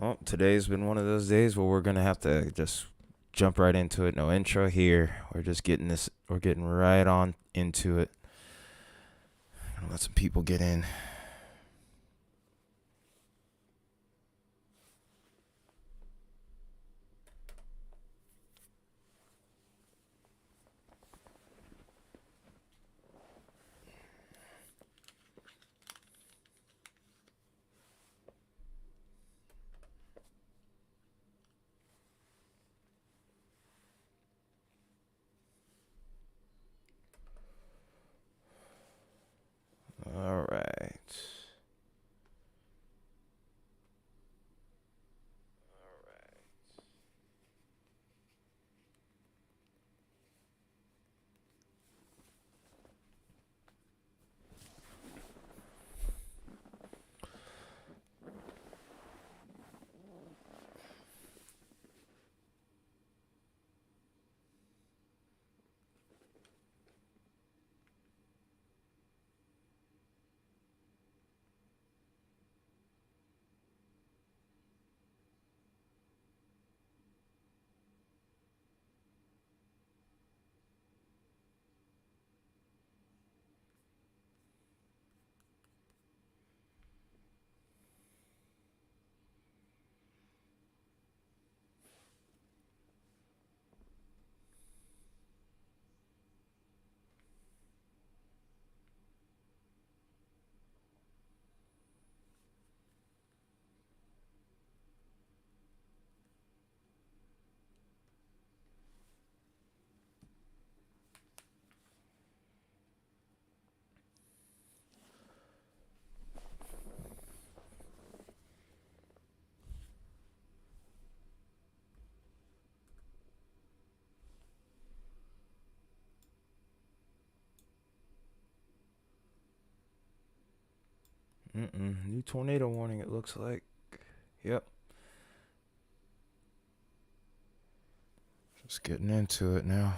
Well, today's been one of those days where we're gonna have to just jump right into it. No intro here. We're just getting this. We're getting right on into it. Gonna let some people get in. All right. New tornado warning. It looks like. Yep. Just getting into it now.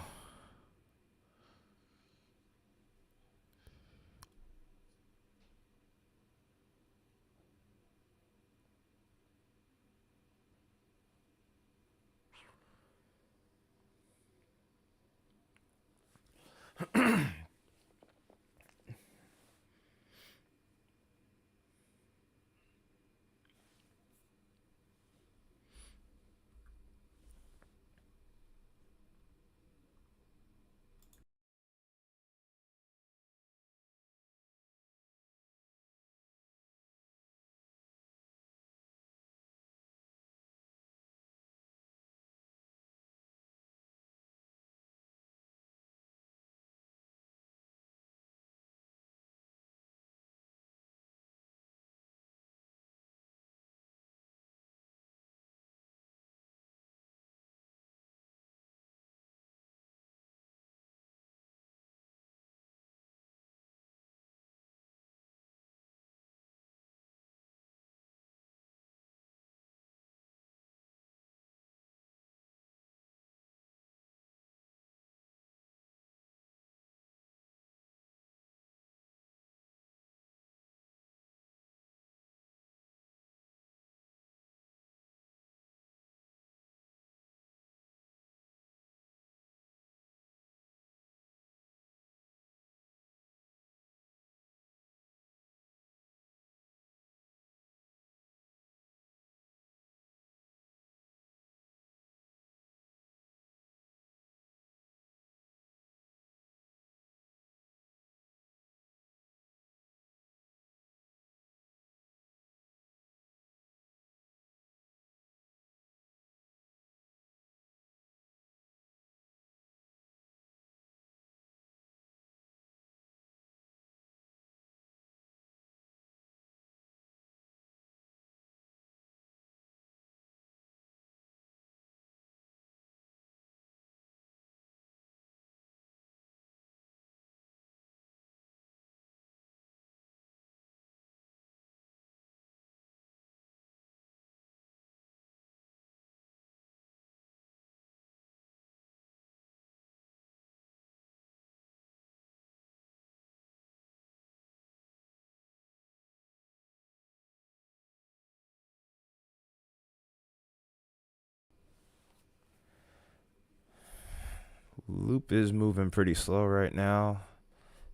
Loop is moving pretty slow right now.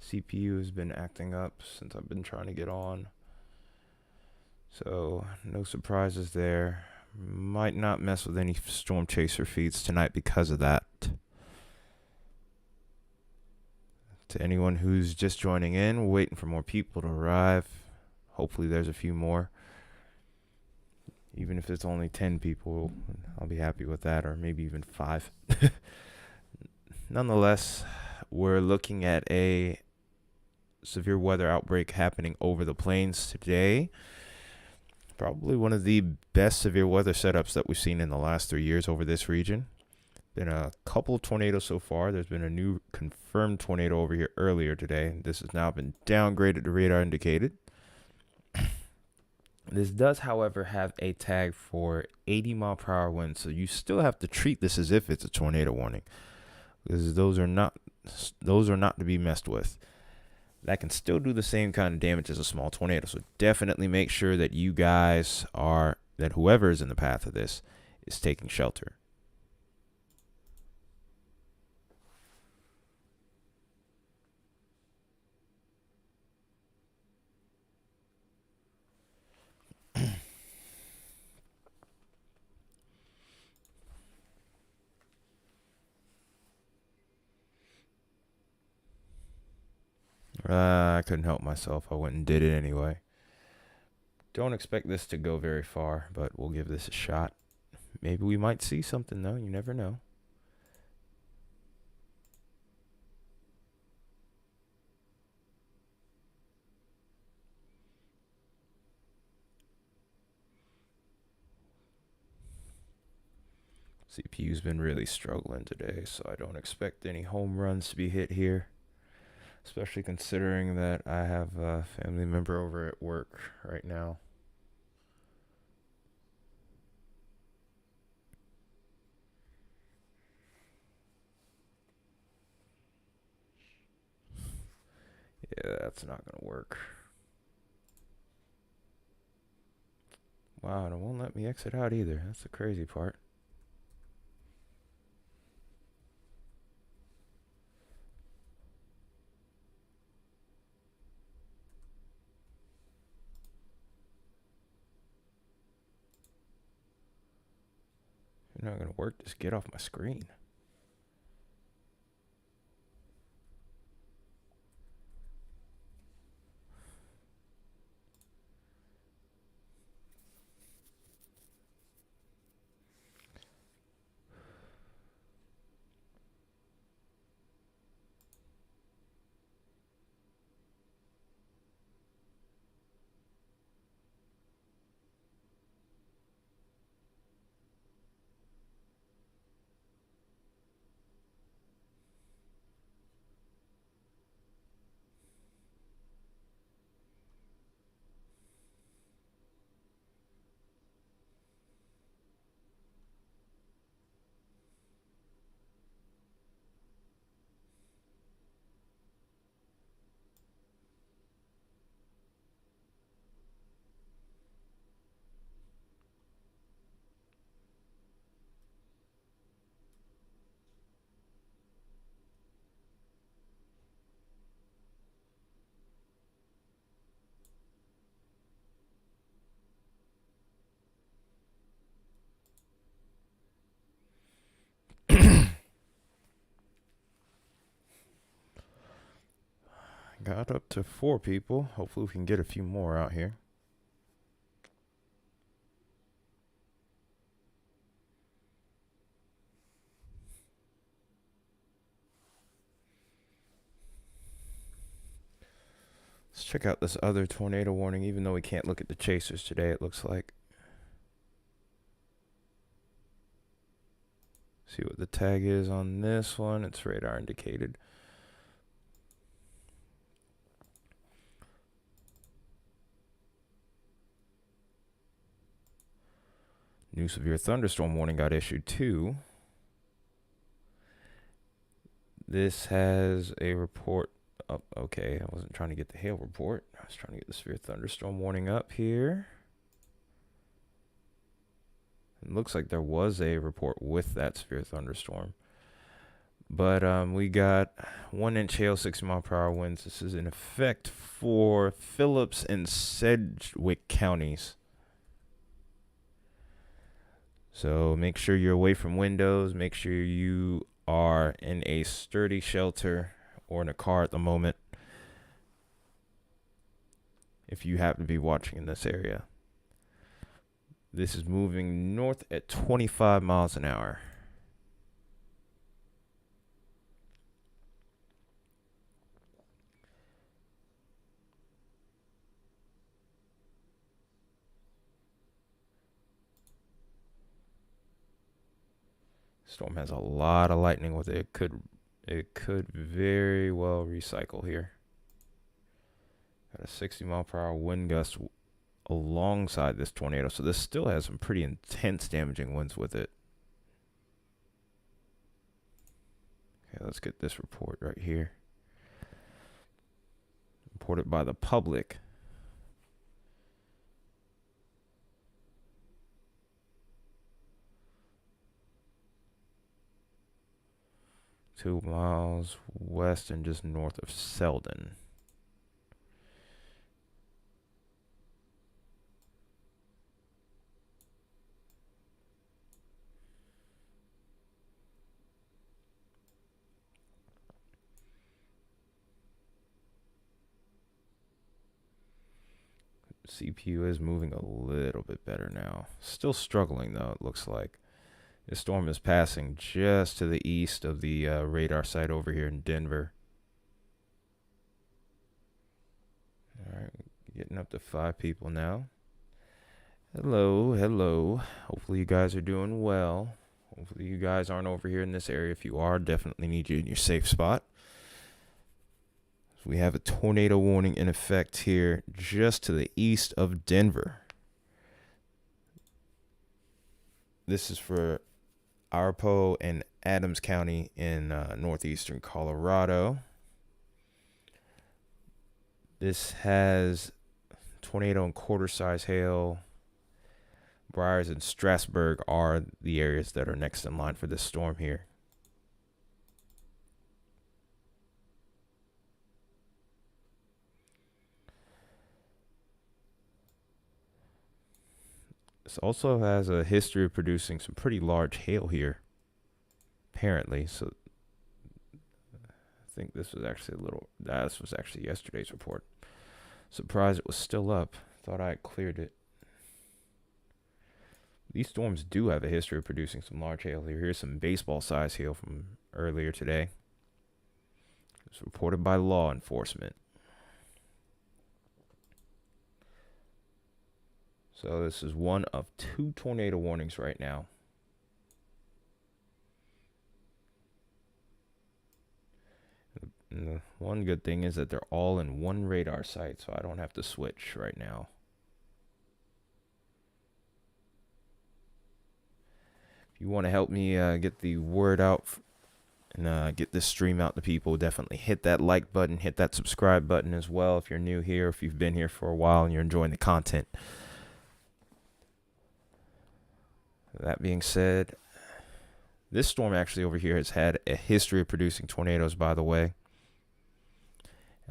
CPU has been acting up since I've been trying to get on. So, no surprises there. Might not mess with any Storm Chaser feeds tonight because of that. To anyone who's just joining in, we're waiting for more people to arrive. Hopefully there's a few more. Even if it's only 10 people, I'll be happy with that, or maybe even 5. Nonetheless, we're looking at a severe weather outbreak happening over the plains today. Probably one of the best severe weather setups that we've seen in the last 3 years over this region. Been a couple of tornadoes so far. There's been a new confirmed tornado over here earlier today. This has now been downgraded to radar indicated. This does, however, have a tag for 80-mile-per-hour winds, so you still have to treat this as if it's a tornado warning, because those are not to be messed with. That can still do the same kind of damage as a small tornado, so definitely make sure that that whoever is in the path of this is taking shelter. I couldn't help myself. I went and did it anyway. Don't expect this to go very far, but we'll give this a shot. Maybe we might see something, though. You never know. CPU's been really struggling today, so I don't expect any home runs to be hit here. Especially considering that I have a family member over at work right now. Yeah, that's not going to work. Wow, and it won't let me exit out either. That's the crazy part. You're not going to work. Just get off my screen. Got up to 4 people. Hopefully we can get a few more out here. Let's check out this other tornado warning, even though we can't look at the chasers today, it looks like. See what the tag is on this one. It's radar indicated. New severe thunderstorm warning got issued too. This has a report up. Okay, I wasn't trying to get the hail report. I was trying to get the severe thunderstorm warning up here. It looks like there was a report with that severe thunderstorm. But we got 1 inch hail, 60-mile-per-hour winds. This is in effect for Phillips and Sedgwick counties. So make sure you're away from windows. Make sure you are in a sturdy shelter or in a car at the moment if you happen to be watching in this area. This is moving north at 25 miles an hour. Storm has a lot of lightning with it. It could very well recycle here. Got a 60-mile-per-hour wind gust alongside this tornado, so this still has some pretty intense damaging winds with it. Okay, let's get this report right here. Reported by the public. Two miles west and just north of Selden. CPU is moving a little bit better now. Still struggling though, it looks like. This storm is passing just to the east of the radar site over here in Denver. All right, getting up to 5 people now. Hello, hello. Hopefully you guys are doing well. Hopefully you guys aren't over here in this area. If you are, definitely need you in your safe spot. We have a tornado warning in effect here just to the east of Denver. This is for Arapahoe and Adams County in northeastern Colorado. This has tornado and quarter-size hail. Briars and Strasburg are the areas that are next in line for this storm here. This also has a history of producing some pretty large hail here, apparently. So I think this was actually this was actually yesterday's report. Surprised it was still up. Thought I had cleared it. These storms do have a history of producing some large hail here. Here's some baseball-sized hail from earlier today. It was reported by law enforcement. So this is one of 2 tornado warnings right now. And the one good thing is that they're all in one radar site, so I don't have to switch right now. If you want to help me get the word out and get this stream out to people, definitely hit that like button, hit that subscribe button as well if you're new here, if you've been here for a while and you're enjoying the content. That being said, this storm actually over here has had a history of producing tornadoes, by the way.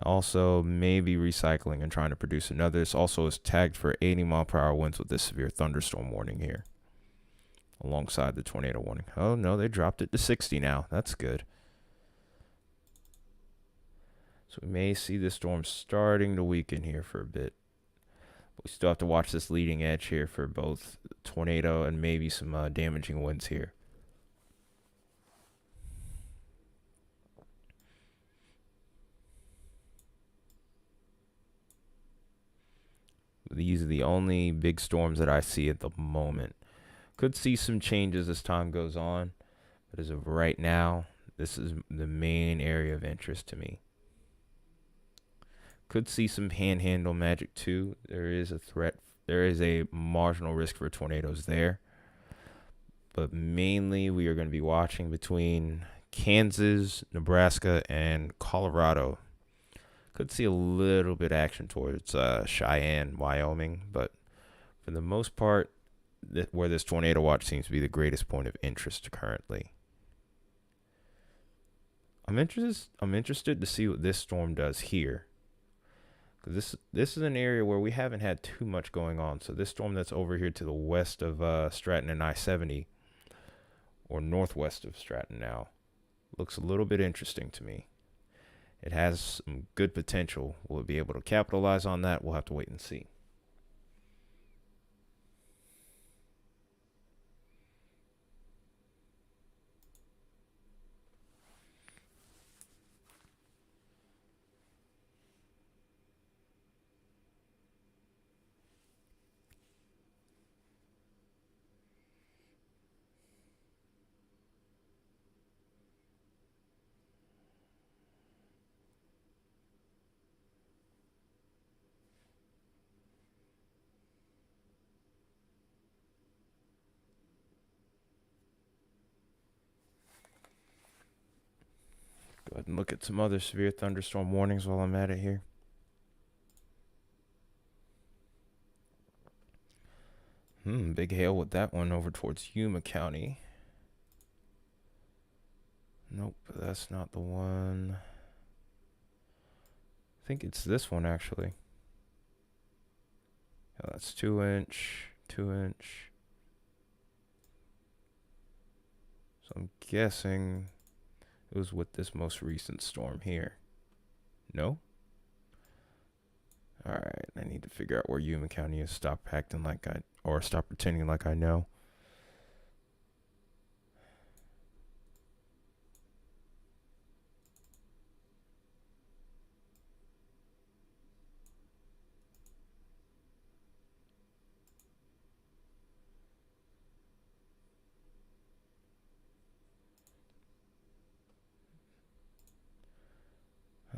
Also, maybe recycling and trying to produce another. This also is tagged for 80-mile-per-hour winds with this severe thunderstorm warning here, alongside the tornado warning. Oh, no, they dropped it to 60 now. That's good. So we may see this storm starting to weaken here for a bit. We still have to watch this leading edge here for both tornado and maybe some damaging winds here. These are the only big storms that I see at the moment. Could see some changes as time goes on, but as of right now, this is the main area of interest to me. Could see some panhandle magic too. There is a threat. There is a marginal risk for tornadoes there. But mainly we are going to be watching between Kansas, Nebraska, and Colorado. Could see a little bit of action towards Cheyenne, Wyoming. But for the most part, where this tornado watch seems to be the greatest point of interest currently. I'm interested to see what this storm does here. 'Cause this is an area where we haven't had too much going on. So this storm that's over here to the west of Stratton and I-70, or northwest of Stratton now, looks a little bit interesting to me. It has some good potential. Will it be able to capitalize on that? We'll have to wait and see. Go ahead and look at some other severe thunderstorm warnings while I'm at it here. Big hail with that one over towards Yuma County. Nope, that's not the one. I think it's this one actually. Yeah, that's 2 inch, 2 inch. So I'm guessing it was with this most recent storm here. No? Alright, I need to figure out where Yuma County is. Stop pretending like I know.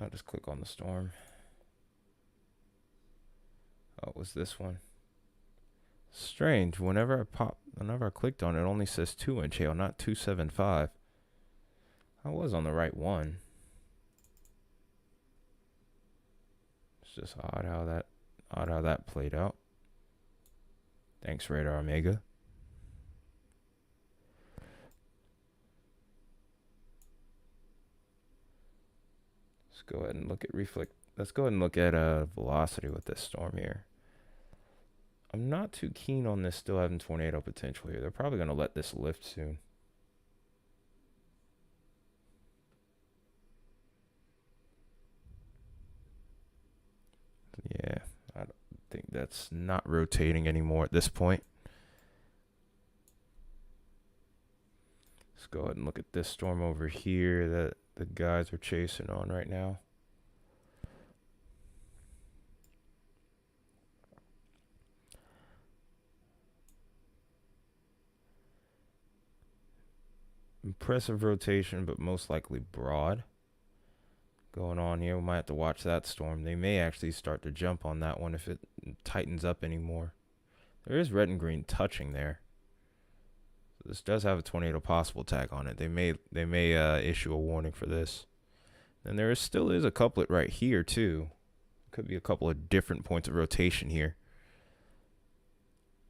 I'll just click on the storm. Oh, it was this one. Strange. Whenever I clicked on it, it only says 2-inch hail, not 275. I was on the right one. It's just odd how that played out. Thanks, Radar Omega. Let's go ahead and look at Let's go ahead and look at velocity with this storm here. I'm not too keen on this still having tornado potential here. They're probably going to let this lift soon. Yeah, I don't think that's not rotating anymore at this point. Let's go ahead and look at this storm over here that the guys are chasing on right now. Impressive rotation, but most likely broad going on here. We might have to watch that storm. They may actually start to jump on that one if it tightens up anymore. There is red and green touching there. So this does have a tornado possible tag on it. They may issue a warning for this. And there still is a couplet right here too. Could be a couple of different points of rotation here.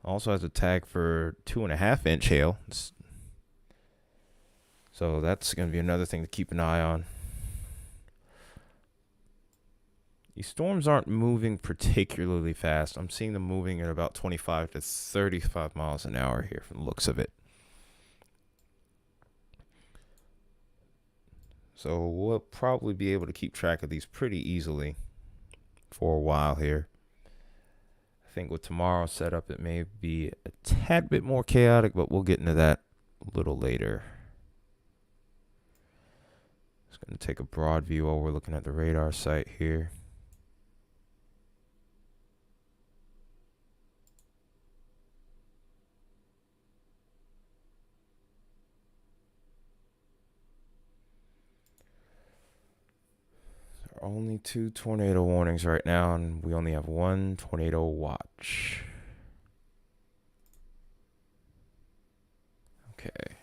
Also has a tag for 2.5-inch hail. So that's going to be another thing to keep an eye on. These storms aren't moving particularly fast. I'm seeing them moving at about 25 to 35 miles an hour here from the looks of it. So we'll probably be able to keep track of these pretty easily for a while here. I think with tomorrow's setup, it may be a tad bit more chaotic, but we'll get into that a little later. Just going to take a broad view while we're looking at the radar site here. There are only 2 tornado warnings right now, and we only have 1 tornado watch. Okay.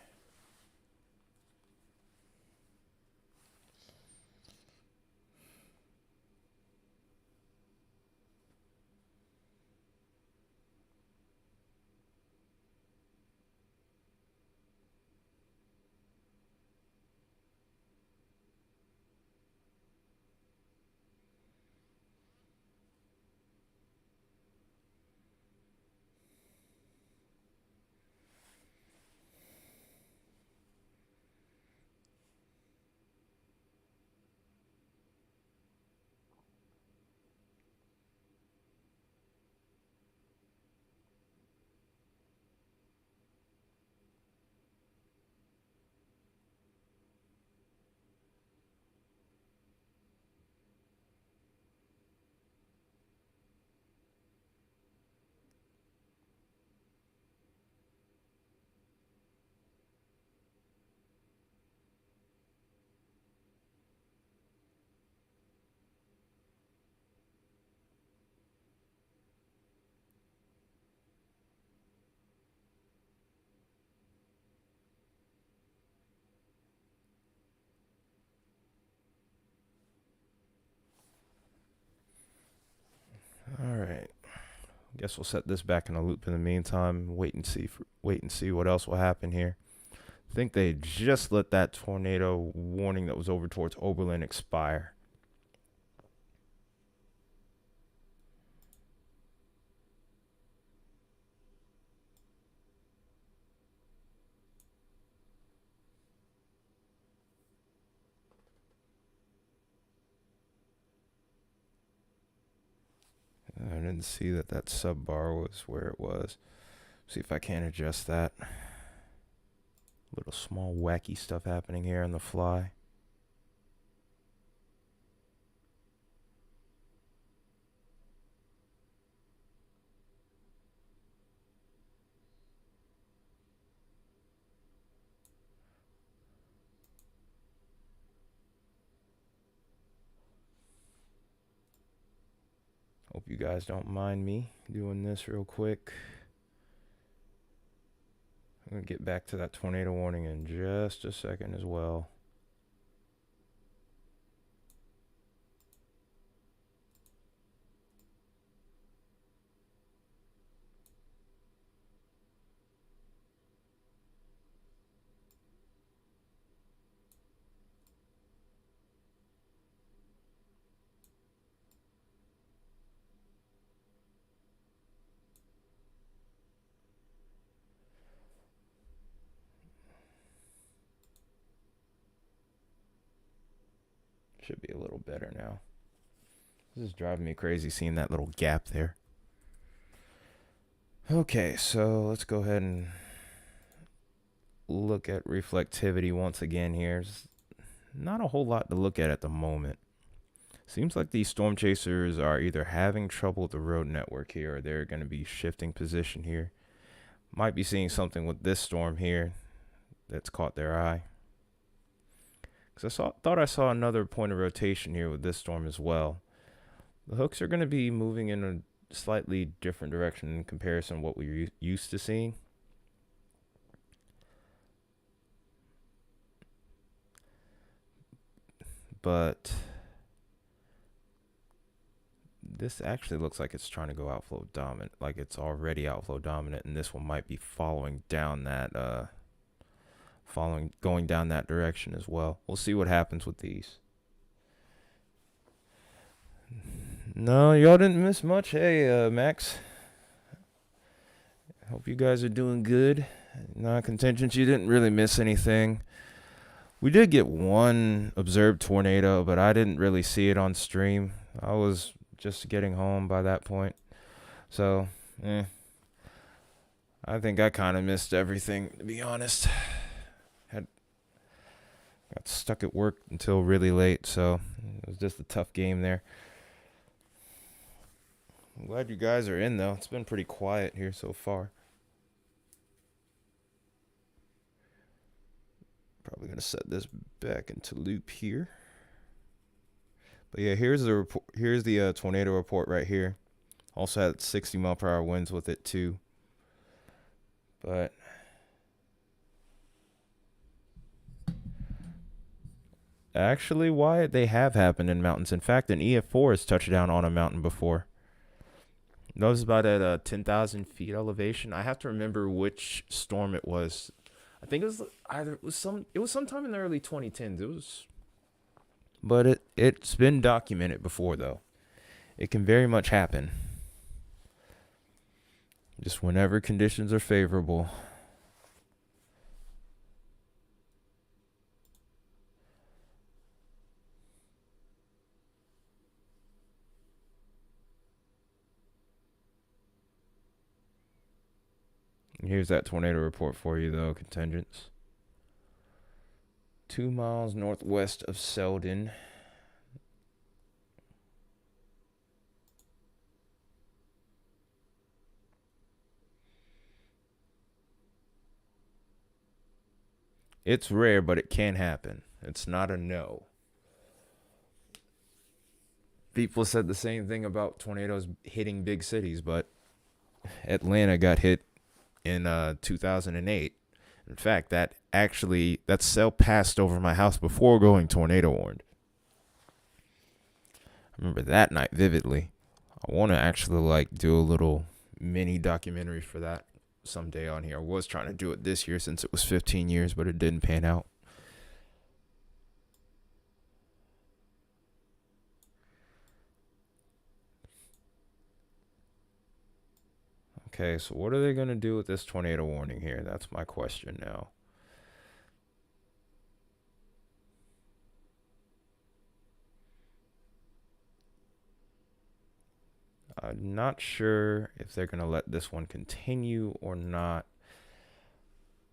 Guess we'll set this back in a loop in the meantime. Wait and see what else will happen here. I think they just let that tornado warning that was over towards Oberlin expire. I didn't see that sub bar was where it was. See if I can adjust that. Little small wacky stuff happening here on the fly. Hope you guys don't mind me doing this real quick. I'm going to get back to that tornado warning in just a second as well. Should be a little better now. This is driving me crazy seeing that little gap there. Okay, so let's go ahead and look at reflectivity once again here. There's not a whole lot to look at the moment. Seems like these storm chasers are either having trouble with the road network here or they're going to be shifting position here. Might be seeing something with this storm here that's caught their eye. Because thought I saw another point of rotation here with this storm as well. The hooks are going to be moving in a slightly different direction in comparison to what we're used to seeing. But this actually looks like it's trying to go outflow dominant, like it's already outflow dominant, and this one might be following down that going down that direction as well. We'll see what happens with these. No, y'all didn't miss much. Hey, Max. Hope you guys are doing good. Non-contingents, you didn't really miss anything. We did get one observed tornado, but I didn't really see it on stream. I was just getting home by that point. So, I think I kind of missed everything, to be honest. Got stuck at work until really late, so it was just a tough game there. I'm glad you guys are in, though. It's been pretty quiet here so far. Probably going to set this back into loop here. But yeah, here's the report. Here's the tornado report right here. Also had 60 mile per hour winds with it too. But actually, why they have happened in mountains. In fact, an EF4 has touched down on a mountain before. That was about at 10,000 feet elevation. I have to remember which storm it was. I think it was sometime in the early 2010s. But it's been documented before, though. It can very much happen. Just whenever conditions are favorable. Here's that tornado report for you, though, contingents. 2 miles northwest of Selden. It's rare, but it can happen. It's not a no. People said the same thing about tornadoes hitting big cities, but Atlanta got hit in 2008. In fact, that cell passed over my house before going tornado warned. I remember that night vividly. I want to actually do a little mini documentary for that someday on here. I was trying to do it this year since it was 15 years, but it didn't pan out. Okay, so what are they going to do with this tornado warning here? That's my question now. I'm not sure if they're going to let this one continue or not.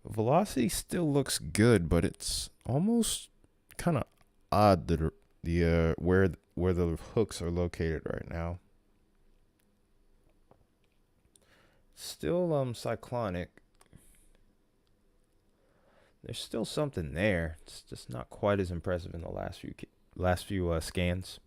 Velocity still looks good, but it's almost kind of odd that the where the hooks are located right now. Still cyclonic. There's still something there. It's just not quite as impressive in the last few scans.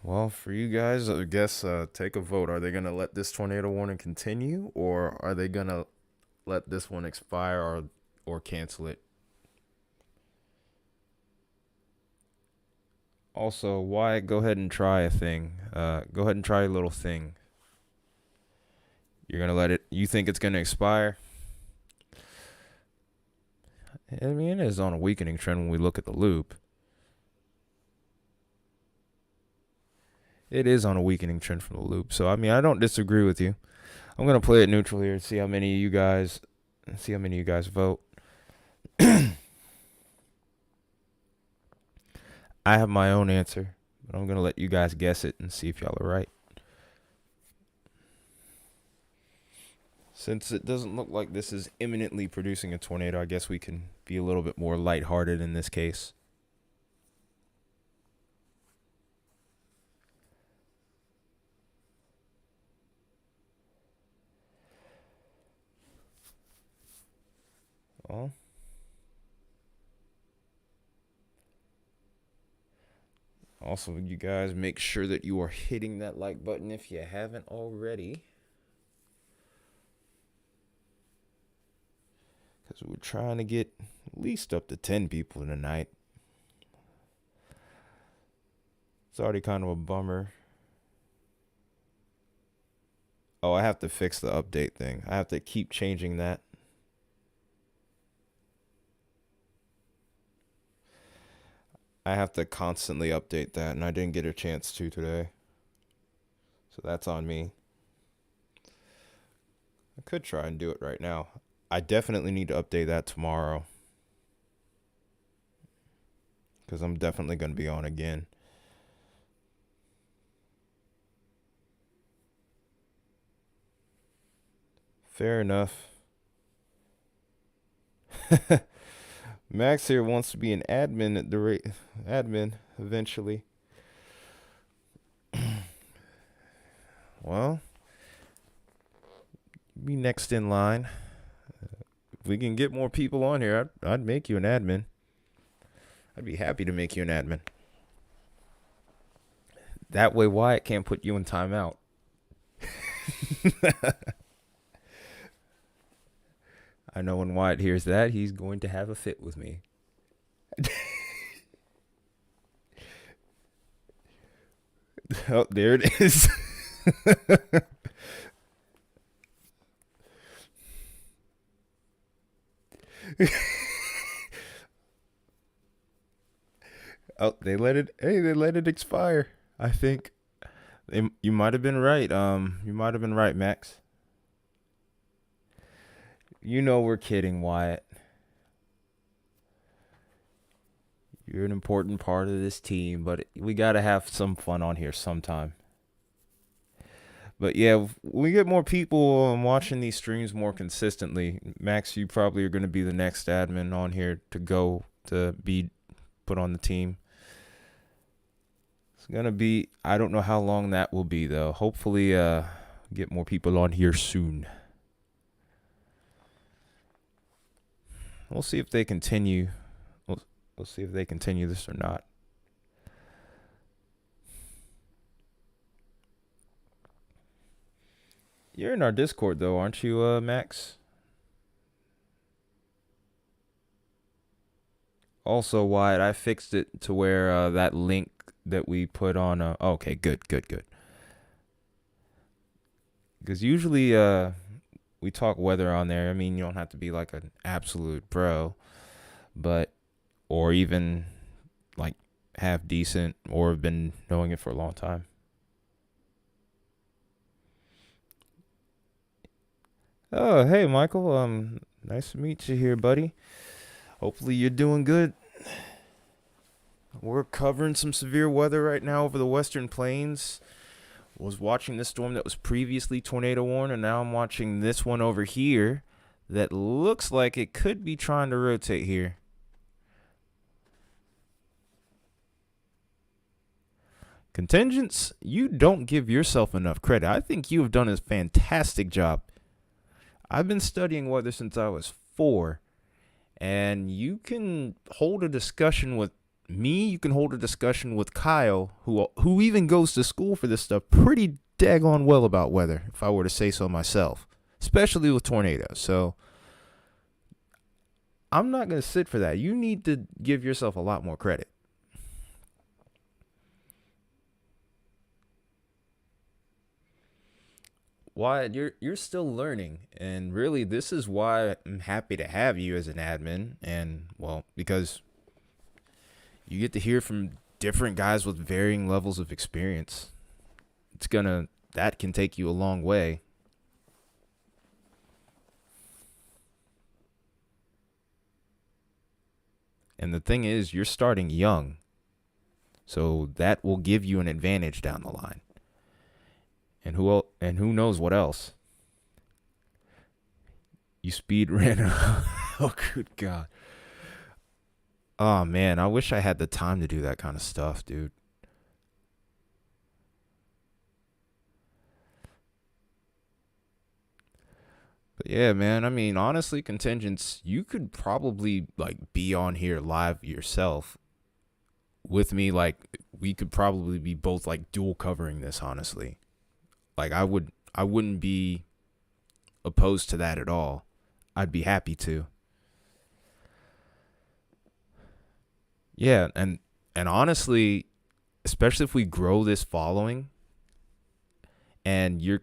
Well, for you guys, I guess take a vote. Are they going to let this tornado warning continue, or are they going to let this one expire or cancel it? Also, Wyatt, go ahead and try a thing. Go ahead and try a little thing. You're going to let it, you think it's going to expire? I mean, it is on a weakening trend when we look at the loop. It is on a weakening trend from the loop. So, I mean, I don't disagree with you. I'm going to play it neutral here and see how many of you guys vote. I have my own answer, but I'm going to let you guys guess it and see if y'all are right. Since it doesn't look like this is imminently producing a tornado, I guess we can be a little bit more lighthearted in this case. Well, also, you guys make sure that you are hitting that like button if you haven't already. Because we're trying to get at least up to 10 people tonight. It's already kind of a bummer. Oh, I have to fix the update thing. I have to keep changing that. I have to constantly update that, and I didn't get a chance to today. So that's on me. I could try and do it right now. I definitely need to update that tomorrow. Because I'm definitely going to be on again. Fair enough. Max here wants to be an admin at the rate admin eventually. Well, be next in line. If we can get more people on here, I'd make you an admin. I'd be happy to make you an admin. That way Wyatt can't put you in timeout. I know when Wyatt hears that, he's going to have a fit with me. Oh, there it is. Oh, they let it expire. I think you might have been right. You might have been right, Max. You know we're kidding, Wyatt. You're an important part of this team, but we got to have some fun on here sometime. But yeah, we get more people watching these streams more consistently. Max, you probably are going to be the next admin on here to be put on the team. It's going to be, I don't know how long that will be, though. Hopefully, get more people on here soon. We'll see if they continue. We'll see if they continue this or not. You're in our Discord, though, aren't you, Max? Also, Wyatt, I fixed it to where that link that we put on. Okay, good, good, good. Because usually we talk weather on there. I mean, you don't have to be like an absolute pro, but or even like half decent or have been knowing it for a long time. Oh, hey, Michael. Nice to meet you here, buddy. Hopefully you're doing good. We're covering some severe weather right now over the Western Plains. Was watching this storm that was previously tornado warned, and now I'm watching this one over here that looks like it could be trying to rotate here. Contingents, you don't give yourself enough credit. I think you have done a fantastic job. I've been studying weather since I was 4, and you can hold a discussion with me. You can hold a discussion with Kyle, who even goes to school for this stuff, pretty daggone well about weather, if I were to say so myself, especially with tornadoes. So I'm not going to sit for that. You need to give yourself a lot more credit. Wyatt, you're still learning, and really, this is why I'm happy to have you as an admin. And well, because you get to hear from different guys with varying levels of experience. That can take you a long way. And the thing is, you're starting young, so that will give you an advantage down the line. And who knows what else? You speed ran. Oh, good God. Oh, man, I wish I had the time to do that kind of stuff, dude. But yeah, man, I mean, honestly, contingents, you could probably like be on here live yourself with me. Like, we could probably be both like dual covering this, honestly. Like, I wouldn't be opposed to that at all. I'd be happy to. Yeah, and honestly, especially if we grow this following and your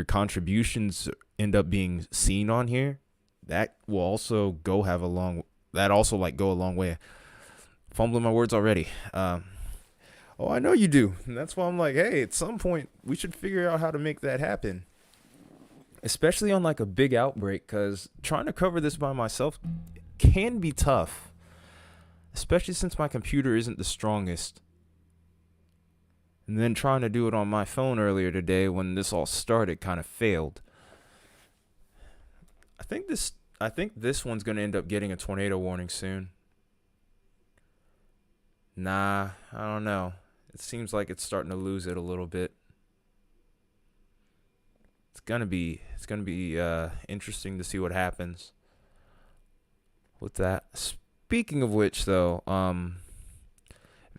contributions end up being seen on here, that will also go a long way. Fumbling my words already. Oh, I know you do. And that's why I'm like, hey, at some point we should figure out how to make that happen. Especially on like a big outbreak, because trying to cover this by myself can be tough. Especially since my computer isn't the strongest. And then trying to do it on my phone earlier today when this all started kind of failed. I think this one's going to end up getting a tornado warning soon. Nah, I don't know. It seems like it's starting to lose it a little bit. It's gonna be interesting to see what happens with that. Speaking of which, though,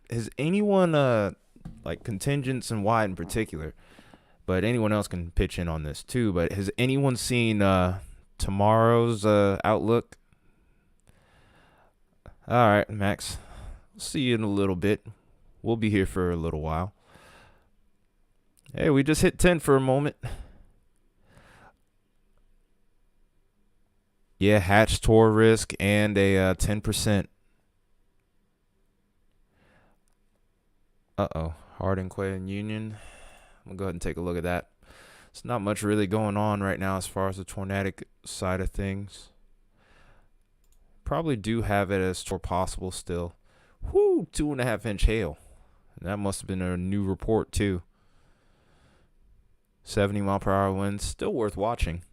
has anyone like contingents and Wyatt in particular, but anyone else can pitch in on this too. But has anyone seen tomorrow's outlook? All right, Max. See you in a little bit. We'll be here for a little while. Hey, we just hit 10 for a moment. Yeah, hatch tor risk and a 10%. Uh-oh. Hardin, Quay, and Union. I'm going to go ahead and take a look at that. There's not much really going on right now as far as the tornadic side of things. Probably do have it as tor possible still. Whoo, 2.5-inch hail. That must have been a new report too. 70-mile-per-hour winds. Still worth watching.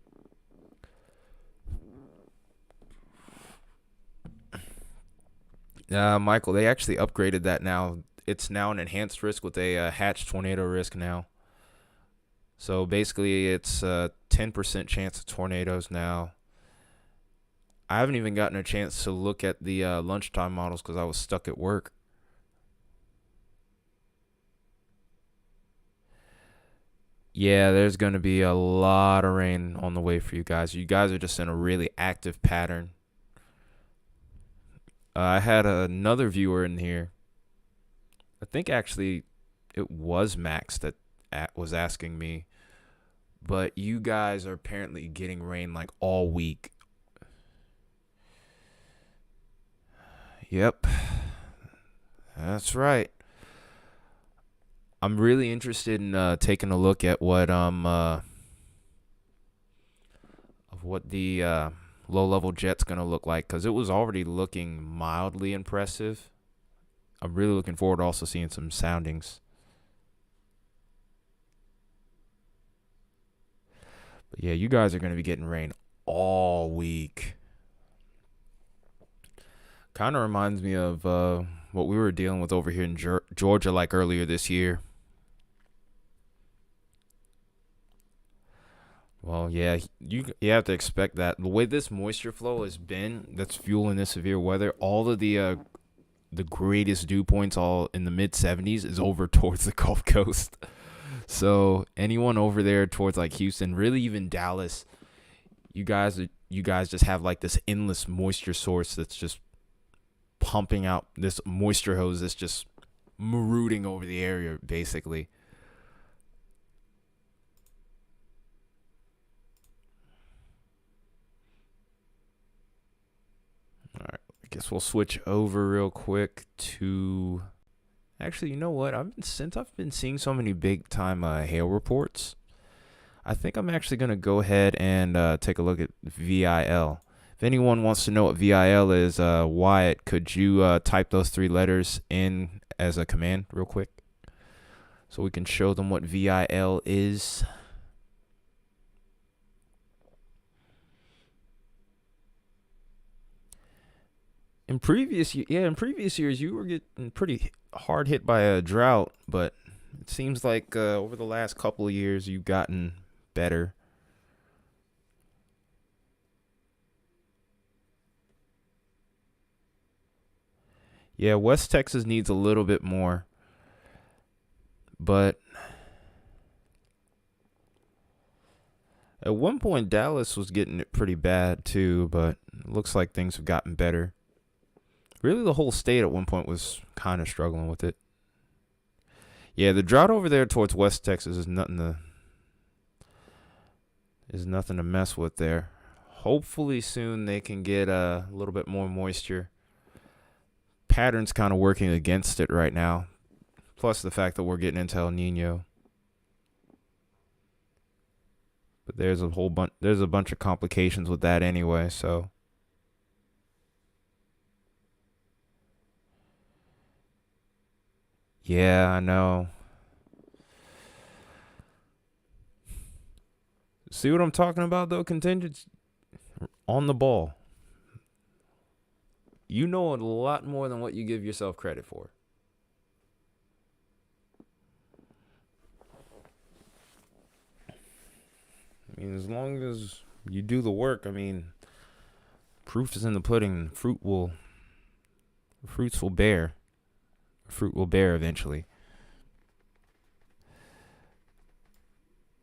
Michael, they actually upgraded that now. It's now an enhanced risk with a hatch tornado risk now. So basically, it's a 10% chance of tornadoes now. I haven't even gotten a chance to look at the lunchtime models because I was stuck at work. Yeah, there's going to be a lot of rain on the way for you guys. You guys are just in a really active pattern. I had another viewer in here I think actually it was Max that was asking me, but you guys are apparently getting rain like all week. Yep, that's right. I'm really interested in taking a look at what the low level jet's gonna look like, because it was already looking mildly impressive. I'm really looking forward to also seeing some soundings. But yeah, you guys are gonna be getting rain all week. Kind of reminds me of what we were dealing with over here in Georgia, like earlier this year. Well, yeah, you have to expect that. The way this moisture flow has been, that's fueling this severe weather. All of the greatest dew points, all in the mid 70s, is over towards the Gulf Coast. So anyone over there towards like Houston, really even Dallas, you guys just have like this endless moisture source that's just pumping out this moisture hose that's just marooting over the area basically. All right, I guess we'll switch over real quick to. Actually, you know what? Since I've been seeing so many big time hail reports, I think I'm actually gonna go ahead and take a look at VIL. If anyone wants to know what VIL is, Wyatt, could you type those three letters in as a command real quick, so we can show them what VIL is? In previous years, you were getting pretty hard hit by a drought, but it seems like over the last couple of years, you've gotten better. Yeah, West Texas needs a little bit more, but at one point Dallas was getting it pretty bad too, but it looks like things have gotten better. Really, the whole state at one point was kind of struggling with it. Yeah, the drought over there towards West Texas is nothing to mess with there. Hopefully soon they can get a little bit more moisture. Pattern's kind of working against it right now. Plus the fact that we're getting into El Nino. But there's a bunch of complications with that anyway, so yeah, I know. See what I'm talking about though, contingents on the ball. You know a lot more than what you give yourself credit for. I mean, as long as you do the work, I mean, proof is in the pudding. Fruits will bear. Fruit will bear eventually.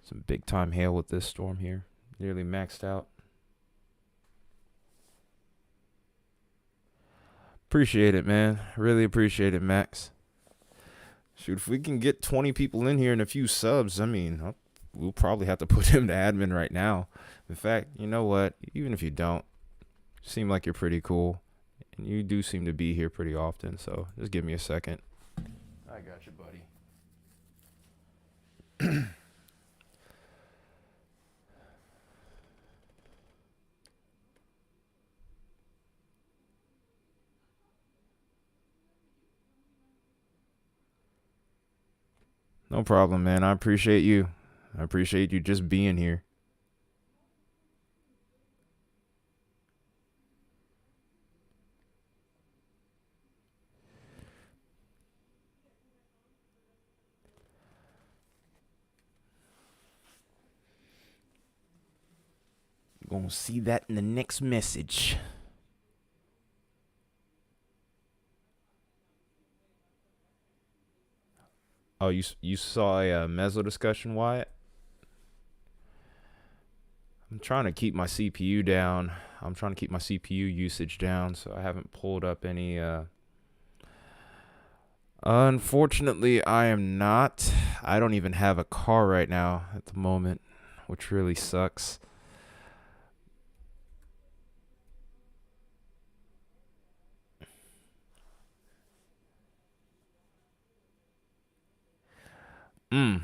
Some big time hail with this storm here. Nearly maxed out. Appreciate it, man. Really appreciate it, Max. Shoot, if we can get 20 people in here and a few subs, I mean, we'll probably have to put him to admin right now. In fact, you know what? Even if you don't, you seem like you're pretty cool. And you do seem to be here pretty often, so just give me a second. I got you, buddy. No problem, man. I appreciate you. I appreciate you just being here. Gonna see that in the next message. Oh, you saw a Mezzo discussion, Wyatt? I'm trying to keep my CPU down. I'm trying to keep my CPU usage down, so I haven't pulled up any Unfortunately, I am not. I don't even have a car right now at the moment, which really sucks. Mm.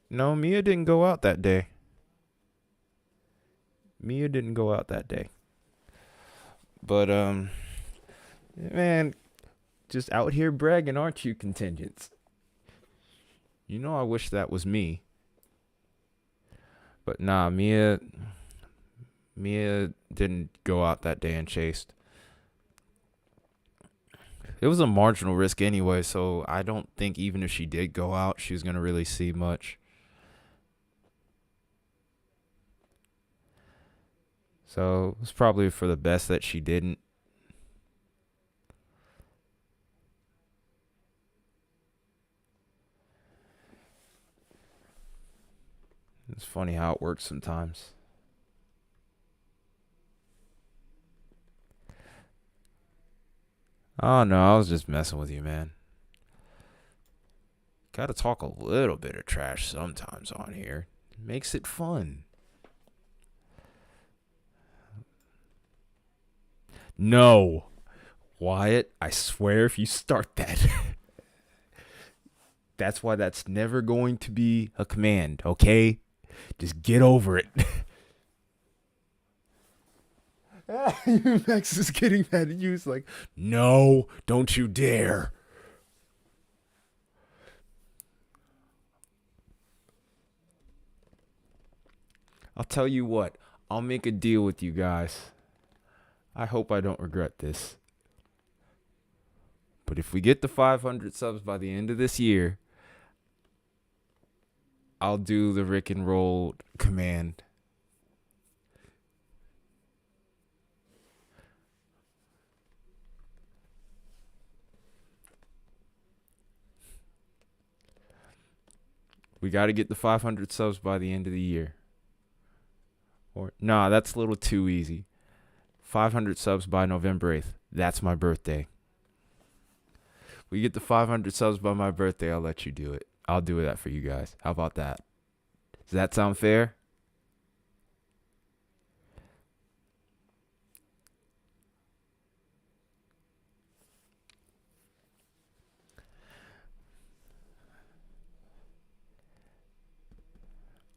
No, Mia didn't go out that day. Mia didn't go out that day. But man, just out here bragging, aren't you, contingents? You know I wish that was me. But nah, Mia didn't go out that day and chased. It was a marginal risk anyway, so I don't think even if she did go out, she was gonna really see much. So it's probably for the best that she didn't. It's funny how it works sometimes. Oh no, I was just messing with you, man. Gotta talk a little bit of trash sometimes on here. Makes it fun. No. Wyatt, I swear if you start that, that's why that's never going to be a command, okay? Just get over it. Max is getting mad at you. He's like, no, don't you dare. I'll tell you what, I'll make a deal with you guys. I hope I don't regret this. But if we get the 500 subs by the end of this year, I'll do the Rick and Roll command. We got to get the 500 subs by the end of the year. Or nah, that's a little too easy. 500 subs by November 8th. That's my birthday. We get the 500 subs by my birthday, I'll let you do it. I'll do that for you guys. How about that? Does that sound fair?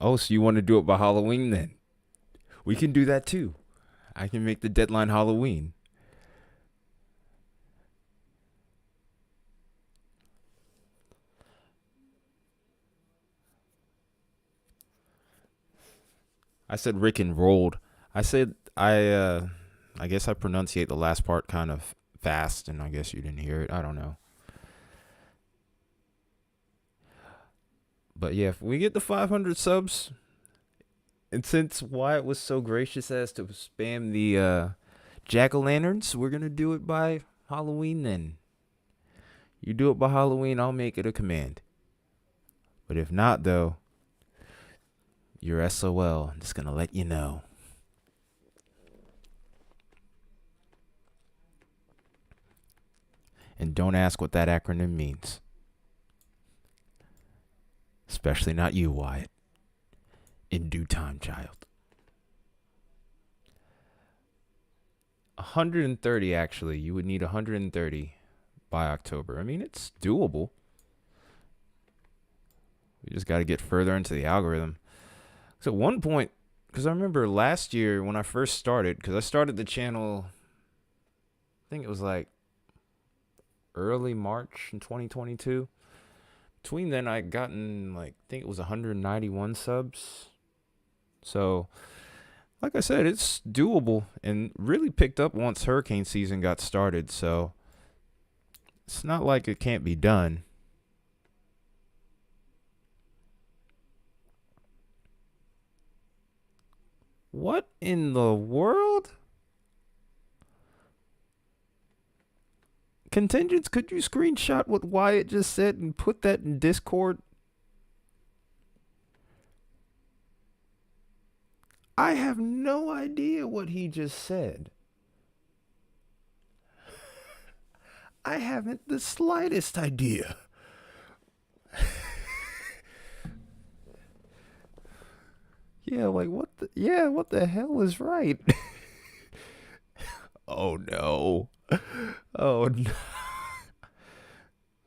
Oh, so you want to do it by Halloween then? We can do that too. I can make the deadline Halloween. I said Rick and rolled. I guess I pronunciate the last part kind of fast and I guess you didn't hear it. I don't know. But yeah, if we get the 500 subs, and since Wyatt was so gracious as to spam the jack-o'-lanterns, we're going to do it by Halloween then. You do it by Halloween, I'll make it a command. But if not, though, you're SOL. I'm just going to let you know. And don't ask what that acronym means. Especially not you, Wyatt. In due time, child. 130, actually. You would need 130 by October. I mean, it's doable. We just got to get further into the algorithm. So at one point, because I remember last year when I first started, because I started the channel, I think it was like early March in 2022. Between then, I gotten like, I think it was 191 subs. So, like I said, it's doable and really picked up once hurricane season got started. So, it's not like it can't be done. What in the world? Contingents, could you screenshot what Wyatt just said and put that in Discord? I have no idea what he just said. I haven't the slightest idea. Yeah, like what the hell is right? Oh no. Oh no.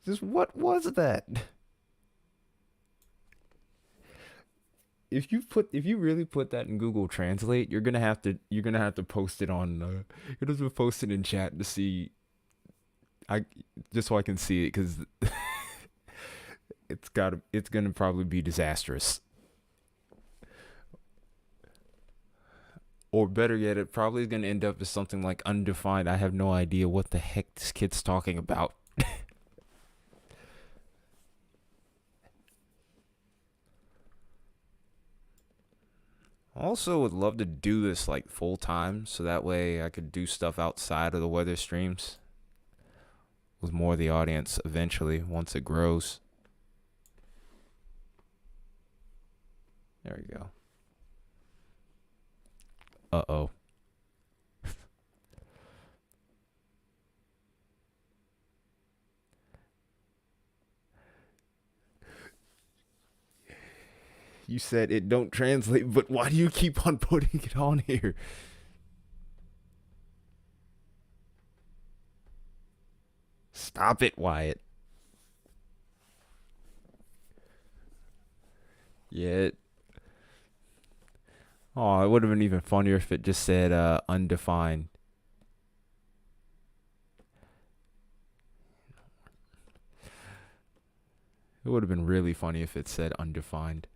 Just what was that? If you really put that in Google Translate, you're gonna have to post it on you're gonna have to post it in chat to see I just so I can see it because it's gonna probably be disastrous. Or better yet, it probably is gonna end up as something like undefined. I have no idea what the heck this kid's talking about. Also would love to do this like full time so that way I could do stuff outside of the weather streams with more of the audience eventually once it grows. There we go. Uh-oh. You said it don't translate, but why do you keep on putting it on here? Stop it, Wyatt. Yeah. Oh, it would have been even funnier if it just said undefined. It would have been really funny if it said undefined.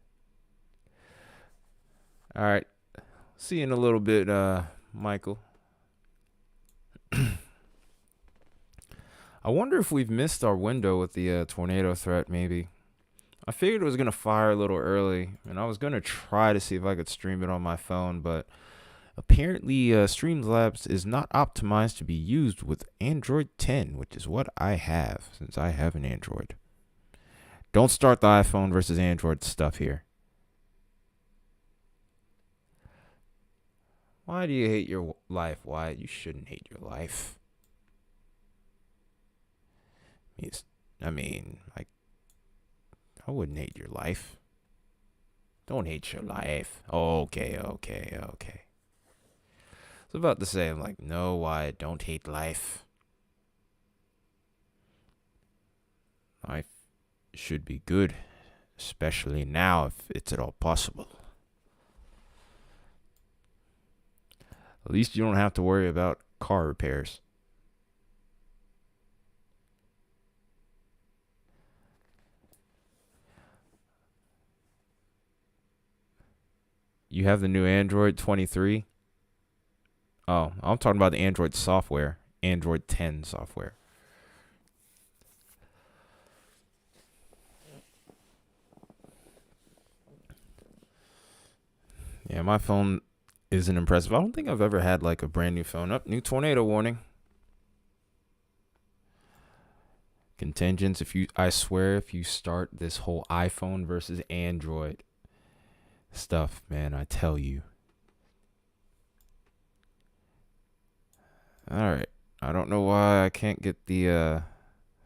All right. See you in a little bit, Michael. I wonder if we've missed our window with the tornado threat, maybe. I figured it was going to fire a little early, and I was going to try to see if I could stream it on my phone, but apparently Streamlabs is not optimized to be used with Android 10, which is what I have, since I have an Android. Don't start the iPhone versus Android stuff here. Why do you hate your life, Wyatt? You shouldn't hate your life. I mean, like, I wouldn't hate your life. Don't hate your life. Okay. I was about to say, I'm like, no, Wyatt, don't hate life. Life should be good, especially now if it's at all possible. At least you don't have to worry about car repairs. You have the new Android 23? Oh, I'm talking about the Android software. Android 10 software. Yeah, my phone isn't impressive. I don't think I've ever had like a brand new phone. Up, new tornado warning. Contingents, I swear if you start this whole iPhone versus Android stuff, man, I tell you. All right. I don't know why I can't get the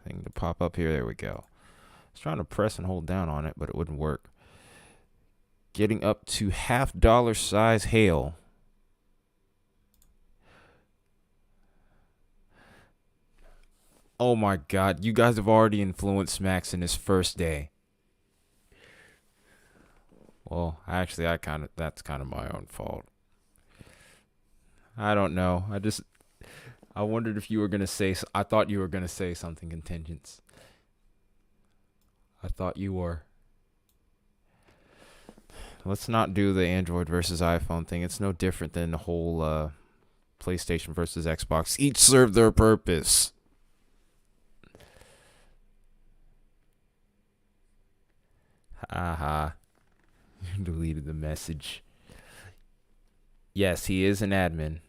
thing to pop up here. There we go. I was trying to press and hold down on it, but it wouldn't work. Getting up to $50 size hail. Oh my God. You guys have already influenced Max in his first day. Well, actually, that's kind of my own fault. I don't know. I wondered if you were going to say, I thought you were going to say something, Contingents. I thought you were. Let's not do the Android versus iPhone thing. It's no different than the whole PlayStation versus Xbox. Each serve their purpose. Haha. You deleted the message. Yes, he is an admin.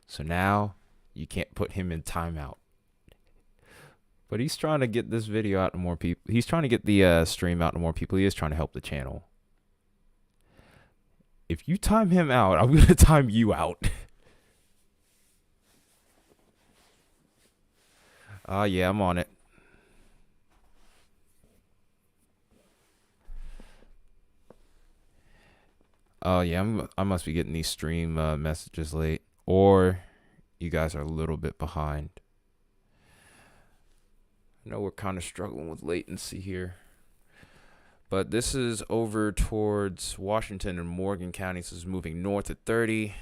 So now you can't put him in timeout. But he's trying to get this video out to more people. He's trying to get the stream out to more people. He is trying to help the channel. If you time him out, I'm going to time you out. Yeah, I'm on it. Oh, yeah, I must be getting these stream messages late. Or you guys are a little bit behind. I know we're kind of struggling with latency here. But this is over towards Washington and Morgan counties. This is moving north at 30.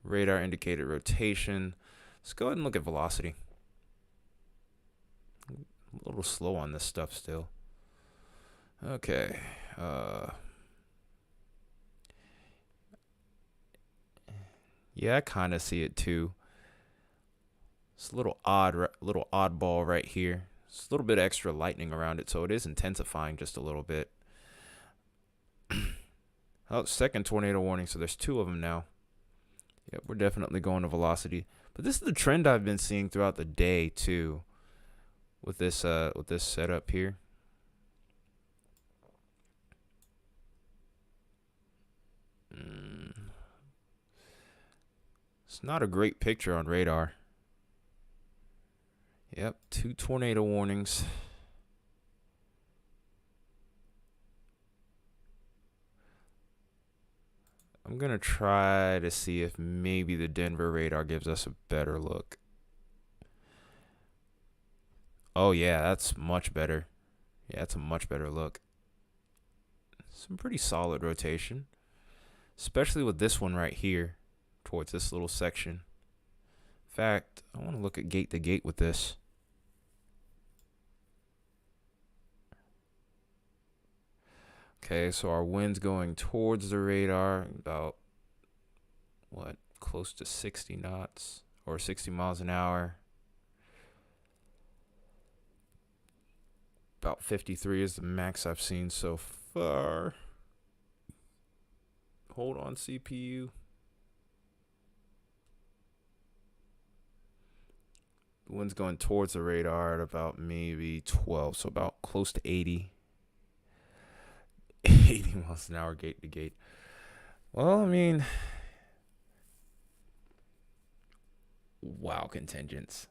Radar indicated rotation. Let's go ahead and look at velocity. A little slow on this stuff still. Okay. Yeah, I kind of see it too. It's a little oddball right here. It's a little bit extra lightning around it, so it is intensifying just a little bit. Oh, second tornado warning, so there's 2 of them now. Yep, we're definitely going to velocity. But this is the trend I've been seeing throughout the day too, with this setup here. It's not a great picture on radar. Yep, 2 tornado warnings. I'm going to try to see if maybe the Denver radar gives us a better look. Oh, yeah, that's much better. Yeah, that's a much better look. Some pretty solid rotation, especially with this one right here towards this little section. In fact, I want to look at gate to gate with this. Okay, so our wind's going towards the radar about, what, close to 60 knots or 60 miles an hour. About 53 is the max I've seen so far. Hold on, CPU. The wind's going towards the radar at about maybe 12, so about close to 80. 80 miles an hour gate to gate. Well, I mean, wow, contingents.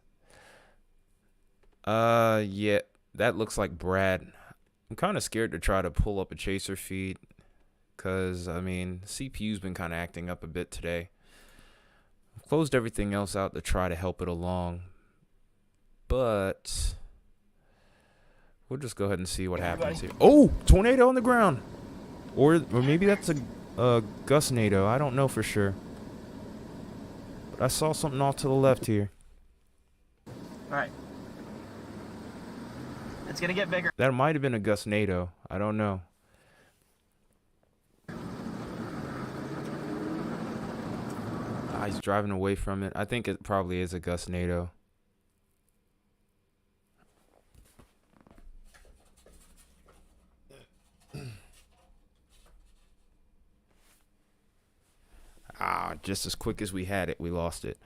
Yeah, that looks like Brad. I'm kind of scared to try to pull up a chaser feed because, I mean, CPU's been kind of acting up a bit today. I've closed everything else out to try to help it along, but we'll just go ahead and see what happens here. Oh, tornado on the ground. Or maybe that's a gustnado. I don't know for sure. But I saw something off to the left here. All right. It's going to get bigger. That might have been a gustnado. I don't know. He's driving away from it. I think it probably is a gustnado. Just as quick as we had it, we lost it.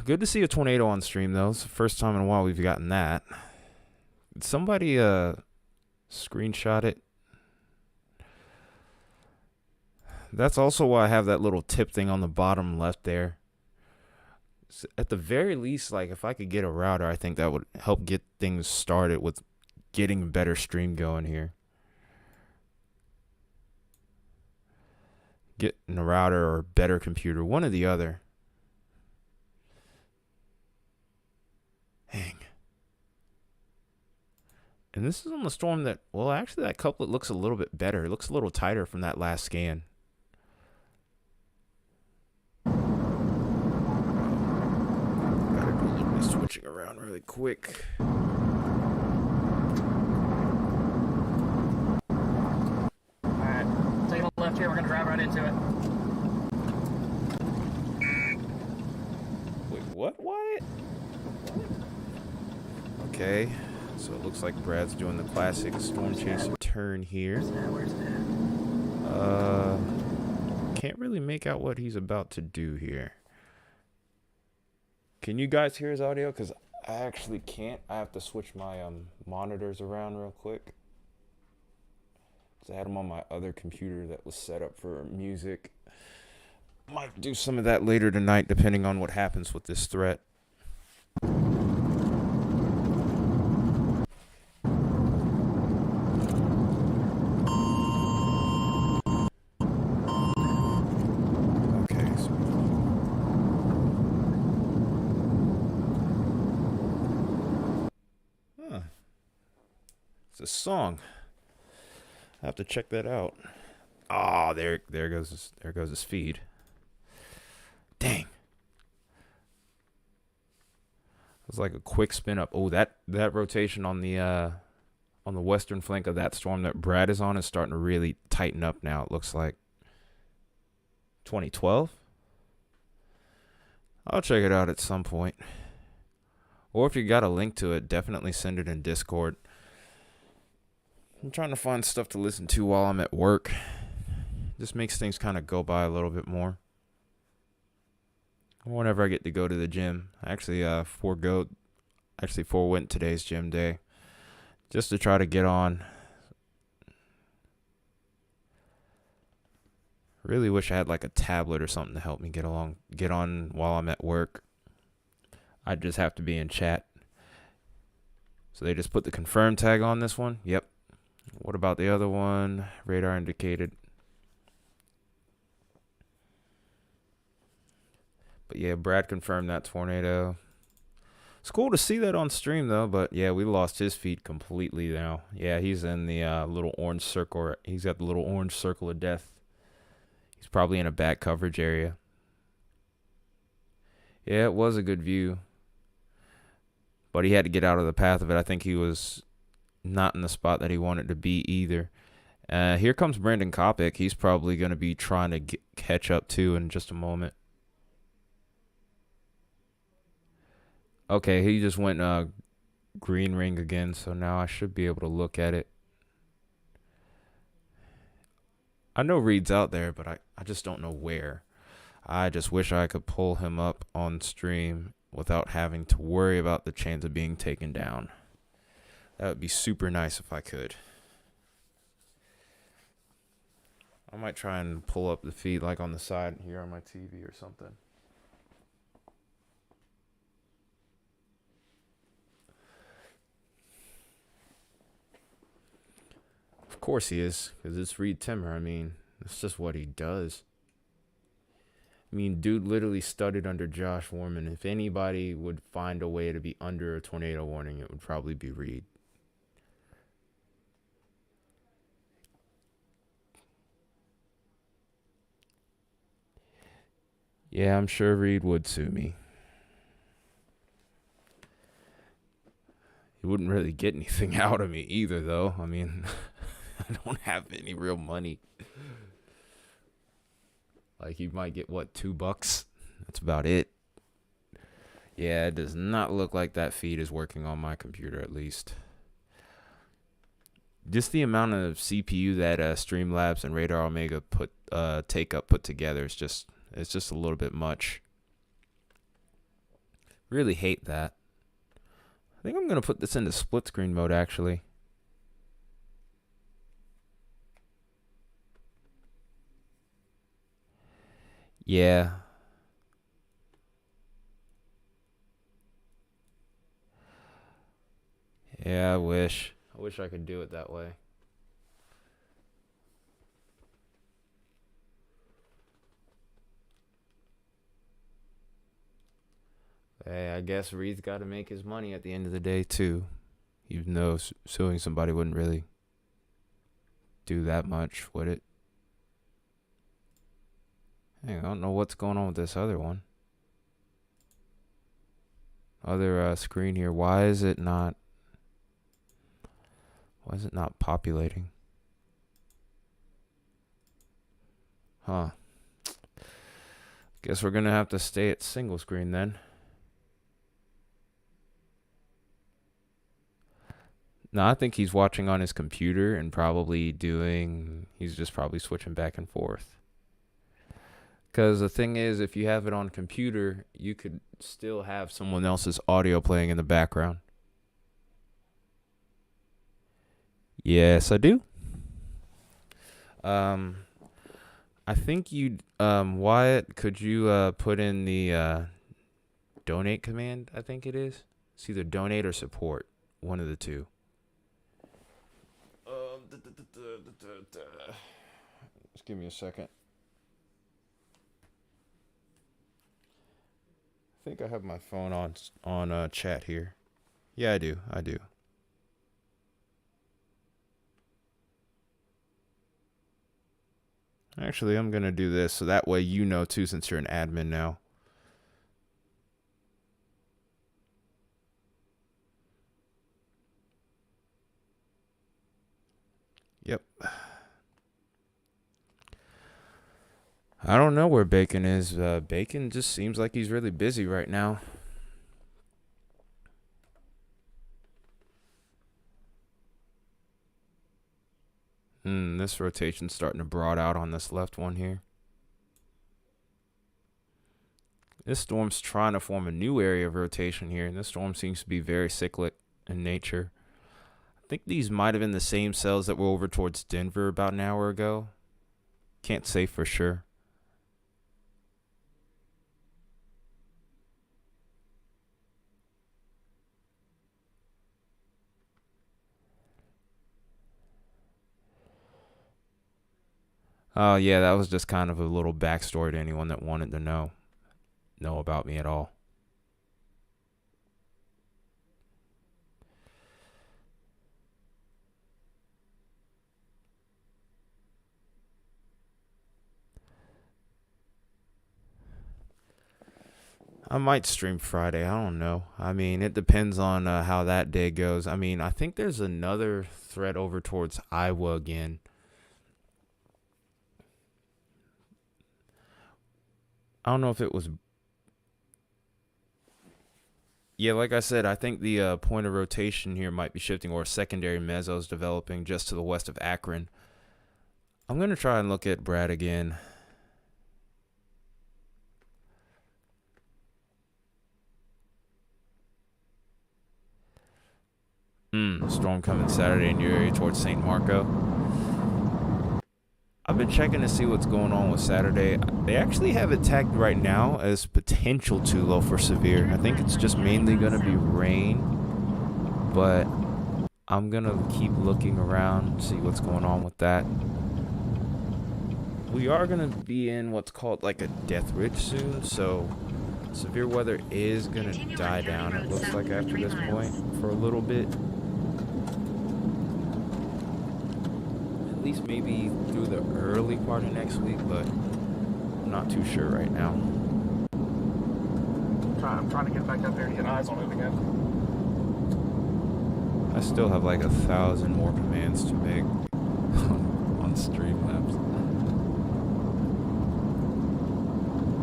Good to see a tornado on stream, though. It's the first time in a while we've gotten that. Did somebody screenshot it? That's also why I have that little tip thing on the bottom left there. So at the very least, like, if I could get a router, I think that would help get things started with getting a better stream going here. Getting a router or a better computer, one or the other. Dang. And this is on the storm that, well, actually that couplet looks a little bit better. It looks a little tighter from that last scan. Gotta do a little bit of switching around really quick. Alright, taking a left here, we're gonna drive right into it. Wait, what, Wyatt? Okay, so it looks like Brad's doing the classic storm chaser turn here. Where's that? Can't really make out what he's about to do here. Can you guys hear his audio? Because I actually can't. I have to switch my monitors around real quick. 'Cause I had them on my other computer that was set up for music. Might do some of that later tonight, depending on what happens with this threat. Okay, so it's a song. I have to check that out. Oh, there goes his feed. Dang. It was like a quick spin up. Oh, that rotation on the western flank of that storm that Brad is on is starting to really tighten up now. It looks like 2012. I'll check it out at some point. Or if you got a link to it, definitely send it in Discord. I'm trying to find stuff to listen to while I'm at work. Just makes things kind of go by a little bit more. Whenever I get to go to the gym. I actually forewent today's gym day. Just to try to get on. Really wish I had like a tablet or something to help me get on while I'm at work. I'd just have to be in chat. So they just put the confirm tag on this one. Yep. What about the other one? Radar indicated. But yeah, Brad confirmed that tornado. It's cool to see that on stream though, but yeah, we lost his feed completely now. Yeah, he's in the little orange circle. He's got the little orange circle of death. He's probably in a back coverage area. Yeah, it was a good view. But he had to get out of the path of it. I think he was not in the spot that he wanted to be either. Here comes Brandon Kopic. He's probably going to be trying to catch up too in just a moment. Okay, he just went green ring again, so now I should be able to look at it. I know Reed's out there, but I just don't know where. I just wish I could pull him up on stream without having to worry about the chance of being taken down. That would be super nice if I could. I might try and pull up the feed like on the side here on my TV or something. Of course he is, because it's Reed Timmer. I mean, that's just what he does. I mean, dude literally studied under Josh Warman. If anybody would find a way to be under a tornado warning, it would probably be Reed. Yeah, I'm sure Reed would sue me. He wouldn't really get anything out of me either, though. I mean, I don't have any real money. Like, you might get, what, $2? That's about it. Yeah, it does not look like that feed is working on my computer, at least. Just the amount of CPU that Streamlabs and Radar Omega put together is just a little bit much. Really hate that. I think I'm gonna put this into split screen mode actually. Yeah. Yeah, I wish I could do it that way. Hey, I guess Reed's got to make his money at the end of the day too, even though suing somebody wouldn't really do that much, would it? Hey, I don't know what's going on with this other one. Other screen here. Why is it not populating? Huh. Guess we're gonna have to stay at single screen then. No, I think he's watching on his computer and he's just probably switching back and forth. Because the thing is, if you have it on computer, you could still have someone else's audio playing in the background. Yes, I do. Um, I think Wyatt, could you put in the donate command? I think it is. It's either donate or support, one of the two. Just give me a second. I think I have my phone on chat here. Yeah, I do. I do. Actually, I'm gonna do this so that way you know too, since you're an admin now. Yep. I don't know where Bacon is. Bacon just seems like he's really busy right now. This rotation's starting to broad out on this left one here. This storm's trying to form a new area of rotation here, and this storm seems to be very cyclic in nature. I think these might have been the same cells that were over towards Denver about an hour ago. Can't say for sure. Oh, yeah, that was just kind of a little backstory to anyone that wanted to know about me at all. I might stream Friday. I don't know. I mean, it depends on how that day goes. I mean, I think there's another threat over towards Iowa again. I don't know if it was. Yeah, like I said, I think the point of rotation here might be shifting, or a secondary meso is developing just to the west of Akron. I'm going to try and look at Brad again. Storm coming Saturday in your area towards St. Marco. I've been checking to see what's going on with Saturday. They actually have it tagged right now as potential too low for severe. I think it's just mainly going to be rain, but I'm going to keep looking around, see what's going on with that. We are going to be in what's called like a death ridge soon, so severe weather is going to die down, it looks like, after this point for a little bit. At least maybe through the early part of next week, but I'm not too sure right now. I'm trying to get back up there to get eyes on it again. I still have like 1,000 more commands to make on Streamlabs.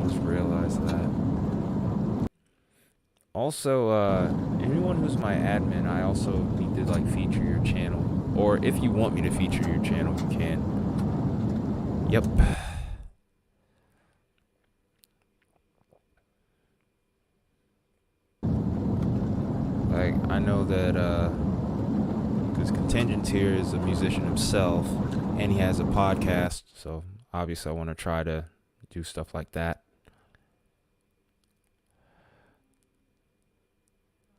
Just realized that. Also, anyone who's my admin, I also need to like feature your channel. Or if you want me to feature your channel, you can. Yep. Like, I know that, because Contingent here is a musician himself, and he has a podcast, so obviously I want to try to do stuff like that.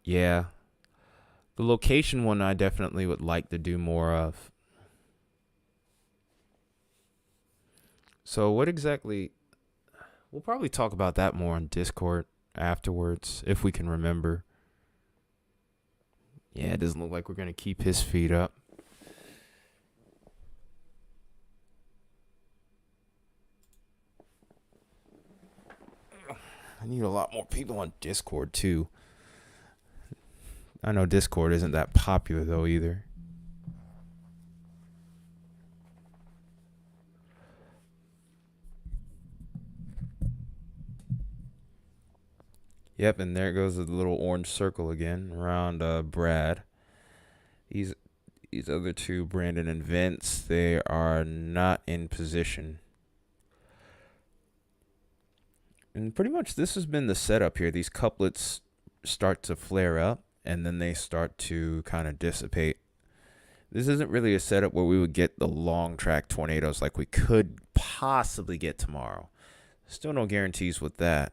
Yeah. The location one I definitely would like to do more of. So what exactly... We'll probably talk about that more on Discord afterwards, if we can remember. Yeah, it doesn't look like we're going to keep his feet up. I need a lot more people on Discord, too. I know Discord isn't that popular, though, either. Yep, and there goes the little orange circle again around Brad. These other two, Brandon and Vince, they are not in position. And pretty much this has been the setup here. These couplets start to flare up, and then they start to kind of dissipate. This isn't really a setup where we would get the long track tornadoes like we could possibly get tomorrow. Still no guarantees with that.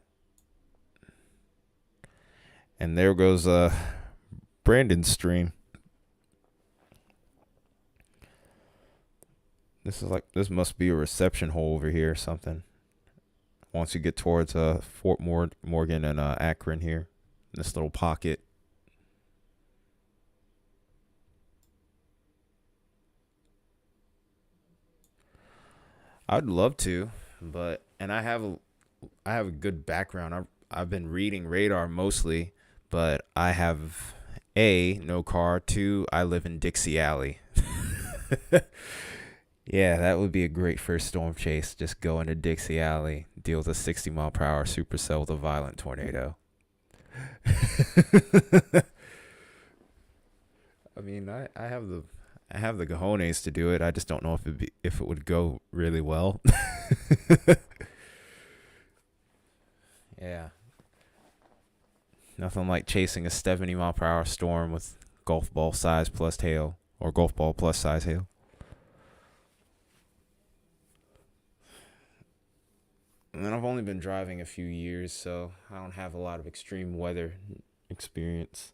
And there goes Brandon's stream. This must be a reception hole over here or something. Once you get towards Fort Morgan and Akron here, this little pocket. I'd love to, but I have a good background. I've been reading radar mostly, but I have no car. Two, I live in Dixie Alley. Yeah, that would be a great first storm chase. Just go into Dixie Alley, deal with a 60-mile-per-hour supercell with a violent tornado. I mean, I have the cojones to do it. I just don't know if it would go really well. Yeah, nothing like chasing a 70-mile-per-hour storm with golf ball size plus hail or golf ball plus size hail. And I've only been driving a few years, so I don't have a lot of extreme weather experience.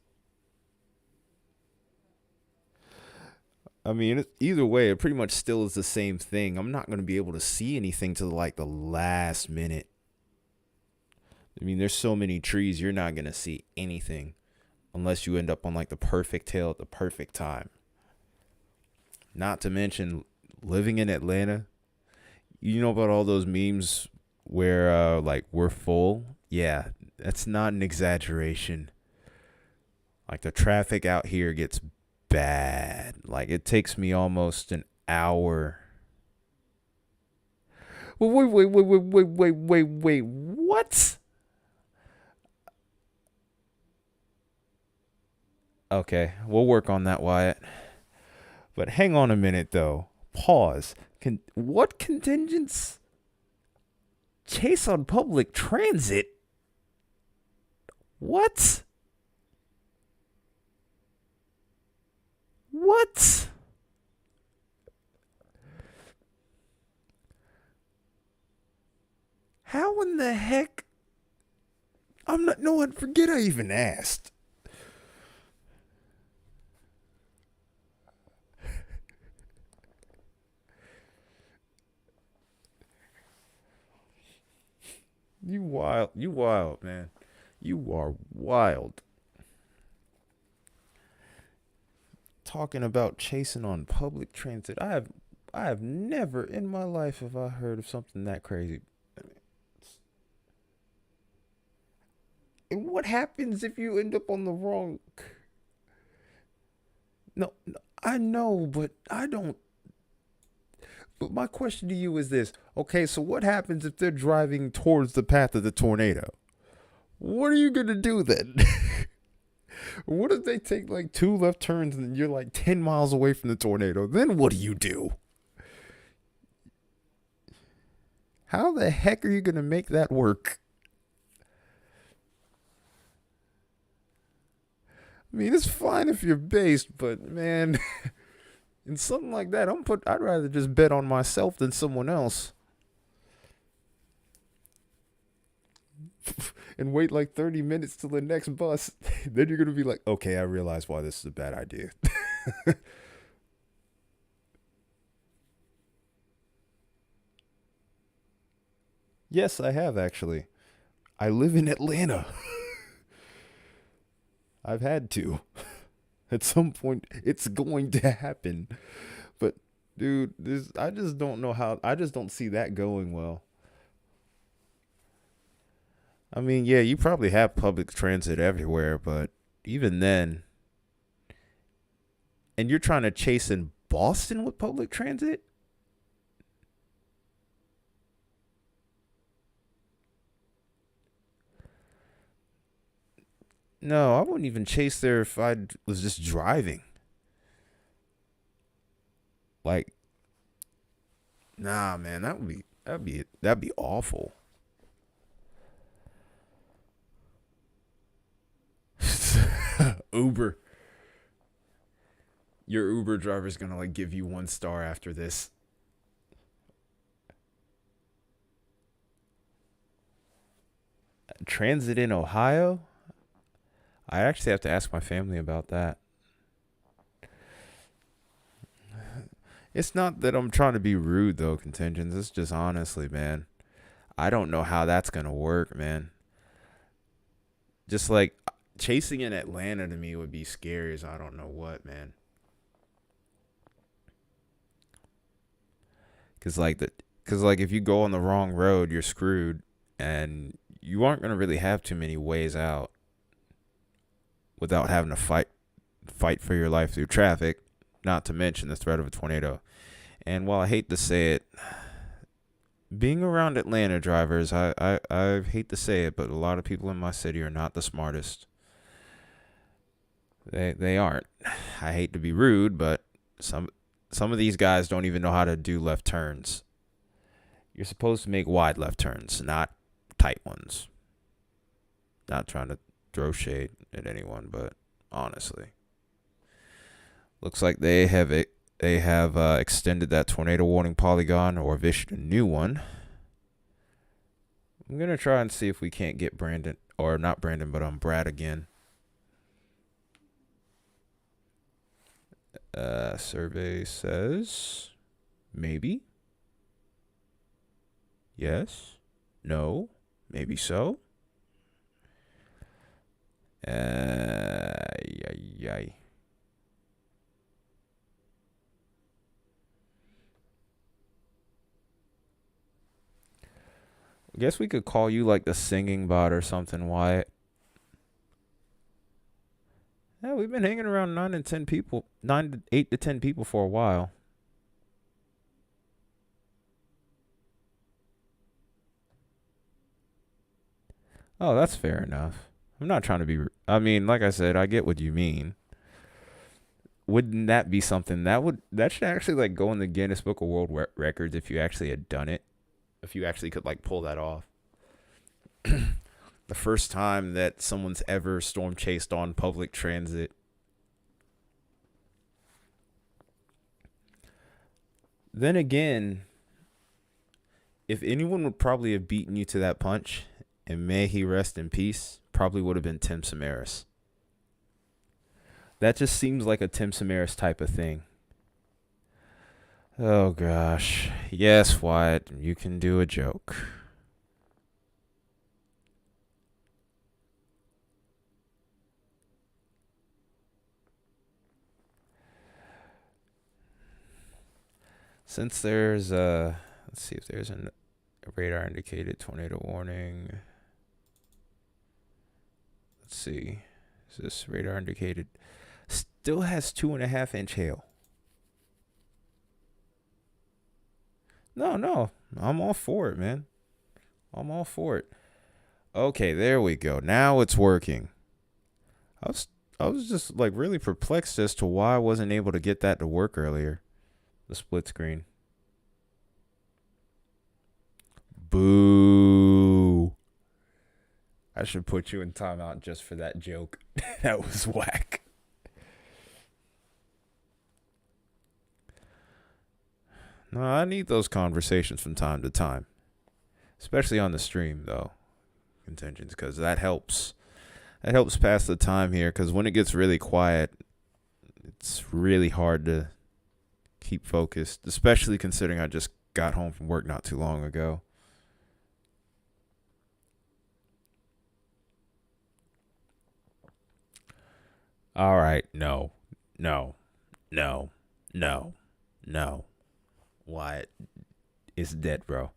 I mean, either way, it pretty much still is the same thing. I'm not going to be able to see anything till like the last minute. I mean, there's so many trees, you're not going to see anything unless you end up on like the perfect hill at the perfect time. Not to mention living in Atlanta. You know about all those memes where like we're full? Yeah, that's not an exaggeration. Like the traffic out here gets bad. Like it takes me almost an hour. Wait. What? Okay, we'll work on that, Wyatt. But hang on a minute, though. Pause. What contingents? Chase on public transit? What? What? How in the heck? I'm not. No one. Forget I even asked. You wild, man. You are wild. Talking about chasing on public transit. I have never in my life have I heard of something that crazy. And what happens if you end up on the wrong? No, I know, but I don't. But my question to you is this. Okay, so what happens if they're driving towards the path of the tornado? What are you going to do then? What if they take like two left turns and you're like 10 miles away from the tornado? Then what do you do? How the heck are you going to make that work? I mean, it's fine if you're based, but man, in something like that, I'd rather just bet on myself than someone else. And wait like 30 minutes till the next bus. Then you're going to be like, okay, I realize why this is a bad idea. Yes, I have actually. I live in Atlanta. I've had to. At some point, it's going to happen. But, dude, I just don't know how. I just don't see that going well. I mean, yeah, you probably have public transit everywhere, but even then, and you're trying to chase in Boston with public transit? No, I wouldn't even chase there if I was just driving. Like, nah, man, that'd be awful. Uber. Your Uber driver's gonna like give you 1 star after this. Transit in Ohio? I actually have to ask my family about that. It's not that I'm trying to be rude though, contingents. It's just honestly, man. I don't know how that's gonna work, man. Just like chasing in Atlanta to me would be scary as I don't know what, man. Cause like if you go on the wrong road, you're screwed, and you aren't gonna really have too many ways out without having to fight for your life through traffic. Not to mention the threat of a tornado. And while I hate to say it, being around Atlanta drivers, I hate to say it, but a lot of people in my city are not the smartest. They aren't. I hate to be rude, but some of these guys don't even know how to do left turns. You're supposed to make wide left turns, not tight ones. Not trying to throw shade at anyone, but honestly, looks like they have extended that tornado warning polygon or have issued a new one. I'm gonna try and see if we can't get Brandon, or not Brandon, but Brad again. Survey says maybe, yes, no, maybe so. Yay. I guess we could call you like the singing bot or something, Wyatt. Yeah, we've been hanging around 8 to 10 people for a while. Oh, that's fair enough. I'm not trying to be. I mean, like I said, I get what you mean. Wouldn't that be something that should actually like go in the Guinness Book of World Records if you actually had done it? If you actually could like pull that off. The first time that someone's ever storm chased on public transit. Then again, if anyone would probably have beaten you to that punch, and may he rest in peace, probably would have been Tim Samaras. That just seems like a Tim Samaras type of thing. Oh gosh. Yes, Wyatt, you can do a joke. Since there's let's see if there's a radar indicated tornado warning. Let's see. Is this radar indicated? Still has 2.5-inch hail. No. I'm all for it, man. I'm all for it. Okay, there we go. Now it's working. I was just like really perplexed as to why I wasn't able to get that to work earlier. The split screen. Boo. I should put you in timeout just for that joke. That was whack. No, I need those conversations from time to time. Especially on the stream, though. Contentions, because that helps. That helps pass the time here, because when it gets really quiet, it's really hard to keep focused, especially considering I just got home from work not too long ago. All right, no. Wyatt is dead, bro.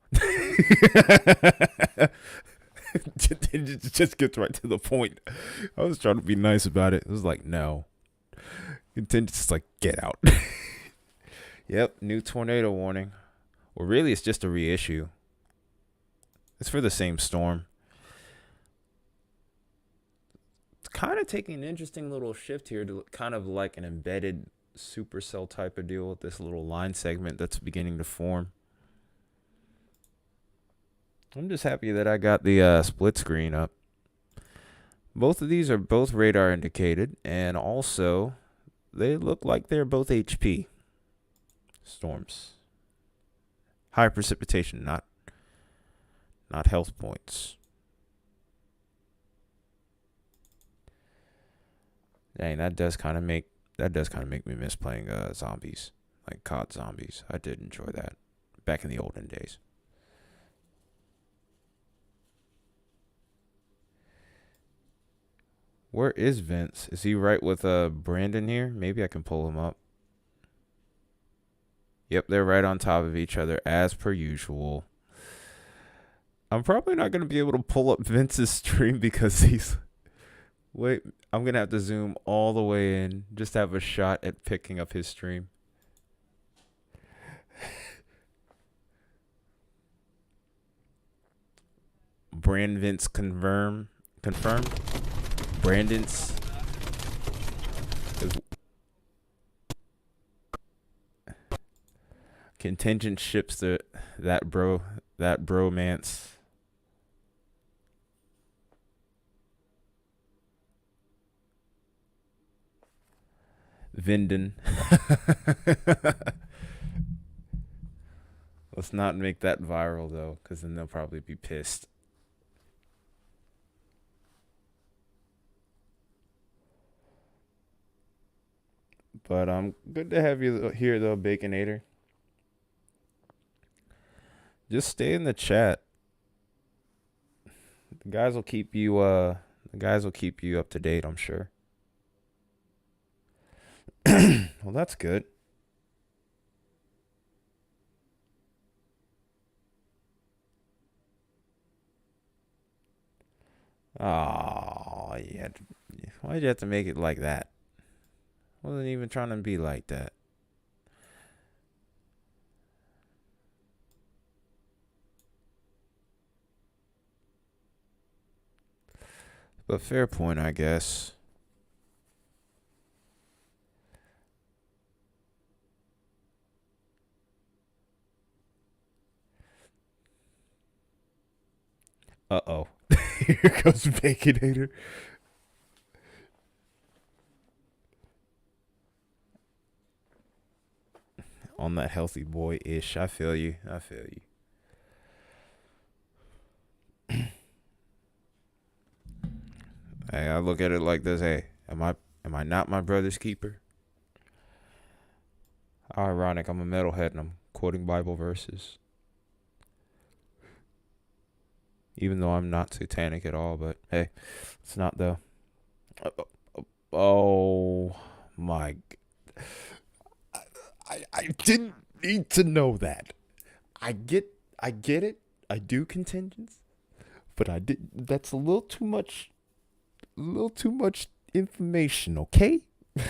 Just gets right to the point. I was trying to be nice about it. It was like, no. Then just like, get out. Yep, new tornado warning. Well, really, it's just a reissue. It's for the same storm. It's kind of taking an interesting little shift here to kind of like an embedded supercell type of deal with this little line segment that's beginning to form. I'm just happy that I got the split screen up. Both of these are both radar indicated, and also they look like they're both HP storms. High precipitation, not health points. Dang, that does kind of make me miss playing zombies, like COD zombies. I did enjoy that back in the olden days. Where is Vince? Is he right with Brandon here? Maybe I can pull him up. Yep, they're right on top of each other as per usual. I'm probably not going to be able to pull up Vince's stream because he's... Wait, I'm going to have to zoom all the way in just to have a shot at picking up his stream. Brand Vince confirmed. Brandon's... Contingent ships that bromance. Vinden. Let's not make that viral though, because then they'll probably be pissed. But good to have you here though, Baconator. Just stay in the chat. The guys will keep you up to date, I'm sure. Well, that's good. Oh, yeah. Why'd you have to make it like that? Wasn't even trying to be like that. But fair point, I guess. Uh-oh. Here goes Baconator. On that healthy boy-ish. I feel you. Hey, I look at it like this. Hey, am I not my brother's keeper? How ironic. I'm a metalhead and I'm quoting Bible verses. Even though I'm not satanic at all, but hey, it's not though. Oh my. I didn't need to know that. I get it. I do contingents. But I did. That's a little too much information, okay? It's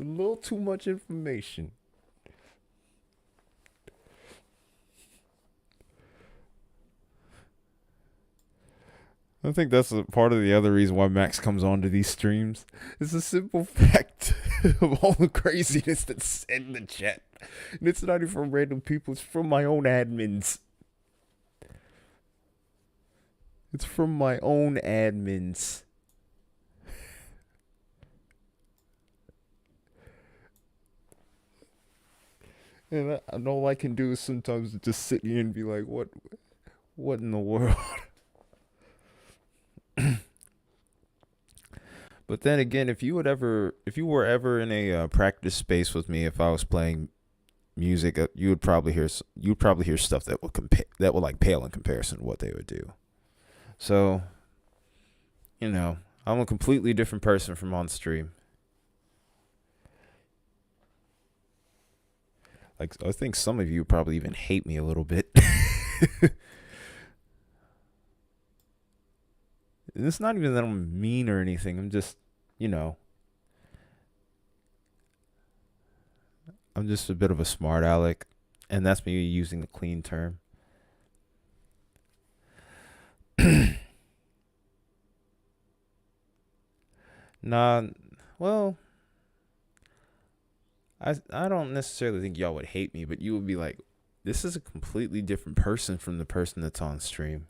a little too much information. I think that's a part of the other reason why Max comes on to these streams. It's a simple fact of all the craziness that's in the chat. And it's not even from random people, it's from my own admins. It's from my own admins. And all I can do is sometimes just sit here and be like, what in the world? But then again, if you were ever in a practice space with me, if I was playing music, you would probably hear stuff that will like pale in comparison to what they would do. So, I'm a completely different person from on stream. Like, I think some of you probably even hate me a little bit. And it's not even that I'm mean or anything. I'm just, I'm just a bit of a smart aleck. And that's me using the clean term. Nah, well, I don't necessarily think y'all would hate me, but you would be like, this is a completely different person from the person that's on stream.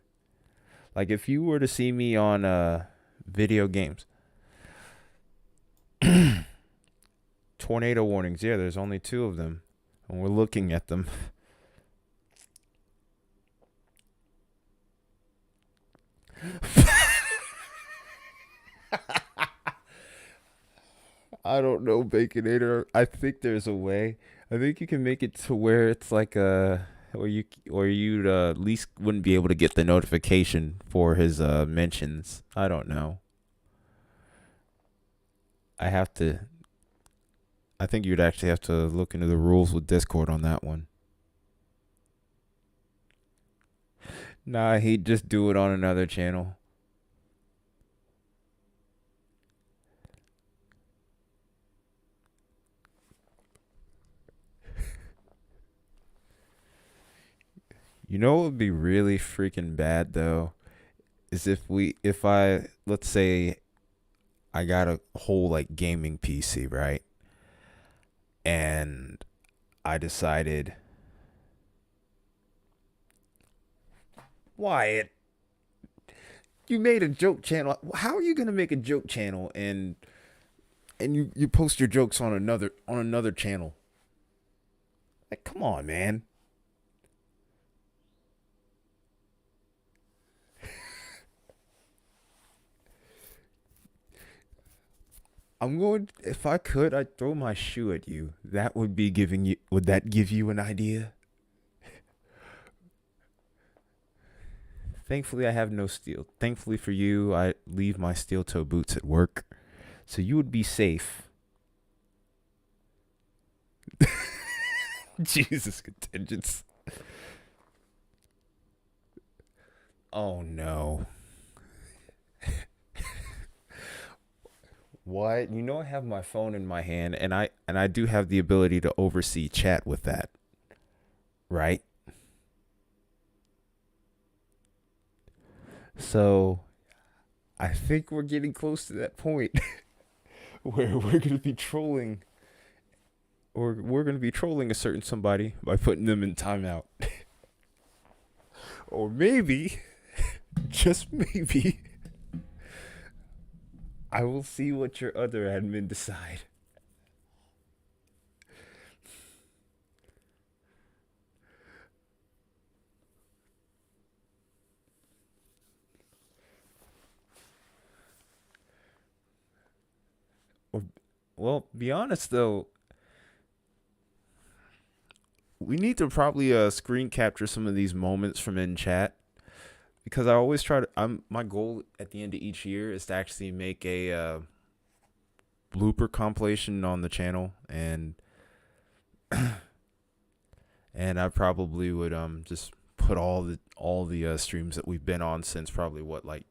Like, if you were to see me on Video games. Tornado warnings. Yeah, there's only two of them, and we're looking at them. I don't know, Baconator. I think there's a way. I think you can make it to where it's like where you'd at least wouldn't be able to get the notification for his mentions. I don't know. I have to. I think you'd actually have to look into the rules with Discord on that one. Nah, he'd just do it on another channel. You know what would be really freaking bad though is if I let's say I got a whole like gaming PC, right? And I decided, Wyatt, you made a joke channel. How are you gonna make a joke channel and you post your jokes on another channel? Like, come on, man. If I could, I'd throw my shoe at you. Would that give you an idea? Thankfully, I have no steel. Thankfully for you, I leave my steel toe boots at work. So you would be safe. Jesus, contingents. Oh no. What? You know I have my phone in my hand and I do have the ability to oversee chat with that. Right? So I think we're getting close to that point where we're going to be trolling or we're going to be trolling a certain somebody by putting them in timeout. Or maybe, just maybe, I will see what your other admin decide. Or, well, be honest though, we need to probably screen capture some of these moments from in chat because I always try to. My goal at the end of each year is to actually make a blooper compilation on the channel, and I probably would just put all the streams that we've been on since probably what like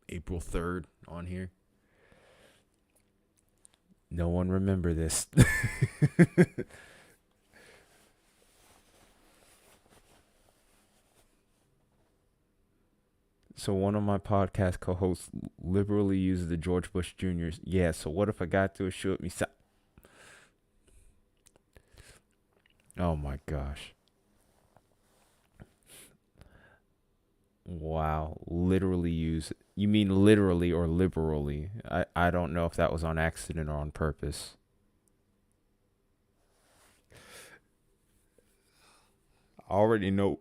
April 3rd on here. No one remember this. So one of my podcast co-hosts liberally uses the George Bush Jr.'s. Yeah, so what if I got to a shoot me? Oh my gosh. Wow. Literally use. You mean literally or liberally? I don't know if that was on accident or on purpose. I already know.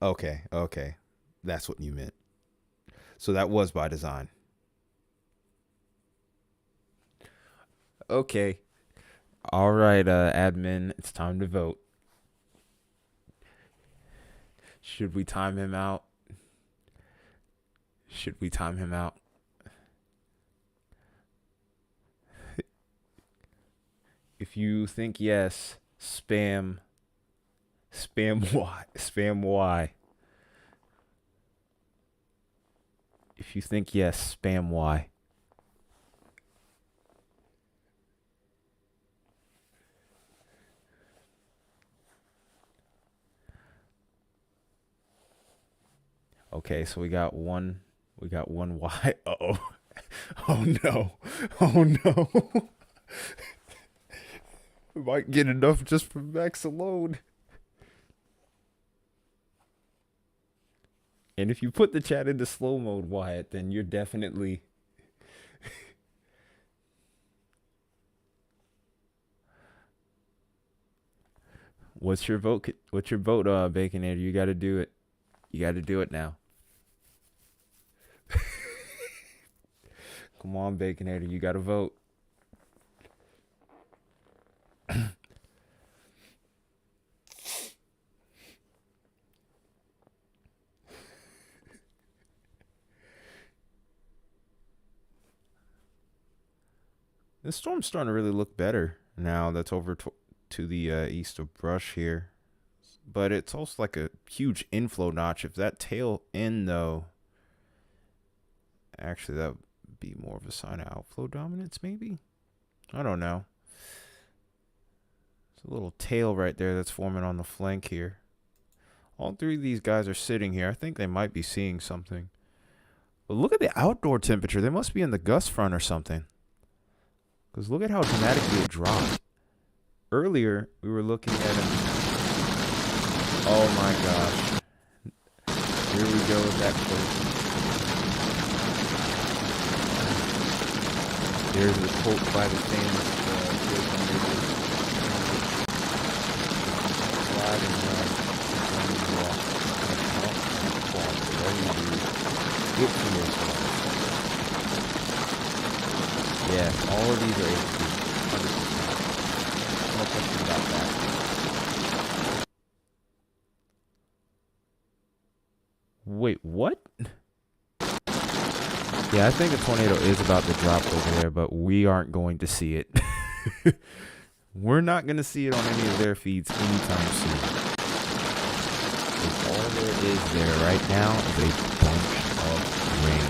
Okay, okay. That's what you meant. So that was by design. Okay. All right, admin, it's time to vote. Should we time him out? Should we time him out? If you think yes, spam Y. Spam Y. If you think yes, spam Y. Okay, so we got one Y. Uh-oh. Oh no. Oh no. Might get enough just from Max alone. And if you put the chat into slow mode, Wyatt, then you're definitely... What's your vote? What's your vote, Baconator? You got to do it. You got to do it now. Come on, Baconator. You got to vote. This storm's starting to really look better now that's over to the east of Brush here. But it's also like a huge inflow notch. If that tail end, though, actually, that would be more of a sign of outflow dominance, maybe? I don't know. It's a little tail right there that's forming on the flank here. All three of these guys are sitting here. I think they might be seeing something. But look at the outdoor temperature. They must be in the gust front or something. Because look at how dramatically it dropped. Earlier, we were looking at him. Oh my gosh. Here we go with that quote. There's a quote by the famous yeah, all of these are able to be 100%. No question about that. Wait, what? Yeah, I think a tornado is about to drop over there, but we aren't going to see it. We're not going to see it on any of their feeds anytime soon. Because all there is there right now is a bunch of rain.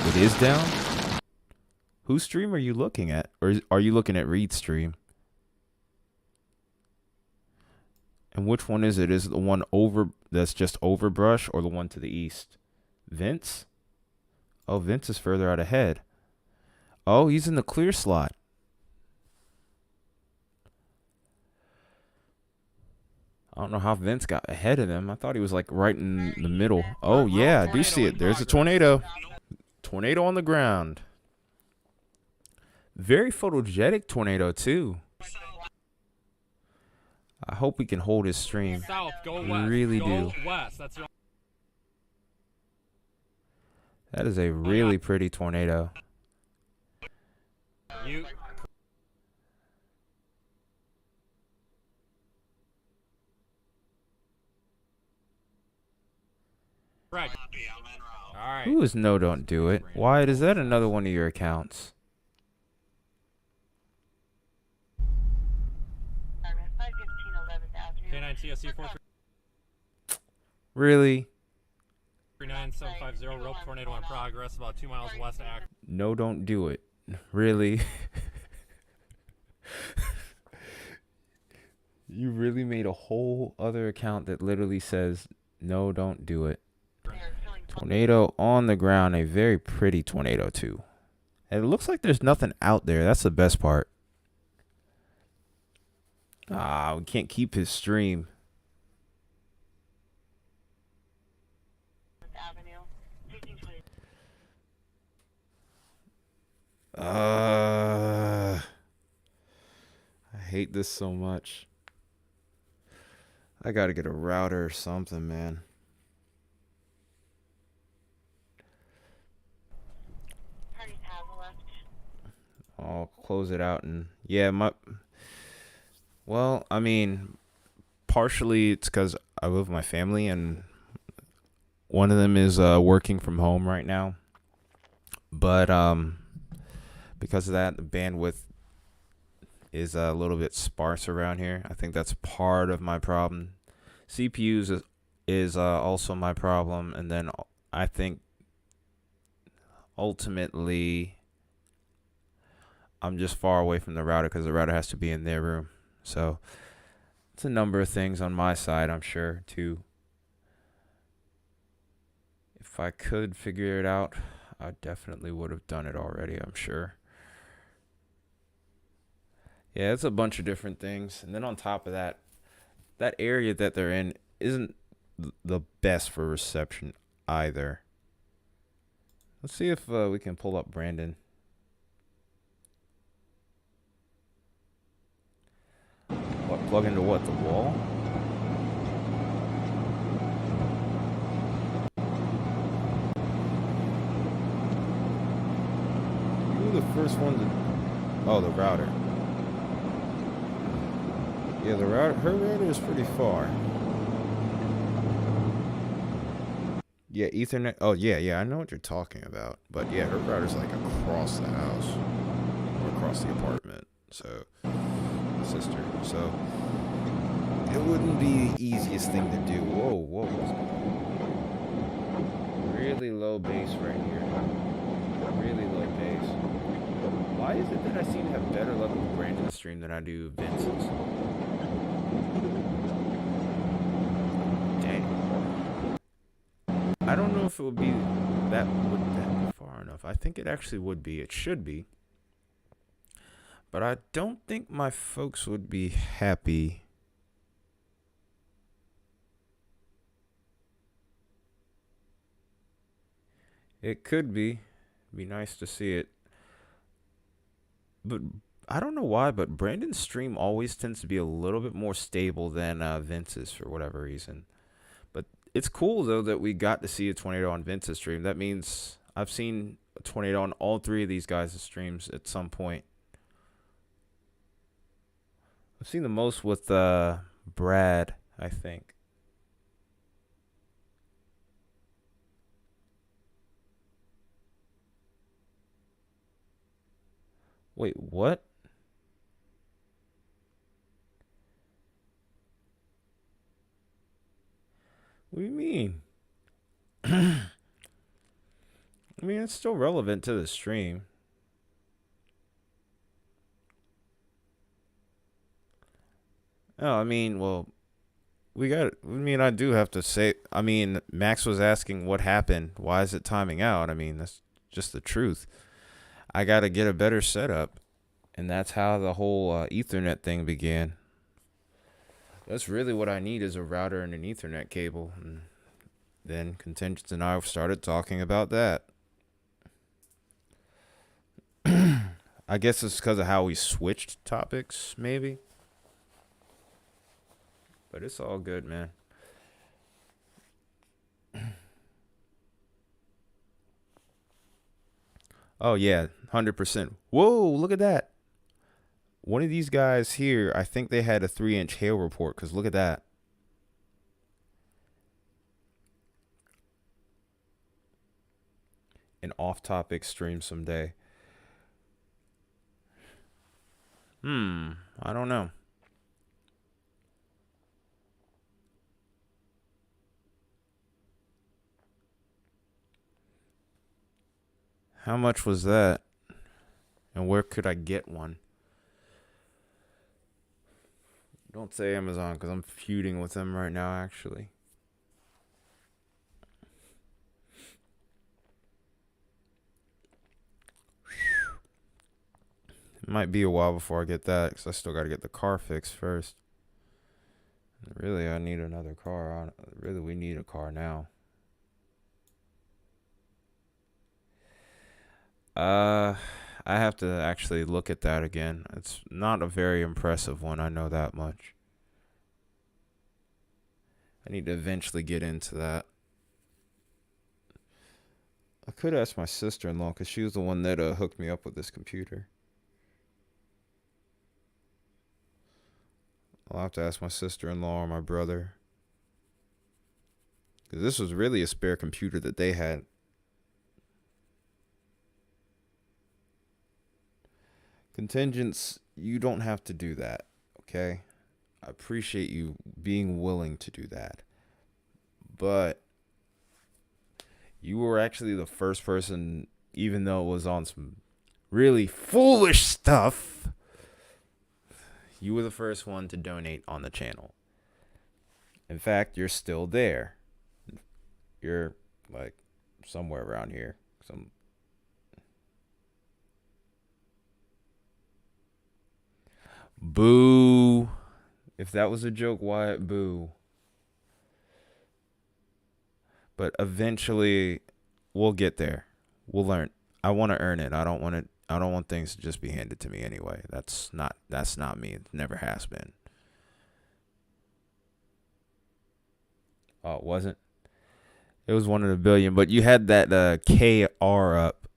It is down? Whose stream are you looking at? Or are you looking at Reed's stream? And which one is it? Is it the one over that's just over Brush or the one to the east? Vince? Oh, Vince is further out ahead. Oh, he's in the clear slot. I don't know how Vince got ahead of them. I thought he was like right in the middle. Oh, yeah, I do see it. There's a tornado. Tornado on the ground. Very photogenic tornado, too. I hope we can hold his stream. South, go We west. really Go do. West. That's your... That is a really pretty tornado. You. Right. All right. Who is No Don't Do It? Wyatt, is that another one of your accounts? K9 TSC Really? 439-750 rope tornado in progress about 2 miles west of Akron. No, don't do it. Really? You really made a whole other account that literally says, no, don't do it. Tornado on the ground. A very pretty tornado, too. And it looks like there's nothing out there. That's the best part. Ah, we can't keep his stream. I hate this so much. I gotta get a router or something, man. I'll close it out and yeah, well, I mean, partially it's because I live with my family and one of them is working from home right now. But because of that, the bandwidth is a little bit sparse around here. I think that's part of my problem. CPUs is also my problem, and then I think ultimately I'm just far away from the router because the router has to be in their room. So it's a number of things on my side, I'm sure, too. If I could figure it out, I definitely would have done it already, I'm sure. Yeah, it's a bunch of different things. And then on top of that, that area that they're in isn't the best for reception either. Let's see if we can pull up Brandon. What, plug into what, the wall? You were the first one to... Oh, the router. Yeah, the router, her router is pretty far. Yeah, Ethernet. Oh, yeah, I know what you're talking about. But yeah, her router's like across the house or across the apartment. So, sister. So, it wouldn't be the easiest thing to do. Whoa, what's going on? Really low bass right here. Really low bass. Why is it that I seem to have better luck with Brandon's stream than I do Vince's? I don't know if it would be that far enough. I think it actually would be. It should be. But I don't think my folks would be happy. It could be. It'd be nice to see it. But I don't know why, but Brandon's stream always tends to be a little bit more stable than Vince's for whatever reason. But it's cool, though, that we got to see a tornado on Vince's stream. That means I've seen a tornado on all three of these guys' streams at some point. I've seen the most with Brad, I think. Wait, what? What do you mean? I mean, it's still relevant to the stream. Oh, I mean, well, I do have to say, I mean, Max was asking what happened. Why is it timing out? I mean, that's just the truth. I got to get a better setup. And that's how the whole Ethernet thing began. That's really what I need is a router and an Ethernet cable. And then Contingents and I started talking about that. I guess it's because of how we switched topics, maybe. But it's all good, man. Oh, yeah, 100%. Whoa, look at that. One of these guys here, I think they had a 3-inch hail report, because look at that. An off-topic stream someday. I don't know. How much was that? And where could I get one? Don't say Amazon, because I'm feuding with them right now, actually. It might be a while before I get that, because I still got to get the car fixed first. Really, I need another car. Really, we need a car now. I have to actually look at that again. It's not a very impressive one, I know that much. I need to eventually get into that. I could ask my sister-in-law, because she was the one that hooked me up with this computer. I'll have to ask my sister-in-law or my brother. Because this was really a spare computer that they had. Contingents, you don't have to do that, okay? I appreciate you being willing to do that. But you were actually the first person, even though it was on some really foolish stuff, you were the first one to donate on the channel. In fact, you're still there. You're like somewhere around here. Boo. If that was a joke, Wyatt, boo. But eventually, we'll get there. We'll learn. I want to earn it. I don't want it. I don't want things to just be handed to me anyway. That's not me. It never has been. Oh, it wasn't. It was one in a billion. But you had that KR up,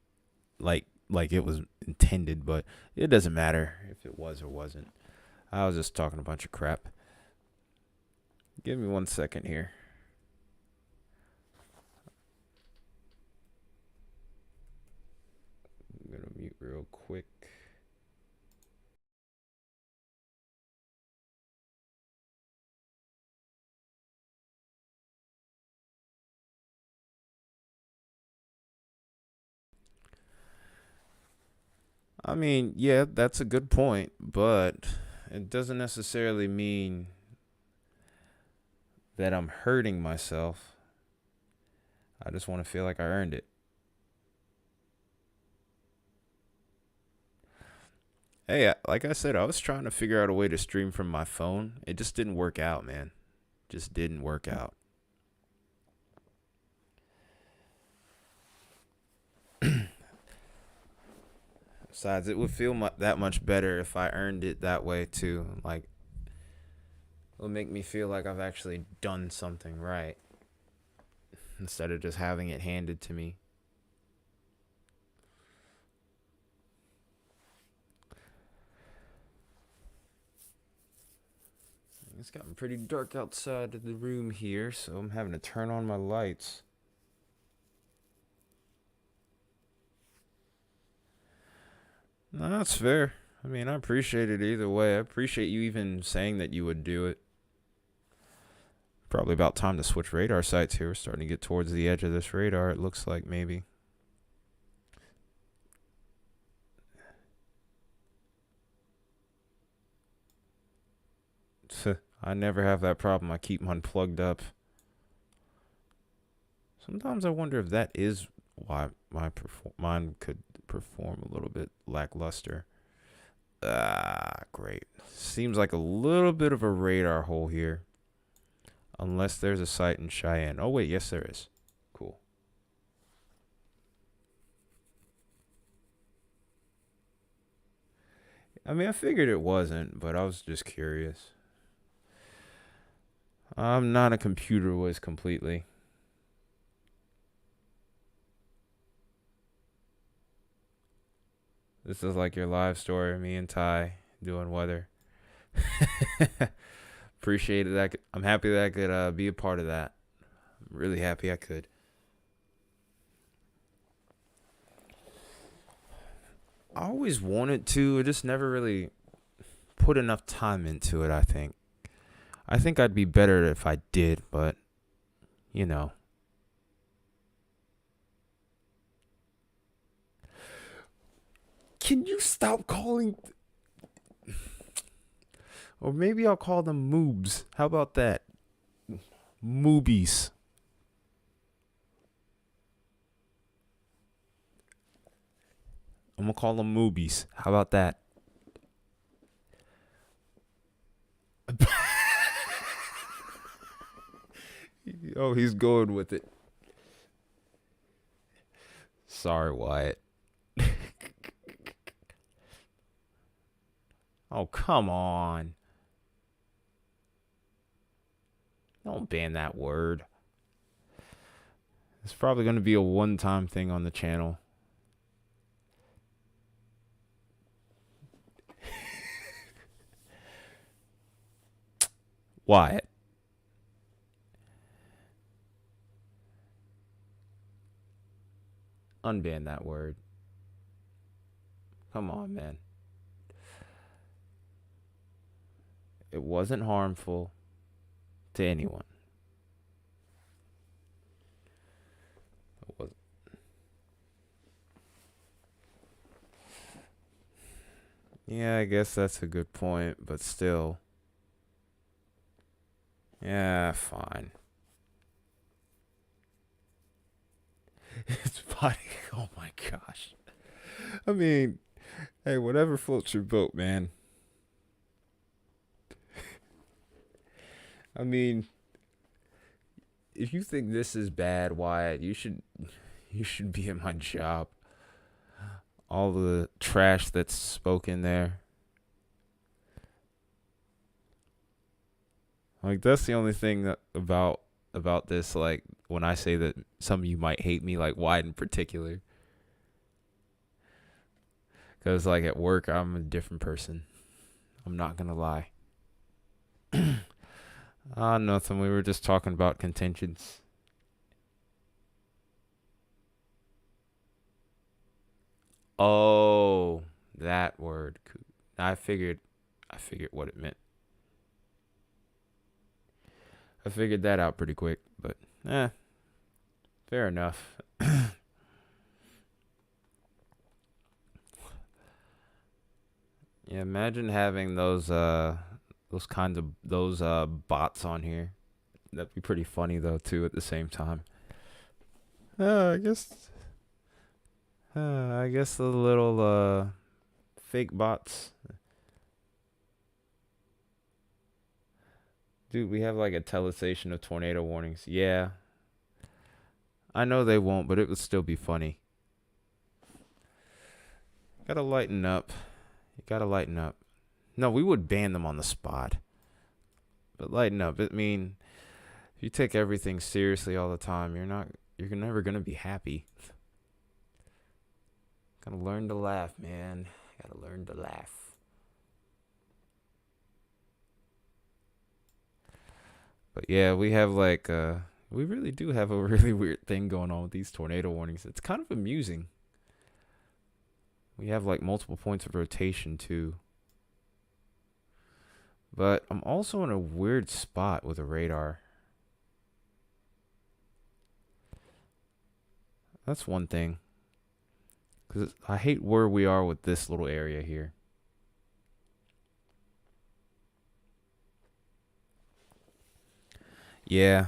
like it was intended. But it doesn't matter if it was or wasn't. I was just talking a bunch of crap. Give me 1 second here. I'm gonna mute real quick. I mean, yeah, that's a good point, but it doesn't necessarily mean that I'm hurting myself. I just want to feel like I earned it. Hey, like I said, I was trying to figure out a way to stream from my phone. It just didn't work out, man. Just didn't work out. Besides, it would feel that much better if I earned it that way too. Like, it'll make me feel like I've actually done something right instead of just having it handed to me. It's gotten pretty dark outside of the room here, so I'm having to turn on my lights. No, that's fair. I mean, I appreciate it either way. I appreciate you even saying that you would do it. Probably about time to switch radar sites here. We're starting to get towards the edge of this radar, it looks like, maybe. I never have that problem. I keep mine plugged up. Sometimes I wonder if that is why mine could perform a little bit lackluster. Great. Seems like a little bit of a radar hole here. Unless there's a site in Cheyenne. Oh, wait. Yes, there is. Cool. I mean, I figured it wasn't, but I was just curious. I'm not a computer whiz completely. This is like your live story, me and Ty doing weather. Appreciate it. I'm happy that I could be a part of that. I'm really happy I could. I always wanted to. I just never really put enough time into it, I think. I think I'd be better if I did, but, you know. Can you stop calling... Or maybe I'll call them moobs. How about that? Moobies. I'm going to call them moobies. How about that? Oh, he's going with it. Sorry, Wyatt. Oh, come on. Don't ban that word. It's probably going to be a one-time thing on the channel. Wyatt. Unban that word. Come on, man. It wasn't harmful to anyone. It wasn't. Yeah, I guess that's a good point, but still. Yeah, fine. It's funny. Oh my gosh. I mean, hey, whatever floats your boat, man. I mean, if you think this is bad, Wyatt, you should be in my job. All the trash that's spoken there. Like that's the only thing about this. Like when I say that some of you might hate me, like Wyatt in particular, because like at work I'm a different person. I'm not gonna lie. Nothing. We were just talking about contentions. Oh, that word. I figured what it meant. I figured that out pretty quick, but fair enough. Yeah, imagine having those kinds of those bots on here. That'd be pretty funny though too at the same time. I guess I guess the little fake bots. Dude, we have like a telestation of tornado warnings. Yeah. I know they won't, but it would still be funny. Gotta lighten up. You gotta lighten up. No, we would ban them on the spot. But lighten up. I mean, if you take everything seriously all the time, you're never gonna be happy. Gotta learn to laugh, man. Gotta learn to laugh. But yeah, we have like we really do have a really weird thing going on with these tornado warnings. It's kind of amusing. We have like multiple points of rotation too. But I'm also in a weird spot with a radar. That's one thing. Because I hate where we are with this little area here. Yeah.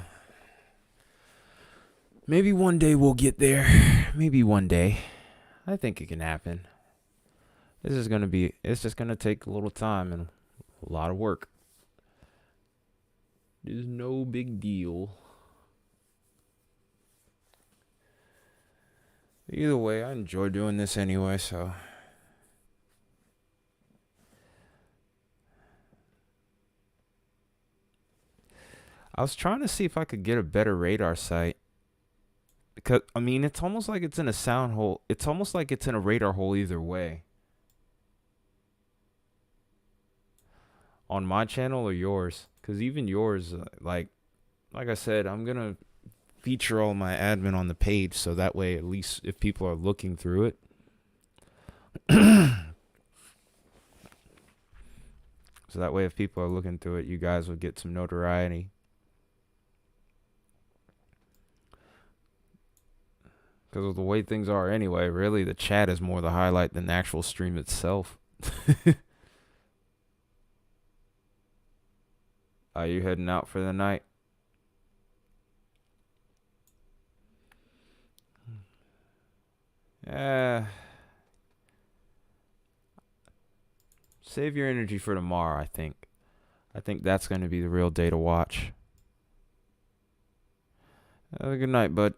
Maybe one day we'll get there. Maybe one day. I think it can happen. It's just gonna take a little time and a lot of work. There's no big deal. Either way, I enjoy doing this anyway, so. I was trying to see if I could get a better radar sight. Because, I mean, it's almost like it's in a sound hole. It's almost like it's in a radar hole either way. On my channel or yours. Because even yours, like I said, I'm going to feature all my admin on the page. So that way, at least if people are looking through it. So that way, if people are looking through it, you guys will get some notoriety. Because of the way things are anyway, really, the chat is more the highlight than the actual stream itself. Are you heading out for the night? Save your energy for tomorrow, I think. I think that's going to be the real day to watch. Have a good night, bud.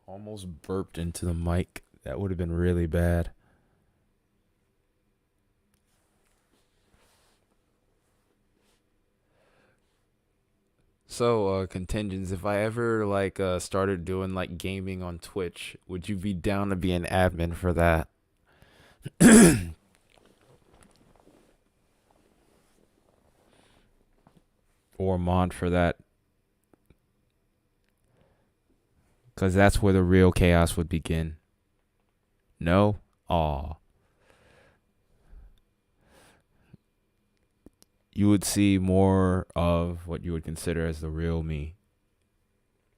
Almost burped into the mic. That would have been really bad. So, contingents, if I ever like started doing like gaming on Twitch, would you be down to be an admin for that? Or mod for that? Because that's where the real chaos would begin. No? Aw. You would see more of what you would consider as the real me.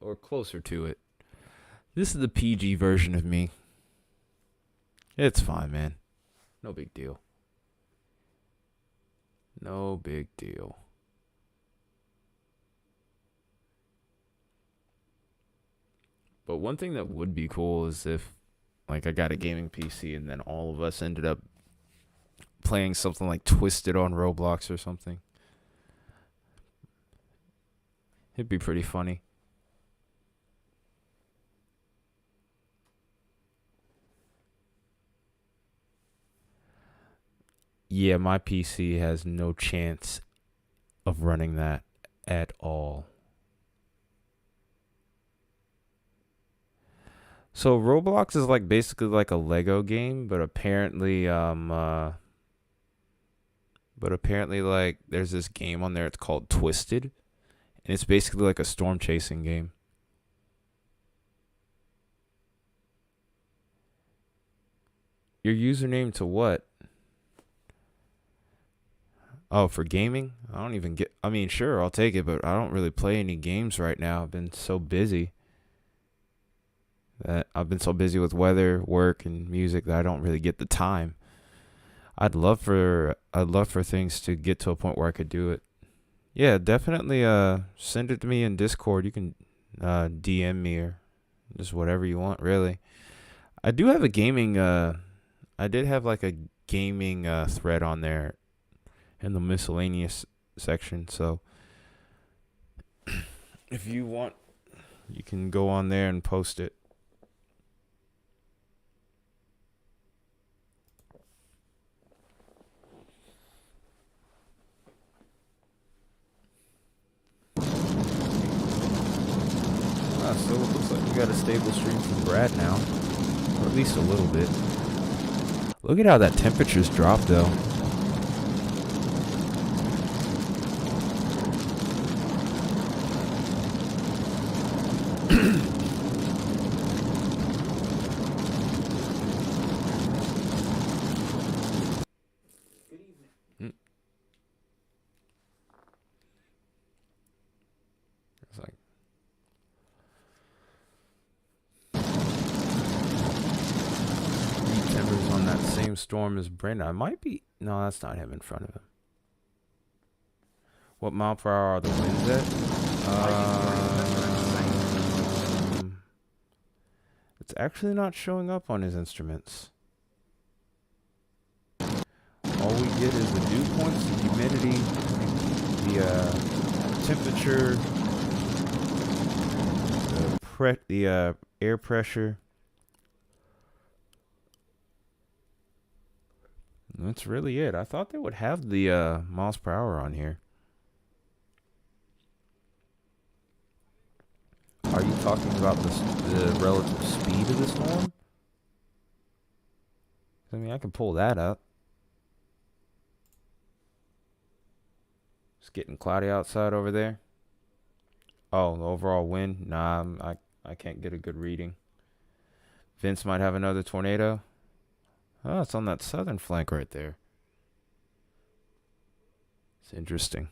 Or closer to it. This is the PG version of me. It's fine, man. No big deal. No big deal. But one thing that would be cool is if, like, I got a gaming PC and then all of us ended up playing something like Twisted on Roblox or something. It'd be pretty funny. Yeah, my PC has no chance of running that at all. So Roblox is like basically like a Lego game, but apparently like there's this game on there, it's called Twisted, and it's basically like a storm chasing game. Your username to what? Oh, for gaming? I don't even get, I mean, sure, I'll take it, but I don't really play any games right now. I've been so busy with weather, work, and music that I don't really get the time. I'd love for things to get to a point where I could do it. Yeah, definitely send it to me in Discord. You can DM me or just whatever you want, really. I do have a gaming I did have like a gaming thread on there in the miscellaneous section, so if you want, you can go on there and post it. So it looks like we got a stable stream from Brad now, or at least a little bit. Look at how that temperature's dropped, though. It's like Timbers on that same storm as Brenda. I might be. No, that's not him in front of him. What mile per hour are the winds at? It's actually not showing up on his instruments. All we get is the dew points, the humidity, the temperature, the air pressure. That's really it. I thought they would have the miles per hour on here. Are you talking about the relative speed of the storm? I mean, I can pull that up. It's getting cloudy outside over there. Oh, the overall wind? Nah, I can't get a good reading. Vince might have another tornado. Oh, it's on that southern flank right there. It's interesting.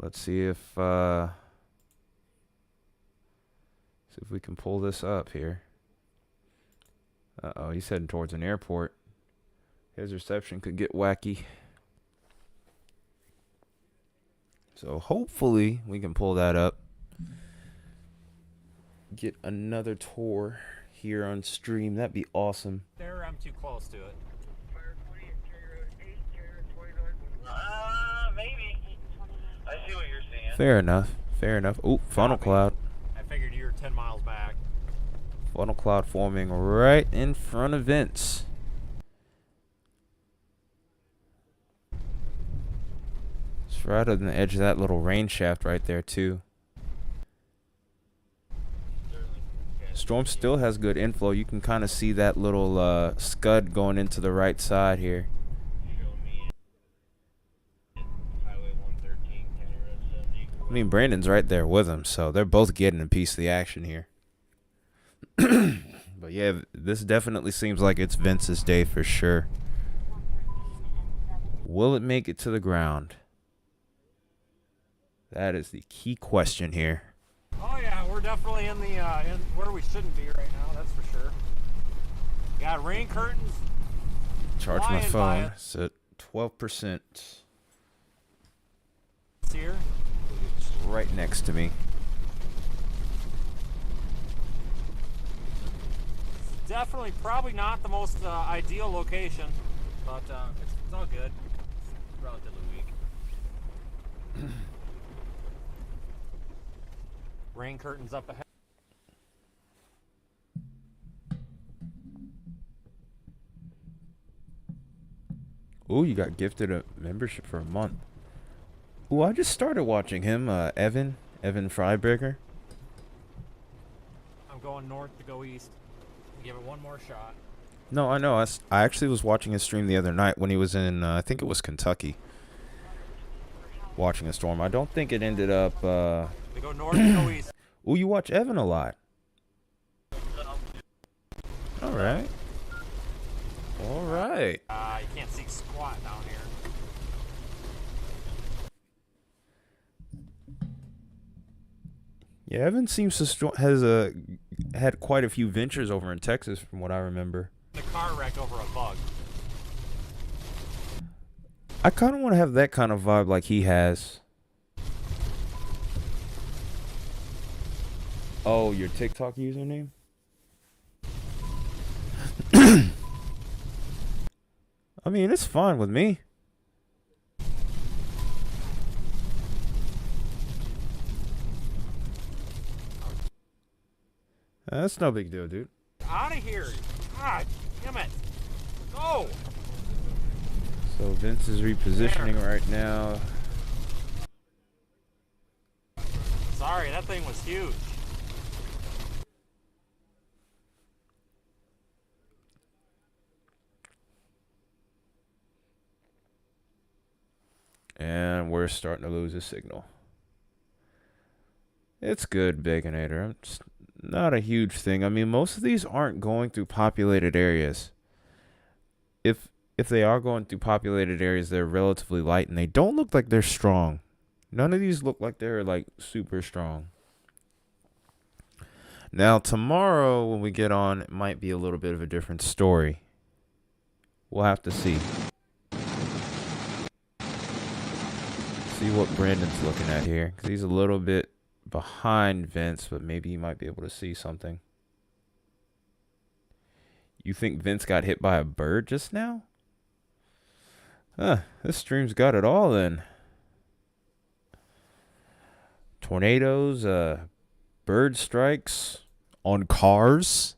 Let's see if we can pull this up here. Uh-oh, he's heading towards an airport. His reception could get wacky. So hopefully we can pull that up. Get another tour here on stream. That'd be awesome. There, I'm too close to it. Maybe. I see what you're saying. Fair enough. Fair enough. Ooh, funnel cloud. I figured you were 10 miles back. Funnel cloud forming right in front of Vince. It's right on the edge of that little rain shaft right there, too. Storm still has good inflow. You can kind of see that little scud going into the right side here. I mean, Brandon's right there with him, so they're both getting a piece of the action here. But yeah, this definitely seems like it's Vince's day for sure. Will it make it to the ground? That is the key question here. Oh yeah, we're definitely in the in where we shouldn't be right now. That's for sure. Got rain curtains. Charge my Flying by phone. it. It's at 12%. It's here. It's right next to me. Definitely, probably not the most ideal location, but it's all good. It's relatively weak. Rain curtains up ahead. Ooh, you got gifted a membership for a month. Ooh, I just started watching him, Evan Freiberger. I'm going north to go east. Give it one more shot. No, I know. I actually was watching his stream the other night when he was in, I think it was Kentucky, watching a storm. I don't think it ended up, We go north to go east. Ooh, you watch Evan a lot. All right. All right. You can't see squat down here. Yeah, Evan seems to has had quite a few ventures over in Texas, from what I remember. The car wrecked over a bug. I kind of want to have that kind of vibe like he has. Oh, your TikTok username? I mean, it's fine with me. That's no big deal, dude. Out of here. God damn it. Go. So Vince is repositioning right now. Sorry, that thing was huge. And we're starting to lose a signal. It's good, Baconator. It's not a huge thing. I mean, most of these aren't going through populated areas. If they are going through populated areas, they're relatively light, and they don't look like they're strong. None of these look like they're, like, super strong. Now, tomorrow, when we get on, it might be a little bit of a different story. We'll have to see. See what Brandon's looking at here, because he's a little bit behind Vince, but maybe he might be able to see something. You think Vince got hit by a bird just now? Huh, this stream's got it all then. Tornadoes, bird strikes on cars.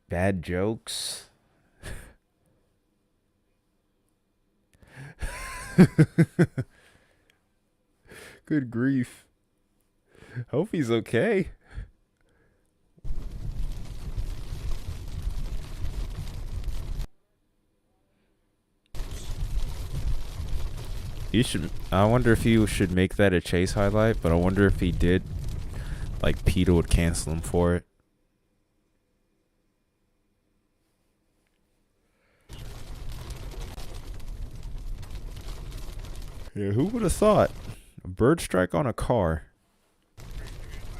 Bad jokes. Good grief. Hope he's okay. I wonder if he should make that a chase highlight, but I wonder if he did, like, PETA would cancel him for it. Yeah, who would have thought? A bird strike on a car.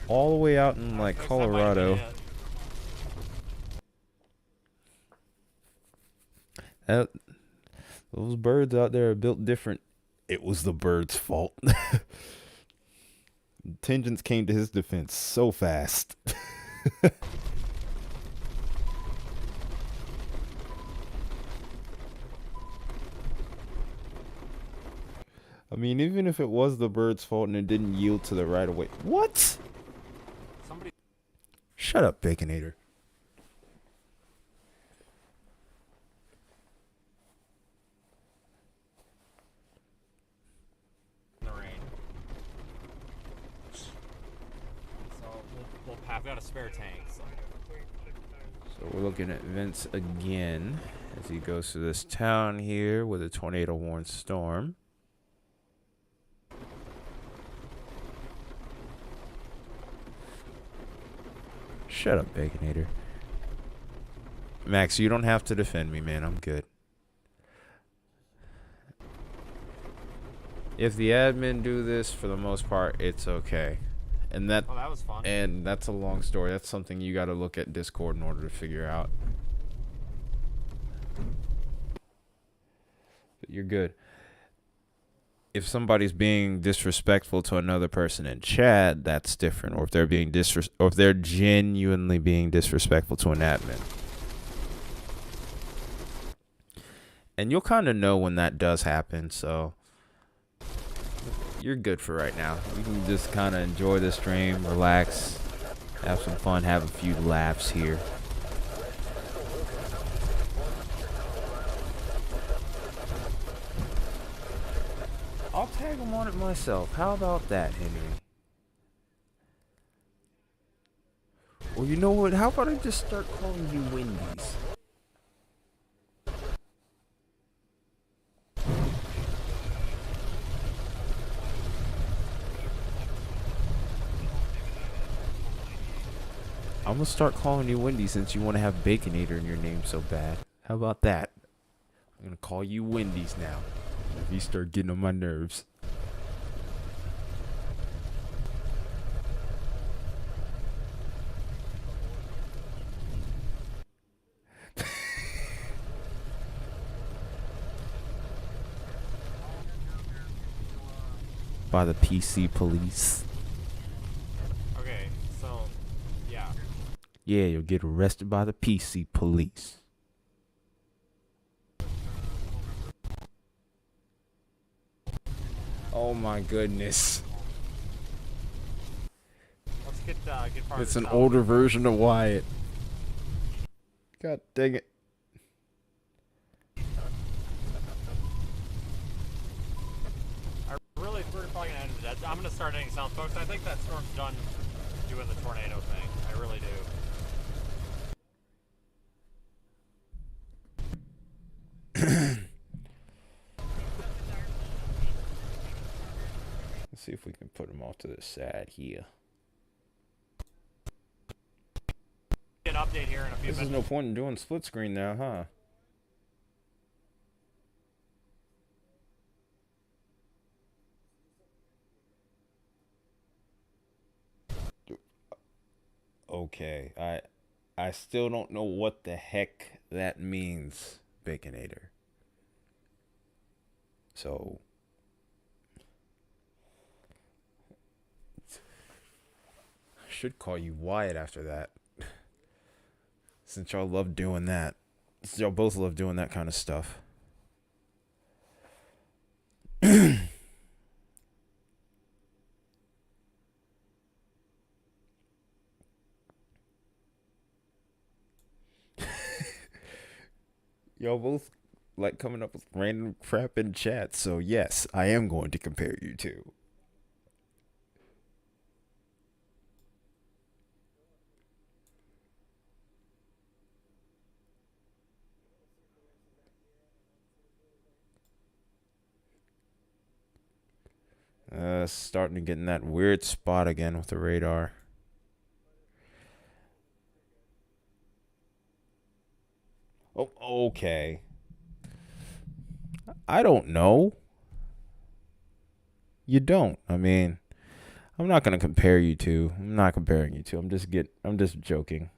All the way out in, like, Colorado. Those birds out there are built different. It was the bird's fault. Tangents came to his defense so fast. I mean, even if it was the bird's fault and it didn't yield to the right of way. What? Somebody. Shut up, Baconator. In the rain. So I've got a spare tank. So we're looking at Vince again as he goes through this town here with a tornado warned storm. Shut up, Baconator. Max, you don't have to defend me, man. I'm good. If the admin do this, for the most part, it's okay. And that Oh, that was fun. and that's a long story. That's something you got to look at Discord in order to figure out. But you're good. If somebody's being disrespectful to another person in chat, that's different. Or if they're being or if they're genuinely being disrespectful to an admin. And you'll kind of know when that does happen, so you're good for right now. You can just kind of enjoy the stream, relax, have some fun, have a few laughs here. I'll tag him on it myself. How about that, Henry? Or you know what? How about I just start calling you Wendy's? I'm gonna start calling you Wendy since you want to have Baconator in your name so bad. How about that? I'm gonna call you Wendy's now. If you start getting on my nerves. By the PC police. Okay, so yeah. Yeah, you'll get arrested by the PC police. Oh my goodness. Let's get part It's of an this older version of Wyatt. God dang it. We're probably gonna end it. I'm gonna start ending sound, folks. I think that storm's done doing the tornado thing. I really do. Let's see if we can put them off to the side here. Get an update here in a few This is minutes. no point in doing split screen now, huh? Okay, I still don't know what the heck that means, Baconator. So I should call you Wyatt after that. Since y'all love doing that. Since y'all both love doing that kind of stuff. Y'all both like coming up with random crap in chat, so yes, I am going to compare you two. Starting to get in that weird spot again with the radar. Oh, okay. I don't know. You don't. I mean, I'm not gonna compare you two. I'm not comparing you two. I'm just joking.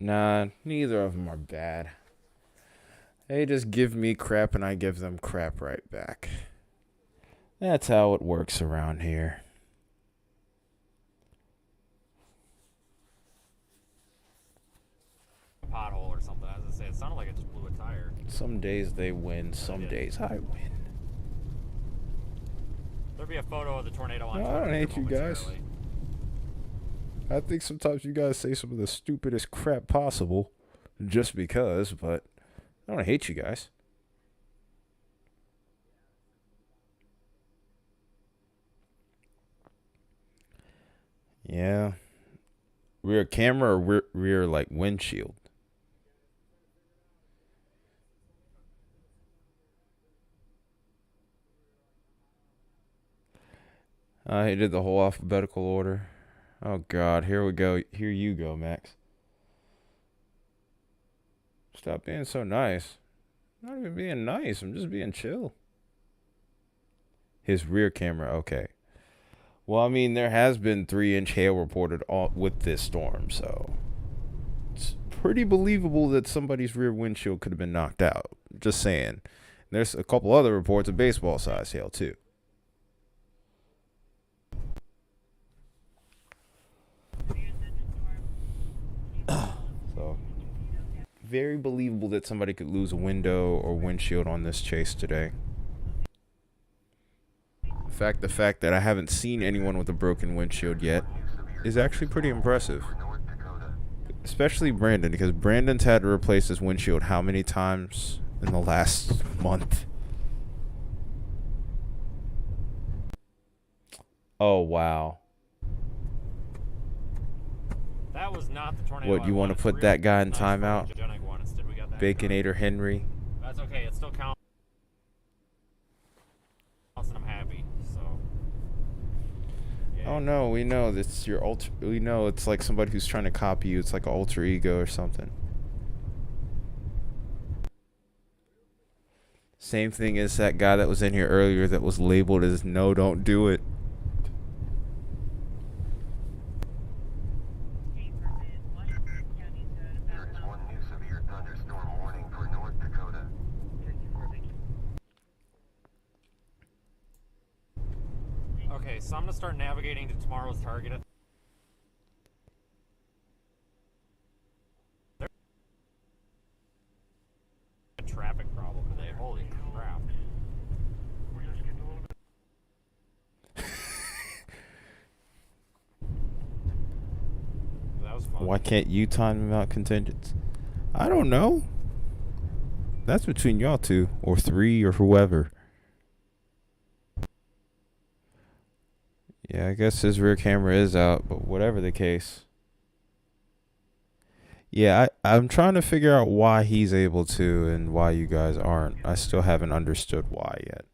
Nah, neither of them are bad. They just give me crap and I give them crap right back. That's how it works around here. Pothole or something. As I say, it sounded like it just blew a tire. Some days they win, some days I win. There'll be a photo of the tornado on No, I Twitter don't here hate you guys. momentarily. I think sometimes you guys say some of the stupidest crap possible just because, but I don't hate you guys. Yeah. Rear camera or rear like windshield? He did the whole alphabetical order. Oh God, here we go. Here you go, Max. Stop being so nice. I'm not even being nice. I'm just being chill. His rear camera, okay. Well, I mean, there has been 3-inch hail reported with this storm, so it's pretty believable that somebody's rear windshield could have been knocked out. Just saying. There's a couple other reports of baseball-sized hail, too. So, very believable that somebody could lose a window or windshield on this chase today. The fact that I haven't seen anyone with a broken windshield yet is actually pretty impressive. Especially Brandon, because Brandon's had to replace his windshield how many times in the last month? Oh, wow. That was not the tornado. What, you want to put that guy in timeout? Baconator Henry? That's okay. It still counts. And I'm happy. So. Yeah. Oh no, we know that's your we know it's like somebody who's trying to copy you. It's like an alter ego or something. Same thing as that guy that was in here earlier that was labeled as no, don't do it. There is one new severe thunderstorm warning for North Dakota. Okay, so I'm gonna start navigating to tomorrow's target. There's a traffic problem today. Holy crap! We're just getting a little bit. That was fun. Why can't you time him out contingents? I don't know. That's between y'all two or three or whoever. Yeah, I guess his rear camera is out, but whatever the case. Yeah, I'm trying to figure out why he's able to and why you guys aren't. I still haven't understood why yet.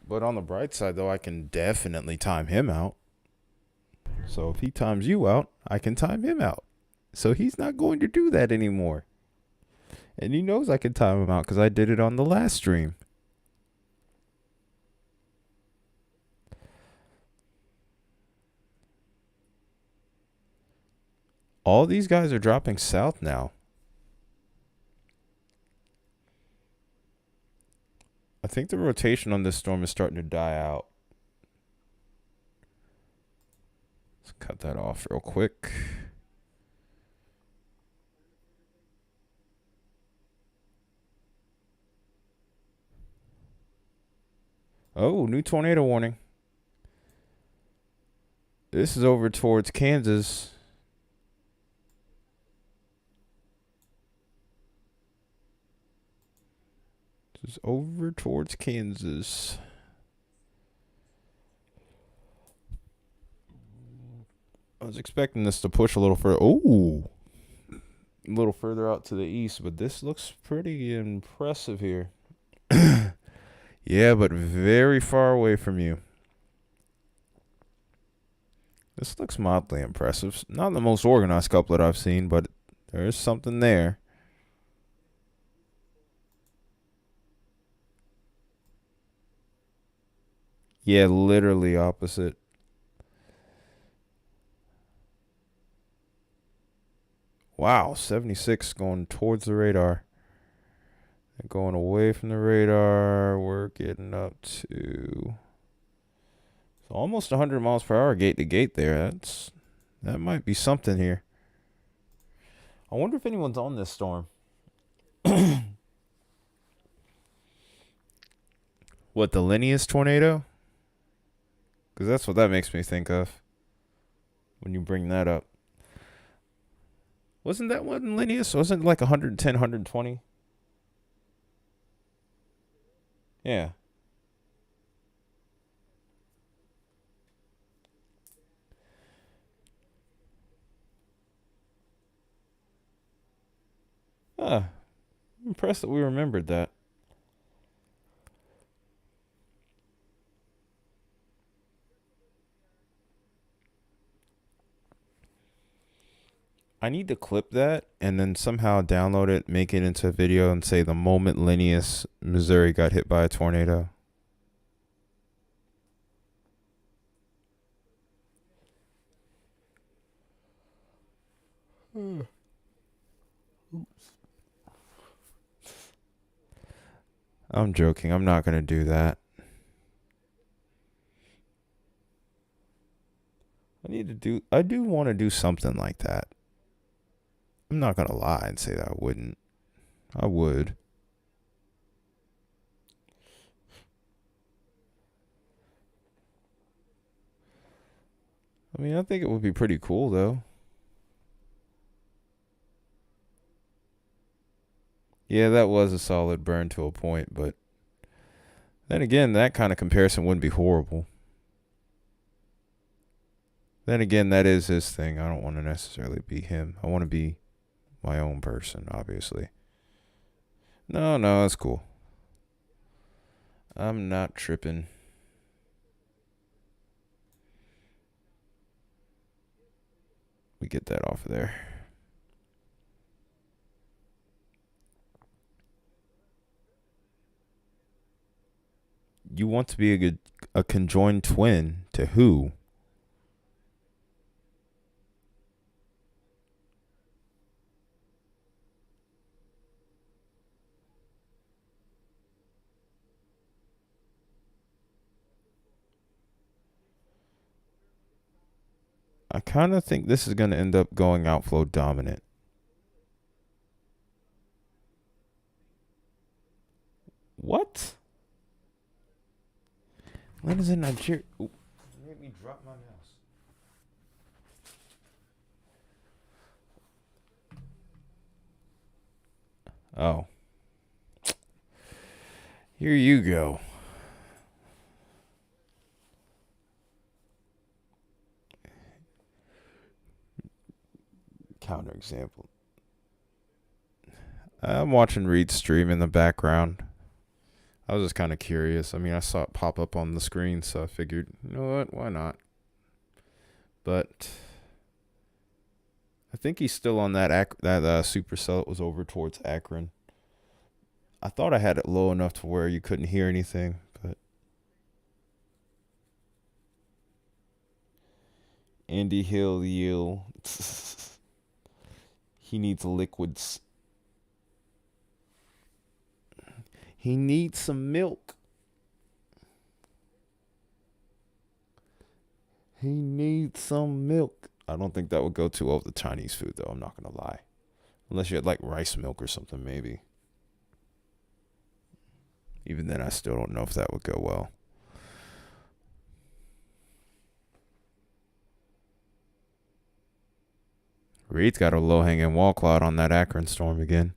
But on the bright side, though, I can definitely time him out. So if he times you out, I can time him out. So he's not going to do that anymore. And he knows I can time him out because I did it on the last stream. All these guys are dropping south now. I think the rotation on this storm is starting to die out. Let's cut that off real quick. Oh, new tornado warning. This is over towards Kansas. This is over towards Kansas. I was expecting this to push a little further. Oh, a little further out to the east, but this looks pretty impressive here. Yeah, but very far away from you. This looks mildly impressive. Not the most organized couplet I've seen, but there is something there. Yeah, literally opposite. Wow, 76 going towards the radar. And going away from the radar, we're getting up to almost 100 miles per hour gate to gate there. That might be something here. I wonder if anyone's on this storm. What, the Linnaeus tornado? Because that's what that makes me think of when you bring that up. Wasn't that one Linnaeus? Wasn't it like 110, 120? Yeah. I'm impressed that we remembered that. I need to clip that and then somehow download it, make it into a video, and say the moment Linneus, Missouri got hit by a tornado. I'm joking. I'm not going to do that. I do want to do something like that. I'm not going to lie and say that I wouldn't. I would. I mean, I think it would be pretty cool, though. Yeah, that was a solid burn to a point, but then again, that kind of comparison wouldn't be horrible. Then again, that is his thing. I don't want to necessarily be him. I want to be my own person, obviously. No, that's cool. I'm not tripping. We get that off of there. You want to be a conjoined twin to who? I kind of think this is going to end up going outflow dominant. What? When is it Nigeria? Ooh, made me drop my mouse. Oh. Here you go. Counterexample. I'm watching Reed's stream in the background. I was just kind of curious. I mean, I saw it pop up on the screen, so I figured, you know what, why not? But I think he's still on that supercell. It was over towards Akron. I thought I had it low enough to where you couldn't hear anything, but Andy Hill yield. He needs liquids. He needs some milk. He needs some milk. I don't think that would go too well with the Chinese food, though. I'm not going to lie. Unless you had like rice milk or something, maybe. Even then, I still don't know if that would go well. Reed's got a low-hanging wall cloud on that Akron storm again.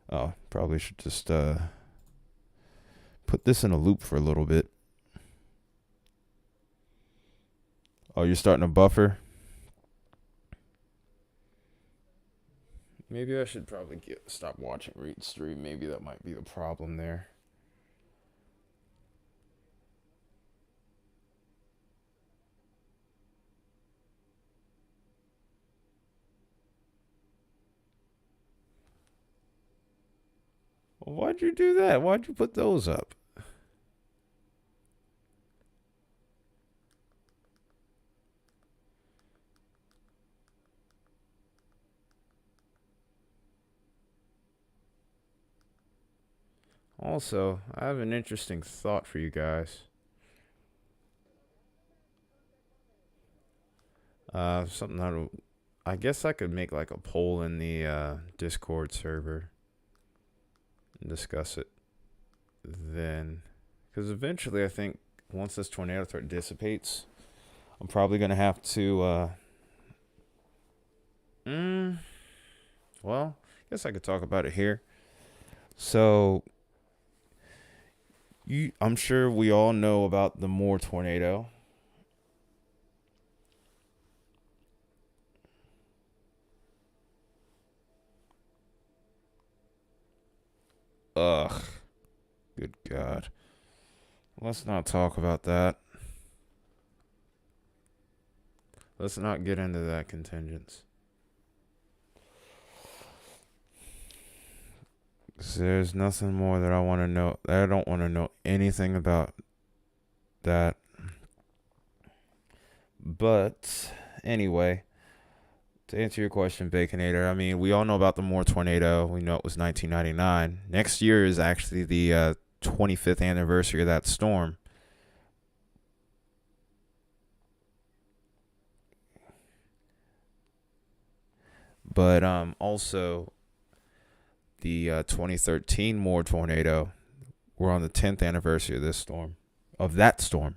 Oh, probably should just put this in a loop for a little bit. Oh, you're starting to buffer? Maybe I should probably stop watching Reed's stream. Maybe that might be the problem there. Well, why'd you do that? Why'd you put those up? Also, I have an interesting thought for you guys. Something I guess I could make like a poll in the Discord server and discuss it then. Because eventually I think once this tornado threat dissipates, I'm probably going to have to... well, I guess I could talk about it here. So... I'm sure we all know about the Moore tornado. Ugh. Good God. Let's not talk about that. Let's not get into that contingents. There's nothing more that I want to know. I don't want to know anything about that. But anyway, to answer your question, Baconator, I mean, we all know about the Moore tornado. We know it was 1999. Next year is actually the 25th anniversary of that storm. But also the 2013 Moore tornado. We're on the 10th anniversary of this storm, of that storm.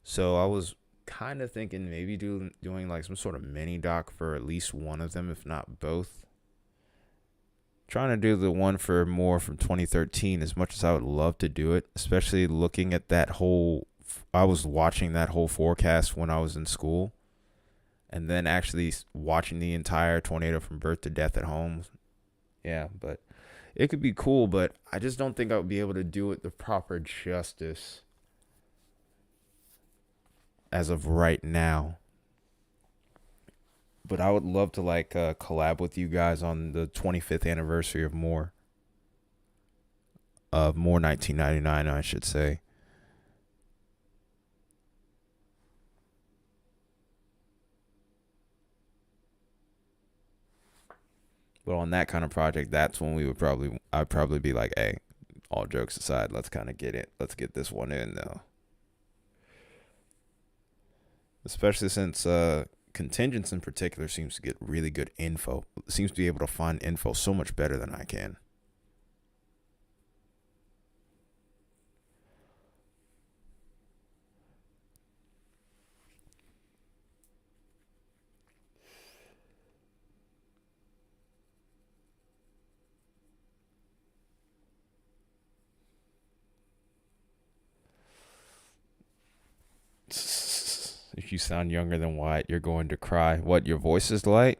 So I was kind of thinking maybe doing like some sort of mini doc for at least one of them, if not both. Trying to do the one for Moore from 2013 as much as I would love to do it, especially looking at that whole. I was watching that whole forecast when I was in school, and then actually watching the entire tornado from birth to death at home. Yeah, but it could be cool, but I just don't think I would be able to do it the proper justice as of right now. But I would love to like collab with you guys on the 25th anniversary of Moore. Of Moore 1999, I should say. But on that kind of project, that's when I'd probably be like, hey, all jokes aside, let's kind of get it. Let's get this one in though. Especially since Contingents in particular seems to get really good info. Seems to be able to find info so much better than I can. If you sound younger than Wyatt, you're going to cry. What, your voice is light?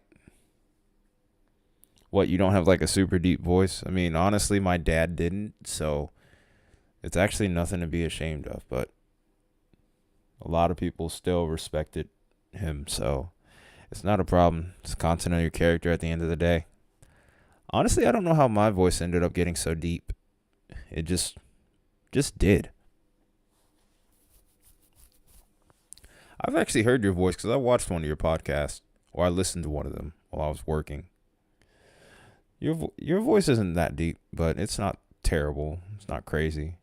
What, you don't have like a super deep voice? I mean, honestly, my dad didn't, so it's actually nothing to be ashamed of, but a lot of people still respected him, so it's not a problem. It's content of your character at the end of the day. Honestly, I don't know how my voice ended up getting so deep. It just did. I've actually heard your voice because I watched one of your podcasts, or I listened to one of them while I was working. Your voice isn't that deep, but it's not terrible. It's not crazy.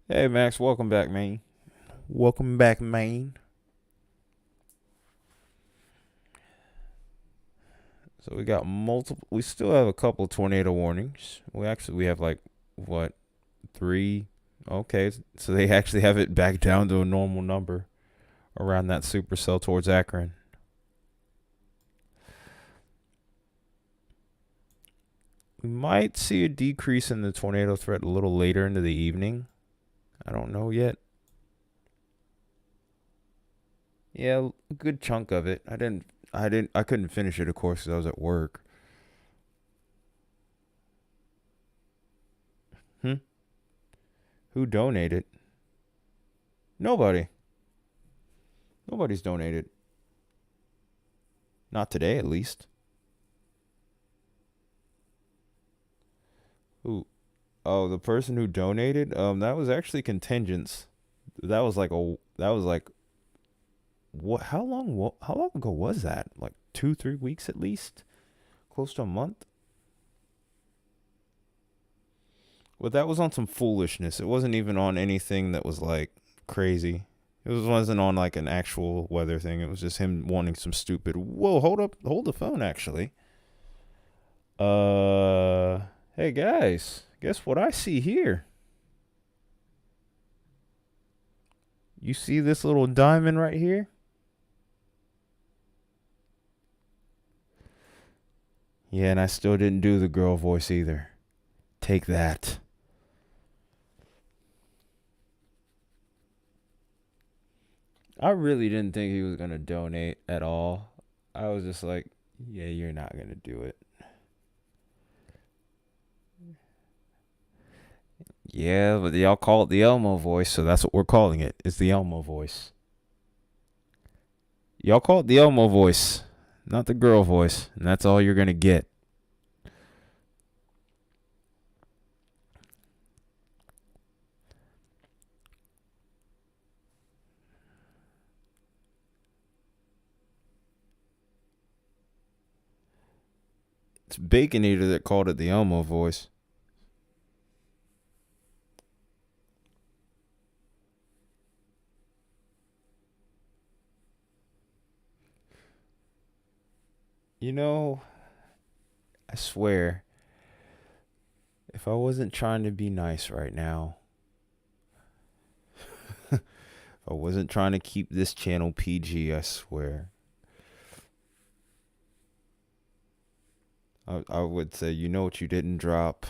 Hey, Max, welcome back, man. Welcome back, man. So we got multiple. We still have a couple tornado warnings. We have like what, 3? Okay, so they actually have it back down to a normal number around that supercell towards Akron. We might see a decrease in the tornado threat a little later into the evening. I don't know yet. Yeah, a good chunk of it. I couldn't finish it, of course, because I was at work. Who donated? Nobody. Nobody's donated. Not today, at least. Who? Oh, the person who donated? That was actually contingents. That was like what? How long ago was that? Like 2-3 weeks at least? Close to a month? Well, that was on some foolishness. It wasn't even on anything that was like crazy. Wasn't on like an actual weather thing. It was just him wanting some stupid. Whoa, hold the phone. Actually, hey guys, guess what I see here? You see this little diamond right here? Yeah, and I still didn't do the girl voice either. Take that. I really didn't think he was going to donate at all. I was just like, yeah, you're not going to do it. Yeah, but y'all call it the Elmo voice, so that's what we're calling it. It's the Elmo voice. Y'all call it the Elmo voice, not the girl voice, and that's all you're gonna get. It's Baconator that called it the Elmo voice. You know, I swear, if I wasn't trying to be nice right now, if I wasn't trying to keep this channel PG, I swear, I would say, you know what you didn't drop?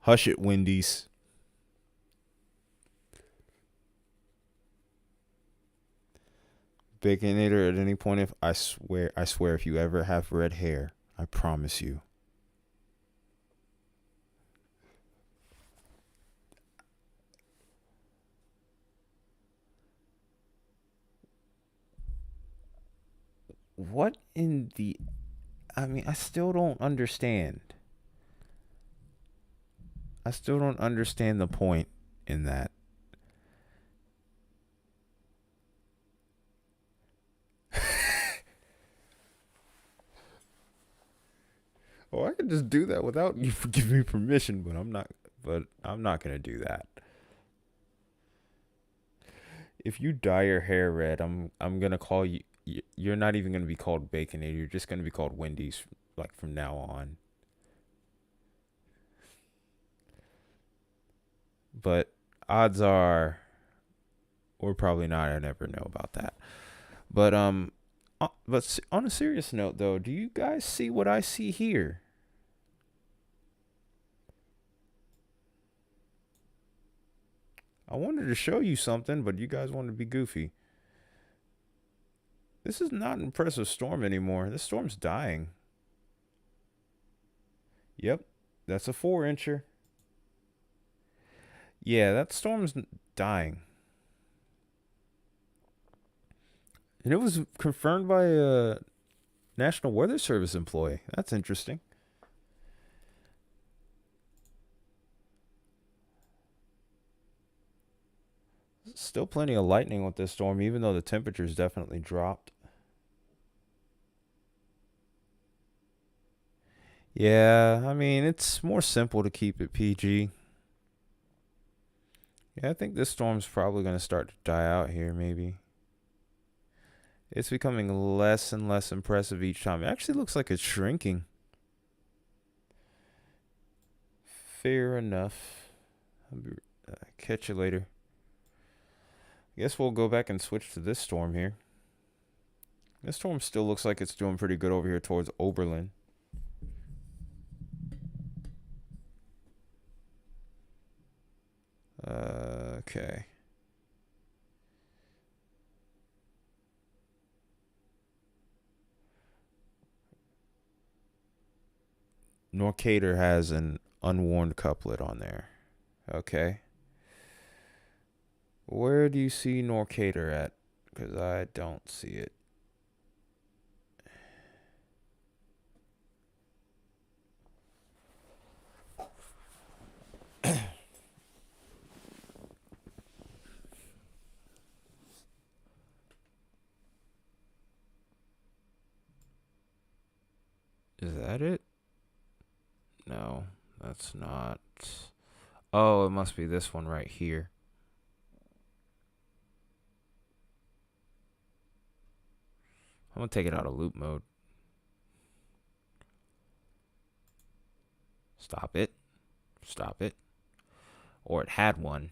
Hush it, Wendy's. Baconator, at any point, if I swear, if you ever have red hair, I promise you. What in the... I mean, I still don't understand. I still don't understand the point in that. Oh, I could just do that without you giving me permission, but I'm not. But I'm not gonna do that. If you dye your hair red, I'm gonna call you. You're not even gonna be called Baconator. You're just gonna be called Wendy's, like from now on. But odds are, we're probably not. I never know about that. But but on a serious note, though, do you guys see what I see here? I wanted to show you something, but you guys wanted to be goofy. This is not an impressive storm anymore. This storm's dying. Yep, that's a 4-incher. Yeah, that storm's dying. And it was confirmed by a National Weather Service employee. That's interesting. Still plenty of lightning with this storm, even though the temperature's definitely dropped. Yeah, I mean, it's more simple to keep it PG. Yeah, I think this storm's probably going to start to die out here, maybe. It's becoming less and less impressive each time. It actually looks like it's shrinking. Fair enough. Catch you later. I guess we'll go back and switch to this storm here. This storm still looks like it's doing pretty good over here towards Oberlin. Okay. Norcator has an unwarned couplet on there. Okay. Where do you see Norcator at? Because I don't see it. Is that it? No, that's not. Oh, it must be this one right here. I'm going to take it out of loop mode. Stop it. Stop it. Or it had one.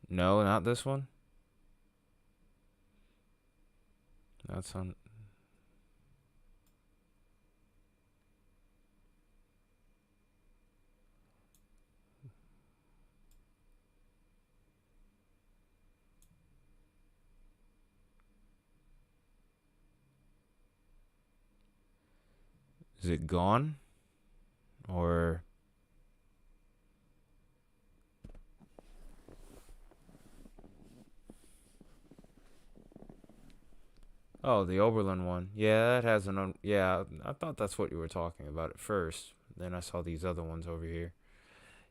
No, not this one. That's on. Is it gone? Or Oh, the Oberlin one. Yeah, that has yeah, I thought that's what you were talking about at first. Then I saw these other ones over here.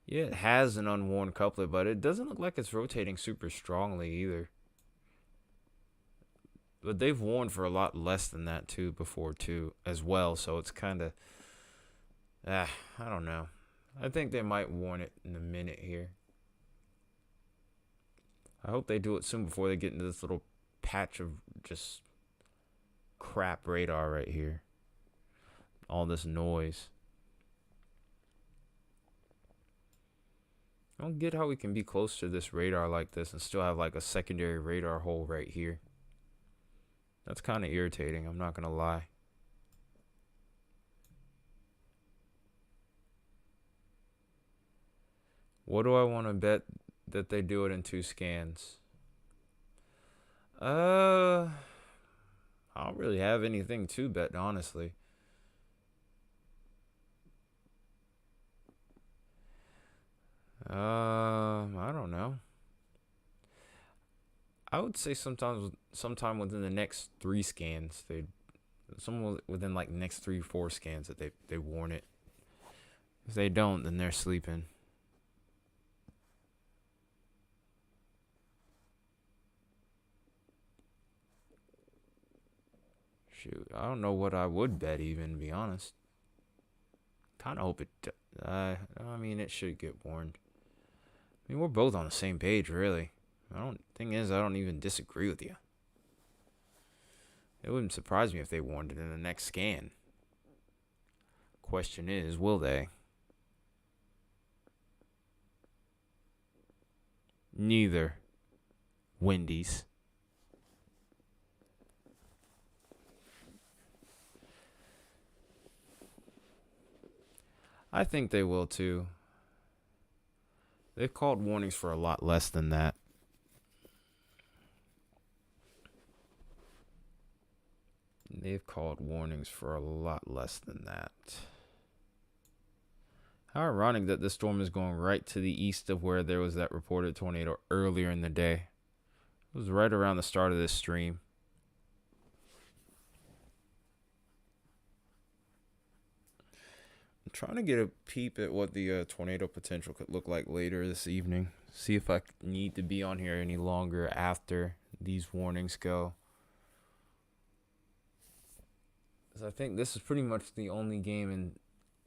Yeah, it has an unworn couplet, but it doesn't look like it's rotating super strongly either. But they've worn for a lot less than that too before too as well, so it's kind of I don't know. I think they might warn it in a minute here. I hope they do it soon before they get into this little patch of just crap radar right here. All this noise. I don't get how we can be close to this radar like this and still have like a secondary radar hole right here. That's kind of irritating, I'm not gonna lie. What do I want to bet that they do it in 2 scans? I don't really have anything to bet, honestly. I don't know. I would say sometime within the next 3 scans, within like next 3-4 scans that they warn it. If they don't, then they're sleeping. Shoot, I don't know what I would bet even, to be honest. Kind of hope it. I mean, it should get warned. I mean, we're both on the same page, really. Thing is, I don't even disagree with you. It wouldn't surprise me if they warned it in the next scan. Question is, will they? Neither. Wendy's. I think they will too. They've called warnings for a lot less than that. They've called warnings for a lot less than that. How ironic that this storm is going right to the east of where there was that reported tornado earlier in the day. It was right around the start of this stream. I'm trying to get a peep at what the tornado potential could look like later this evening. See if I need to be on here any longer after these warnings go. Because I think this is pretty much the only game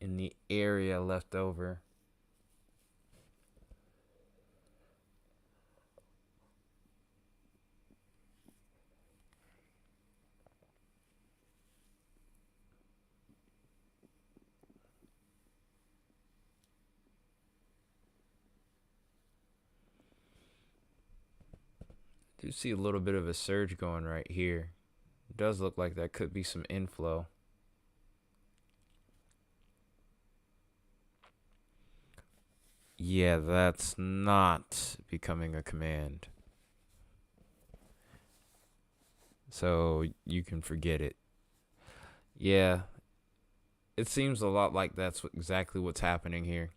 in the area left over. I do see a little bit of a surge going right here. It does look like that could be some inflow. Yeah, that's not becoming a command. So you can forget it. Yeah, it seems a lot like that's exactly what's happening here.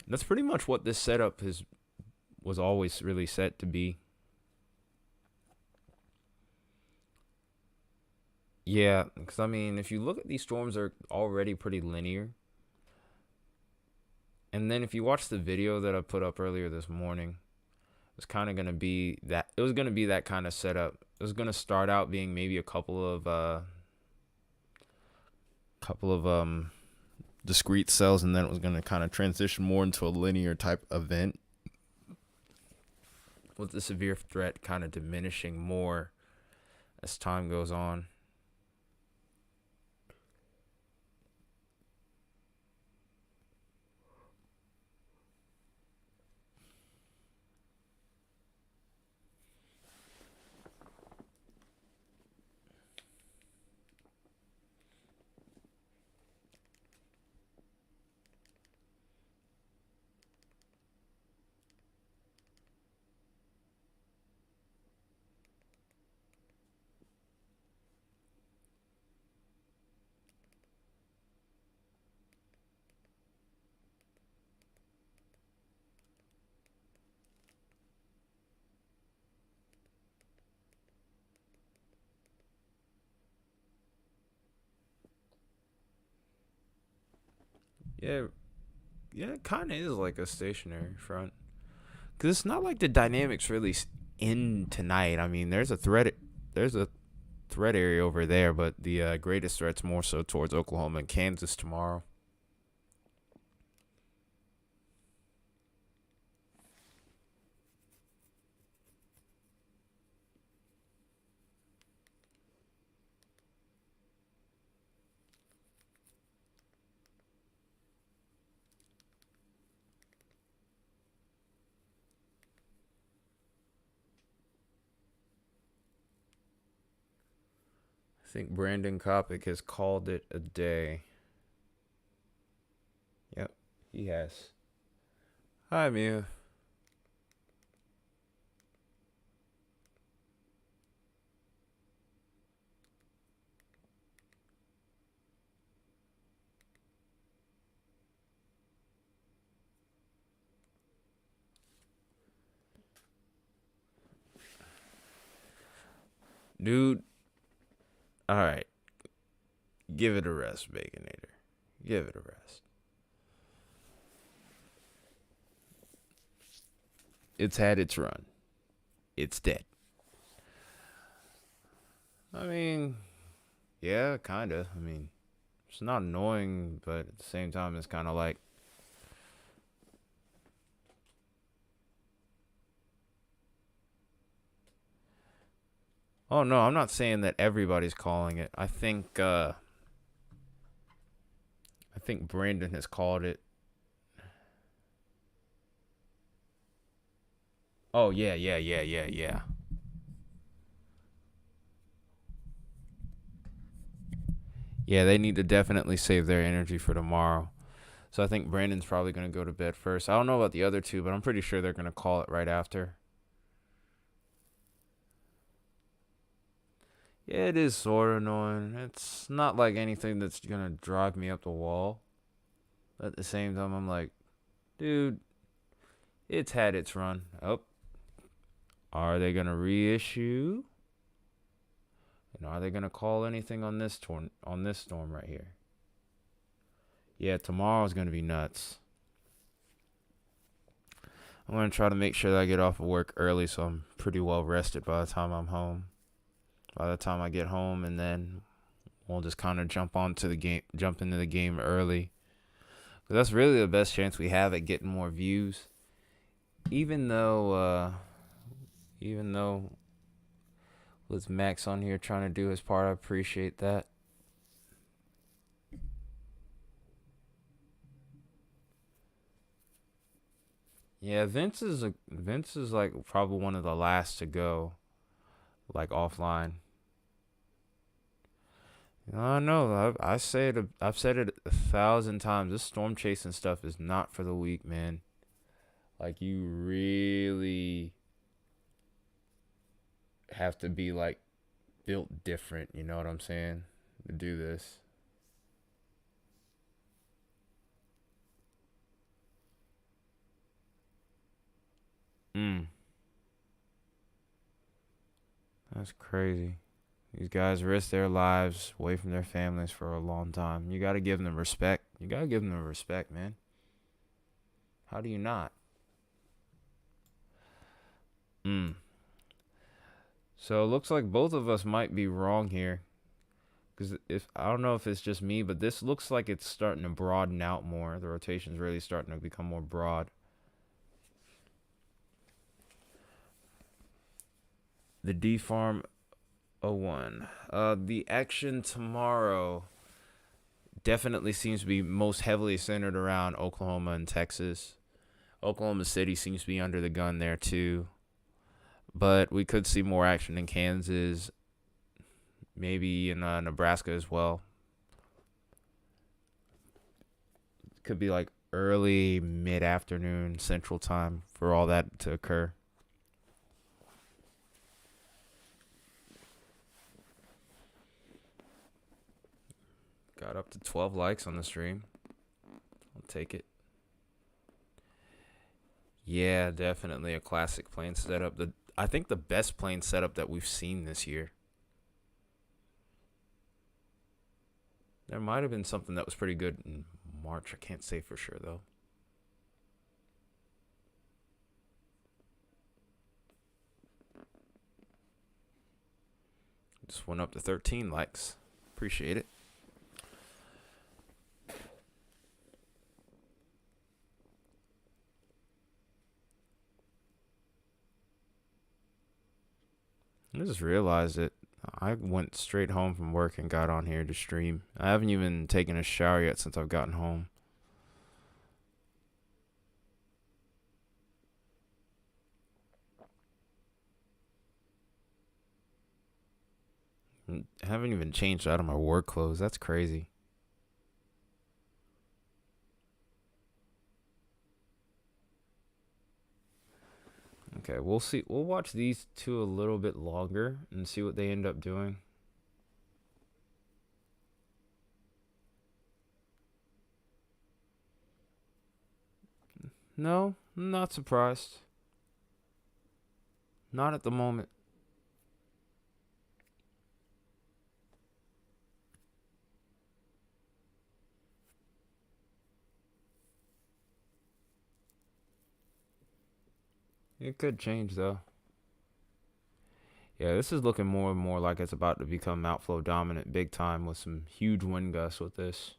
That's pretty much what this setup was always really set to be. Yeah, because I mean, if you look at these storms, they're already pretty linear. And then if you watch the video that I put up earlier this morning, it's kind of going to be that. It was going to be that kind of setup. It was going to start out being maybe a couple of discrete cells, and then it was going to kind of transition more into a linear type event, with the severe threat kind of diminishing more as time goes on. Yeah, yeah, it kind of is like a stationary front. Because it's not like the dynamics really end tonight. I mean, there's a threat area over there, but the greatest threat's more so towards Oklahoma and Kansas tomorrow. I think Brandon Kopic has called it a day. Yep, he has. Hi, Mia. Dude, alright. Give it a rest, Baconator. Give it a rest. It's had its run. It's dead. I mean, yeah, kinda. I mean, it's not annoying, but at the same time, it's kind of like, oh no, I'm not saying that everybody's calling it. I think Brandon has called it. Oh yeah. Yeah, they need to definitely save their energy for tomorrow. So I think Brandon's probably going to go to bed first. I don't know about the other two, but I'm pretty sure they're going to call it right after. Yeah, it is sort of annoying. It's not like anything that's going to drive me up the wall. At the same time, I'm like, dude, it's had its run. Oh, are they going to reissue? And are they going to call anything on this storm right here? Yeah, tomorrow's going to be nuts. I'm going to try to make sure that I get off of work early so I'm pretty well rested by the time I'm home. By the time I get home, and then we'll just kind of jump into the game early. 'Cause that's really the best chance we have at getting more views. Even though with Max on here trying to do his part, I appreciate that. Yeah, Vince is like probably one of the last to go, like offline. I know. I've said it 1,000 times. This storm chasing stuff is not for the weak, man. Like, you really have to be like built different. You know what I'm saying? To do this. That's crazy. These guys risk their lives away from their families for a long time. You got to give them respect. You got to give them respect, man. How do you not? So it looks like both of us might be wrong here. Because I don't know if it's just me, but this looks like it's starting to broaden out more. The rotation's really starting to become more broad. The D Farm 01. The action tomorrow definitely seems to be most heavily centered around Oklahoma and Texas. Oklahoma City seems to be under the gun there too. But we could see more action in Kansas, maybe in Nebraska as well. Could be like early, mid-afternoon Central Time for all that to occur. Got up to 12 likes on the stream. I'll take it. Yeah, definitely a classic plane setup. I think the best plane setup that we've seen this year. There might have been something that was pretty good in March. I can't say for sure, though. Just went up to 13 likes. Appreciate it. I just realized it. I went straight home from work and got on here to stream. I haven't even taken a shower yet since I've gotten home. I haven't even changed out of my work clothes. That's crazy. Okay, we'll see. We'll watch these two a little bit longer and see what they end up doing. No, I'm not surprised. Not at the moment. It could change though. Yeah, this is looking more and more like it's about to become outflow dominant big time with some huge wind gusts with this.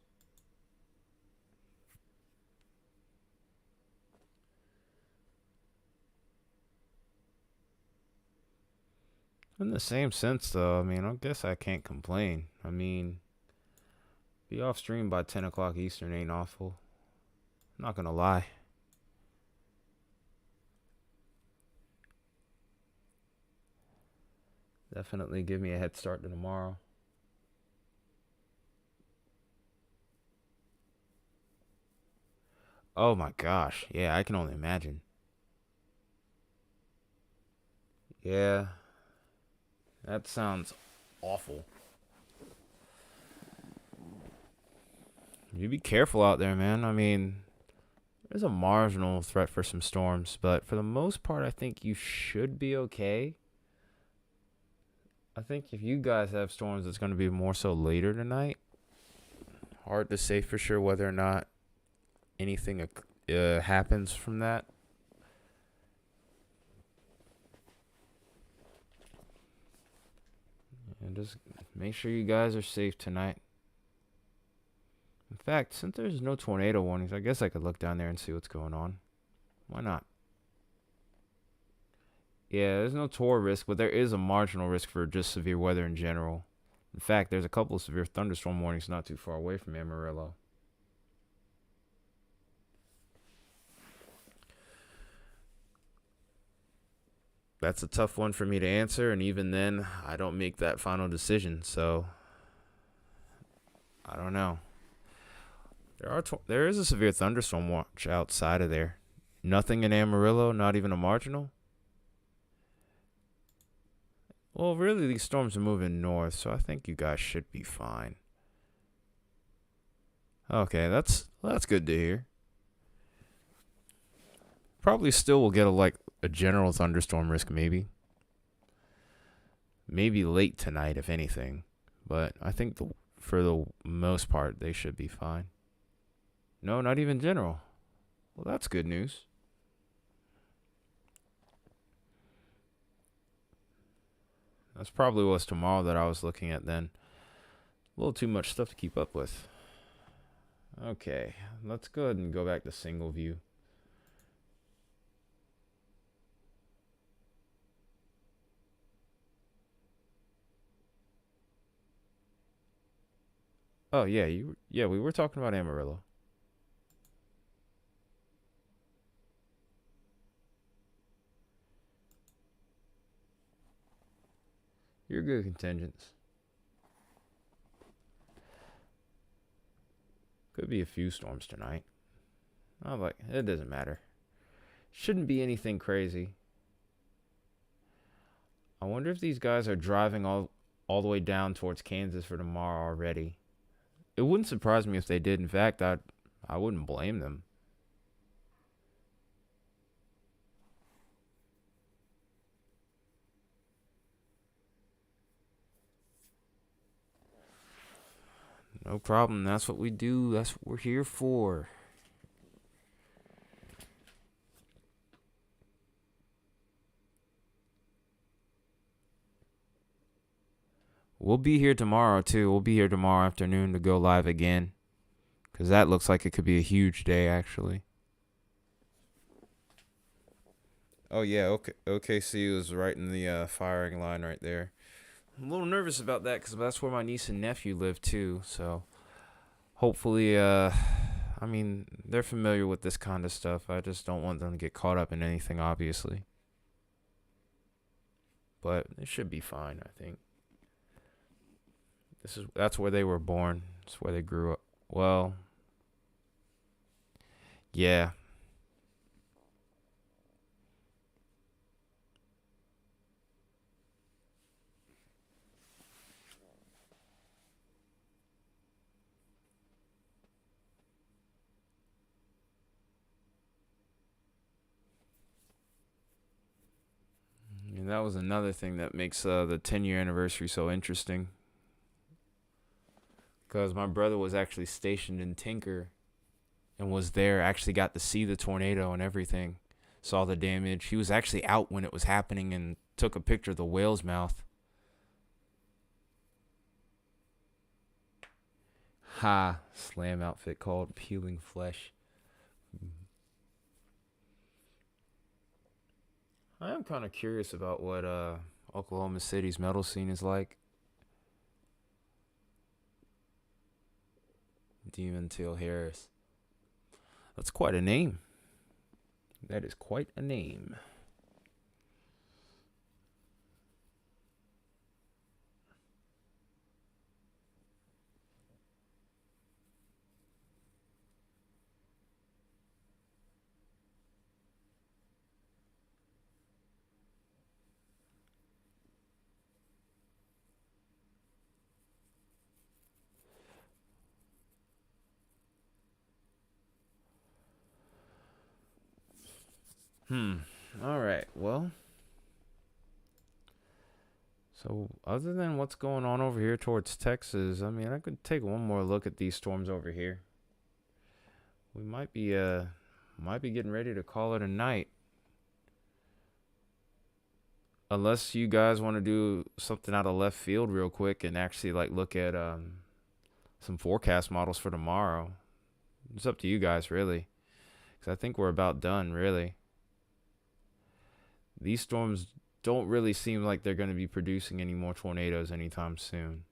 In the same sense though, I mean, I guess I can't complain. I mean, be off stream by 10 o'clock Eastern ain't awful. I'm not gonna lie. Definitely give me a head start to tomorrow. Oh my gosh. Yeah, I can only imagine. Yeah. That sounds awful. You be careful out there, man. I mean, there's a marginal threat for some storms, but for the most part, I think you should be okay. I think if you guys have storms, it's going to be more so later tonight. Hard to say for sure whether or not anything happens from that. And just make sure you guys are safe tonight. In fact, since there's no tornado warnings, I guess I could look down there and see what's going on. Why not? Yeah, there's no tor risk, but there is a marginal risk for just severe weather in general. In fact, there's a couple of severe thunderstorm warnings not too far away from Amarillo. That's a tough one for me to answer, and even then, I don't make that final decision, so I don't know. There is a severe thunderstorm watch outside of there. Nothing in Amarillo, not even a marginal. Well, really, these storms are moving north, so I think you guys should be fine. Okay, that's good to hear. Probably still will get a general thunderstorm risk, maybe late tonight, if anything. But I think for the most part, they should be fine. No, not even general. Well, that's good news. That's probably what's tomorrow that I was looking at then. A little too much stuff to keep up with. Okay, let's go ahead and go back to single view. Oh yeah, we were talking about Amarillo. You're good contingents. Could be a few storms tonight. It doesn't matter. Shouldn't be anything crazy. I wonder if these guys are driving all the way down towards Kansas for tomorrow already. It wouldn't surprise me if they did. In fact, I wouldn't blame them. No problem. That's what we do. That's what we're here for. We'll be here tomorrow, too. We'll be here tomorrow afternoon to go live again. Because that looks like it could be a huge day, actually. Oh, yeah. Okay. OKC was right in the firing line right there. I'm a little nervous about that because that's where my niece and nephew live, too. So hopefully, I mean, they're familiar with this kind of stuff. I just don't want them to get caught up in anything, obviously. But it should be fine, I think. That's where they were born. That's where they grew up. Well, yeah. And that was another thing that makes the 10-year anniversary so interesting. Because my brother was actually stationed in Tinker and was there, actually got to see the tornado and everything. Saw the damage. He was actually out when it was happening and took a picture of the whale's mouth. Ha! Slam outfit called Peeling Flesh. I am kind of curious about what Oklahoma City's metal scene is like. Demon Till Harris. That's quite a name. That is quite a name. All right. Well, so other than what's going on over here towards Texas, I mean, I could take one more look at these storms over here. We might be getting ready to call it a night. Unless you guys want to do something out of left field real quick and actually like look at some forecast models for tomorrow. It's up to you guys, really. Because I think we're about done, really. These storms don't really seem like they're going to be producing any more tornadoes anytime soon.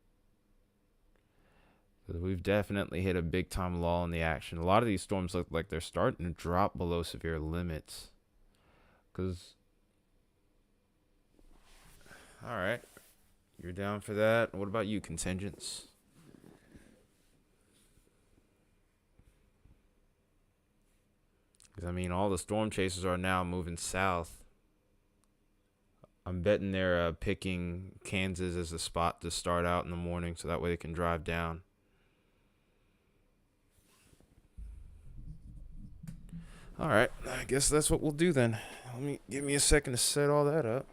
We've definitely hit a big time lull in the action. A lot of these storms look like they're starting to drop below severe limits. Because, all right, you're down for that. What about you, contingents? Because, I mean, all the storm chasers are now moving south. I'm betting they're picking Kansas as a spot to start out in the morning so that way they can drive down. All right, I guess that's what we'll do then. Give me a second to set all that up.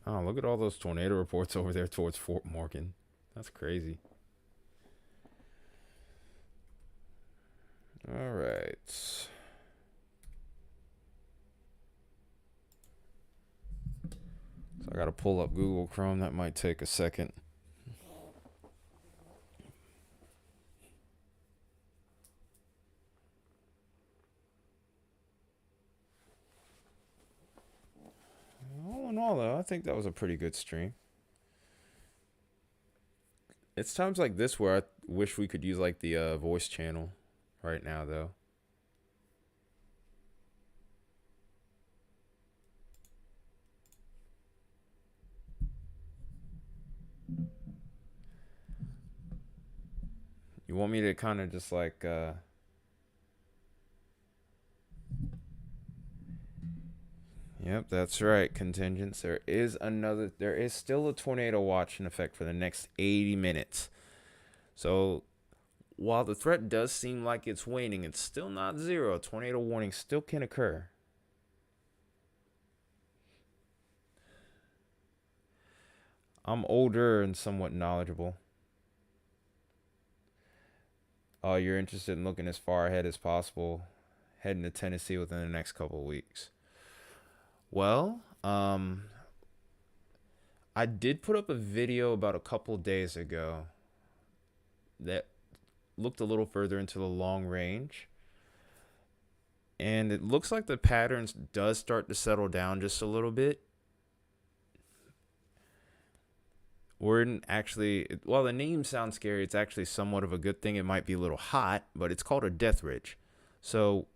Oh, look at all those tornado reports over there towards Fort Morgan. That's crazy. All right. So I got to pull up Google Chrome. That might take a second. All in all, though, I think that was a pretty good stream. It's times like this where I wish we could use like the voice channel right now, though. You want me to kind of just like Yep, that's right, contingents. There is still a tornado watch in effect for the next 80 minutes. So, while the threat does seem like it's waning, it's still not zero. Tornado warning still can occur. I'm older and somewhat knowledgeable. Oh, you're interested in looking as far ahead as possible, heading to Tennessee within the next couple of weeks. Well, I did put up a video about a couple days ago that looked a little further into the long range. And it looks like the patterns does start to settle down just a little bit. We're in actually, while the name sounds scary, it's actually somewhat of a good thing. It might be a little hot, but it's called a death ridge. So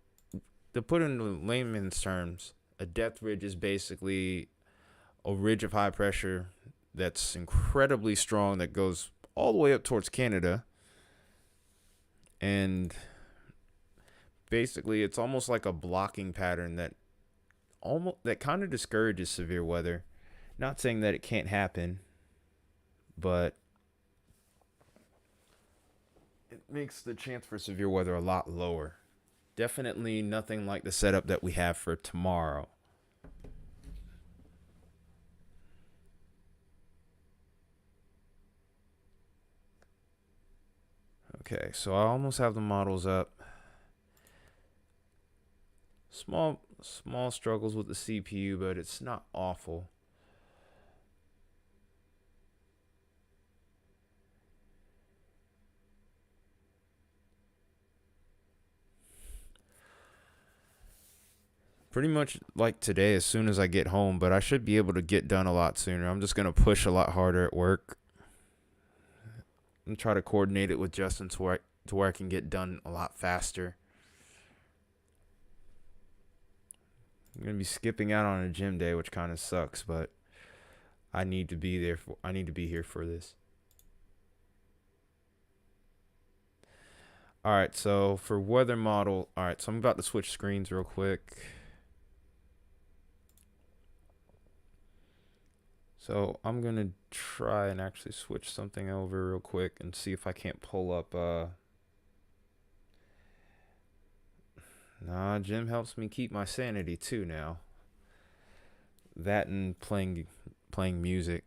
to put it in layman's terms, a death ridge is basically a ridge of high pressure that's incredibly strong that goes all the way up towards Canada. And basically it's almost like a blocking pattern that kind of discourages severe weather. Not saying that it can't happen, but it makes the chance for severe weather a lot lower. Definitely nothing like the setup that we have for tomorrow. Okay, so I almost have the models up. Small struggles with the CPU, but it's not awful. Pretty much like today as soon as I get home, but I should be able to get done a lot sooner. I'm just going to push a lot harder at work and try to coordinate it with Justin to where I can get done a lot faster. I'm going to be skipping out on a gym day, which kind of sucks, but I need to be here for this. All right, so for weather model, all right, so I'm about to switch screens real quick. So I'm going to try and actually switch something over real quick and see if I can't pull up. Nah, Jim helps me keep my sanity too now. That and playing music.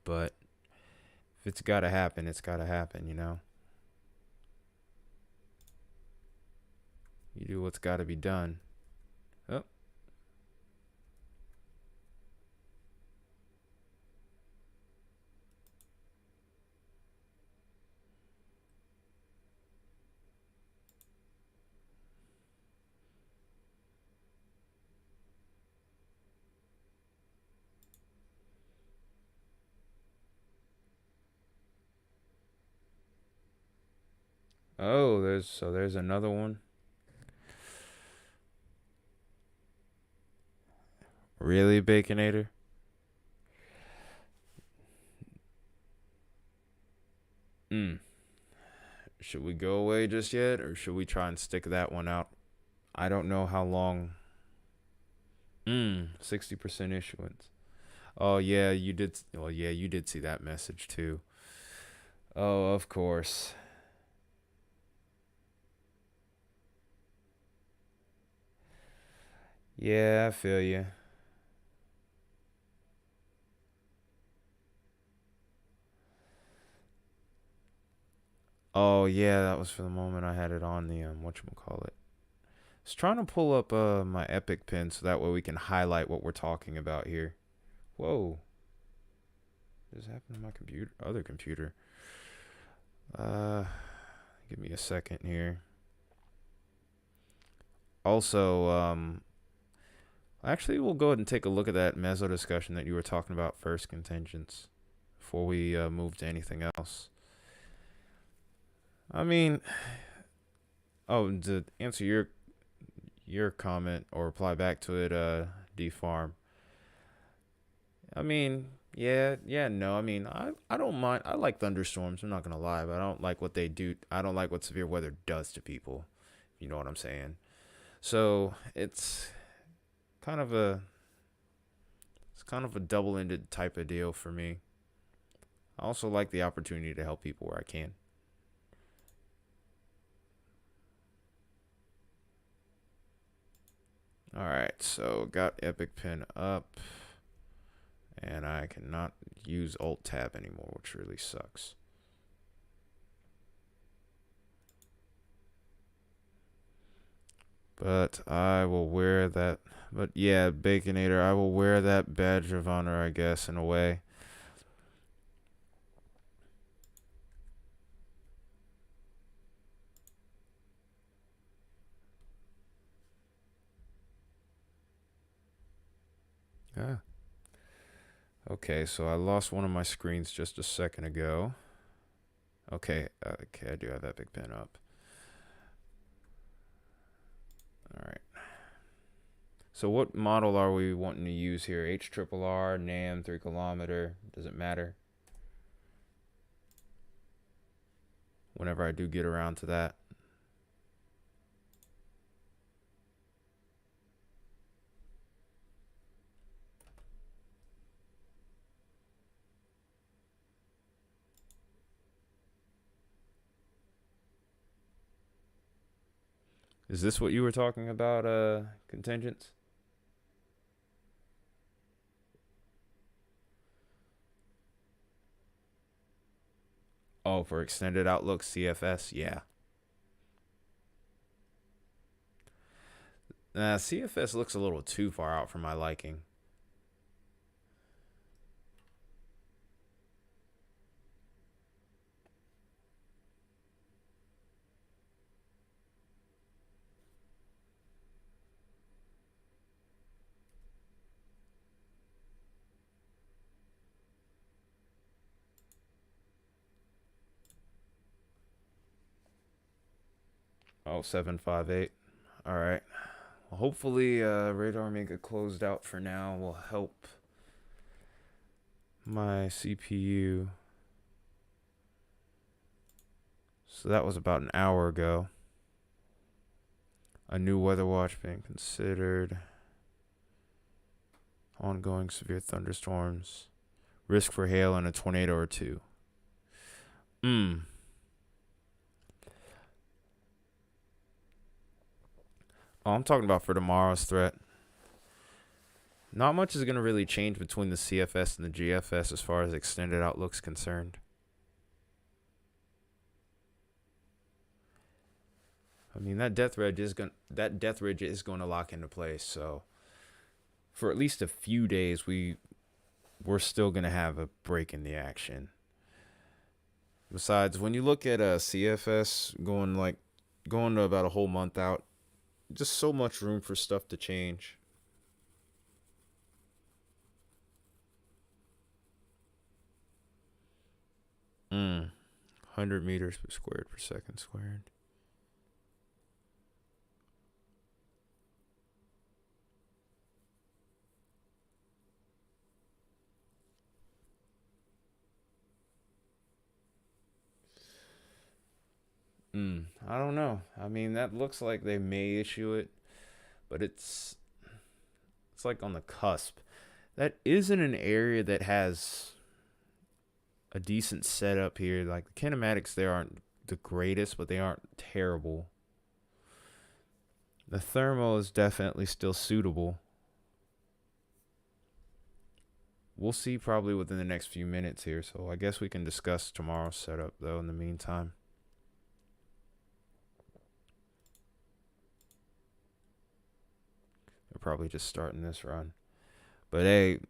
But if it's got to happen, it's got to happen, you know? You do what's got to be done. Oh. Oh, there's another one. Really, Baconator? Should we go away just yet, or should we try and stick that one out? I don't know how long. 60% issuance. Oh yeah, you did. Well, yeah, you did see that message too. Oh, of course. Yeah, I feel you. Oh yeah, that was for the moment I had it on the whatchamacallit. I was trying to pull up my Epic pin so that way we can highlight what we're talking about here. Whoa. What just happened to my other computer? Give me a second here. Also, actually we'll go ahead and take a look at that meso discussion that you were talking about first, contingents, before we move to anything else. I mean, to answer your comment or reply back to it, D-Farm. I mean, yeah, no. I mean, I don't mind. I like thunderstorms. I'm not gonna lie, but I don't like what they do. I don't like what severe weather does to people. You know what I'm saying? So it's kind of a double-ended type of deal for me. I also like the opportunity to help people where I can. All right, so got Epic Pin up, And I cannot use Alt Tab anymore, which really sucks. But I will wear that. But yeah, Baconator, I will wear that badge of honor, I guess, in a way. Yeah. Okay, so I lost one of my screens just a second ago. Okay, I do have that big pen up. All right. So what model are we wanting to use here? HRRR, NAM, 3 kilometer. Does it matter? Whenever I do get around to that. Is this what you were talking about, contingents? Oh, for extended outlook CFS, yeah. CFS looks a little too far out for my liking. Oh, 758. All right. Well, hopefully, radar make it closed out for now will help my CPU. So that was about an hour ago. A new weather watch being considered. Ongoing severe thunderstorms. Risk for hail and a tornado or two. Oh, I'm talking about for tomorrow's threat. Not much is going to really change between the CFS and the GFS as far as extended outlook's concerned. I mean, that death ridge is going to lock into place. So for at least a few days, we're still going to have a break in the action. Besides, when you look at a CFS going to about a whole month out, just so much room for stuff to change. Mm. 100 meters per squared per second squared. I don't know. I mean, that looks like they may issue it, but it's like on the cusp. That isn't an area that has a decent setup here. Like the kinematics there aren't the greatest, but they aren't terrible. The thermal is definitely still suitable. We'll see probably within the next few minutes here, so I guess we can discuss tomorrow's setup though in the meantime. We're probably just starting this run. But hey,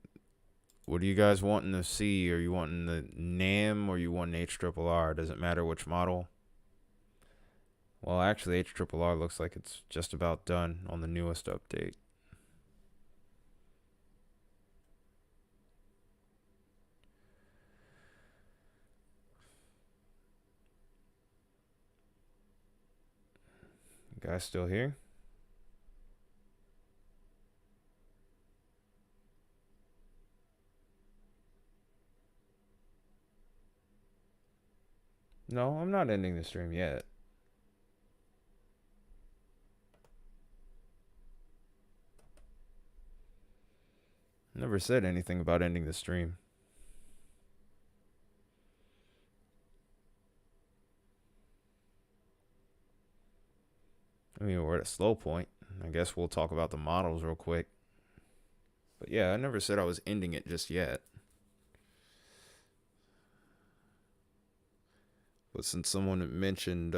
what are you guys wanting to see? Are you wanting the NAM or you want HRRR? Does it matter which model? Well, actually, HRRR looks like it's just about done on the newest update. You guys still here? No, I'm not ending the stream yet. Never said anything about ending the stream. I mean, we're at a slow point. I guess we'll talk about the models real quick. But yeah, I never said I was ending it just yet. But someone had mentioned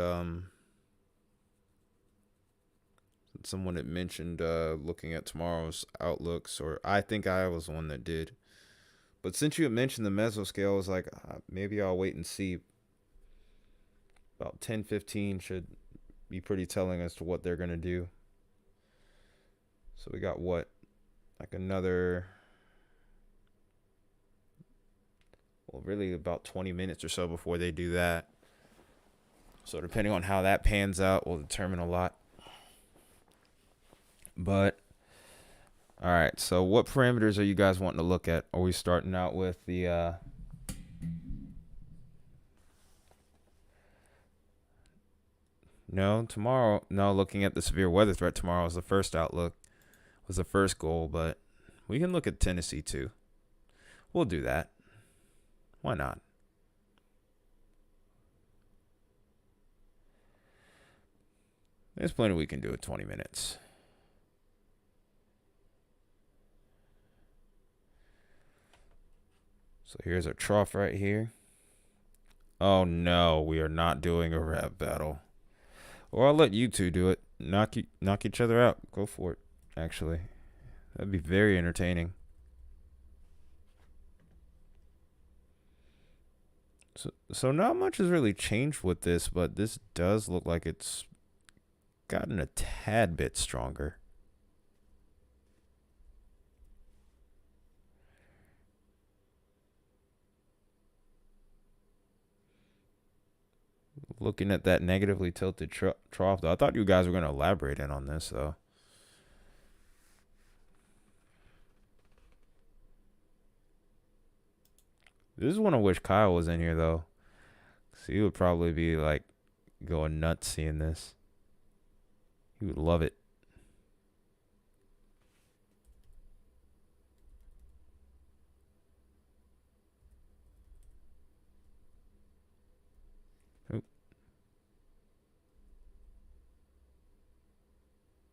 looking at tomorrow's outlooks, or I think I was the one that did. But since you had mentioned the mesoscale, I was like, maybe I'll wait and see. About 10:15 should be pretty telling as to what they're going to do. So we got what? Like another, well, really about 20 minutes or so before they do that. So depending on how that pans out will determine a lot. But, all right. So what parameters are you guys wanting to look at? Are we starting out with the... No, tomorrow. No, looking at the severe weather threat tomorrow is the first outlook, was the first goal. But we can look at Tennessee too. We'll do that. Why not? There's plenty we can do in 20 minutes. So here's our trough right here. Oh no, we are not doing a rap battle. Or I'll let you two do it. Knock each other out. Go for it, actually. That'd be very entertaining. So not much has really changed with this, but this does look like it's gotten a tad bit stronger. Looking at that negatively tilted trough, though, I thought you guys were going to elaborate in on this, though. This is one I wish Kyle was in here, though. 'Cause he would probably be, like, going nuts seeing this. He would love it. Oop.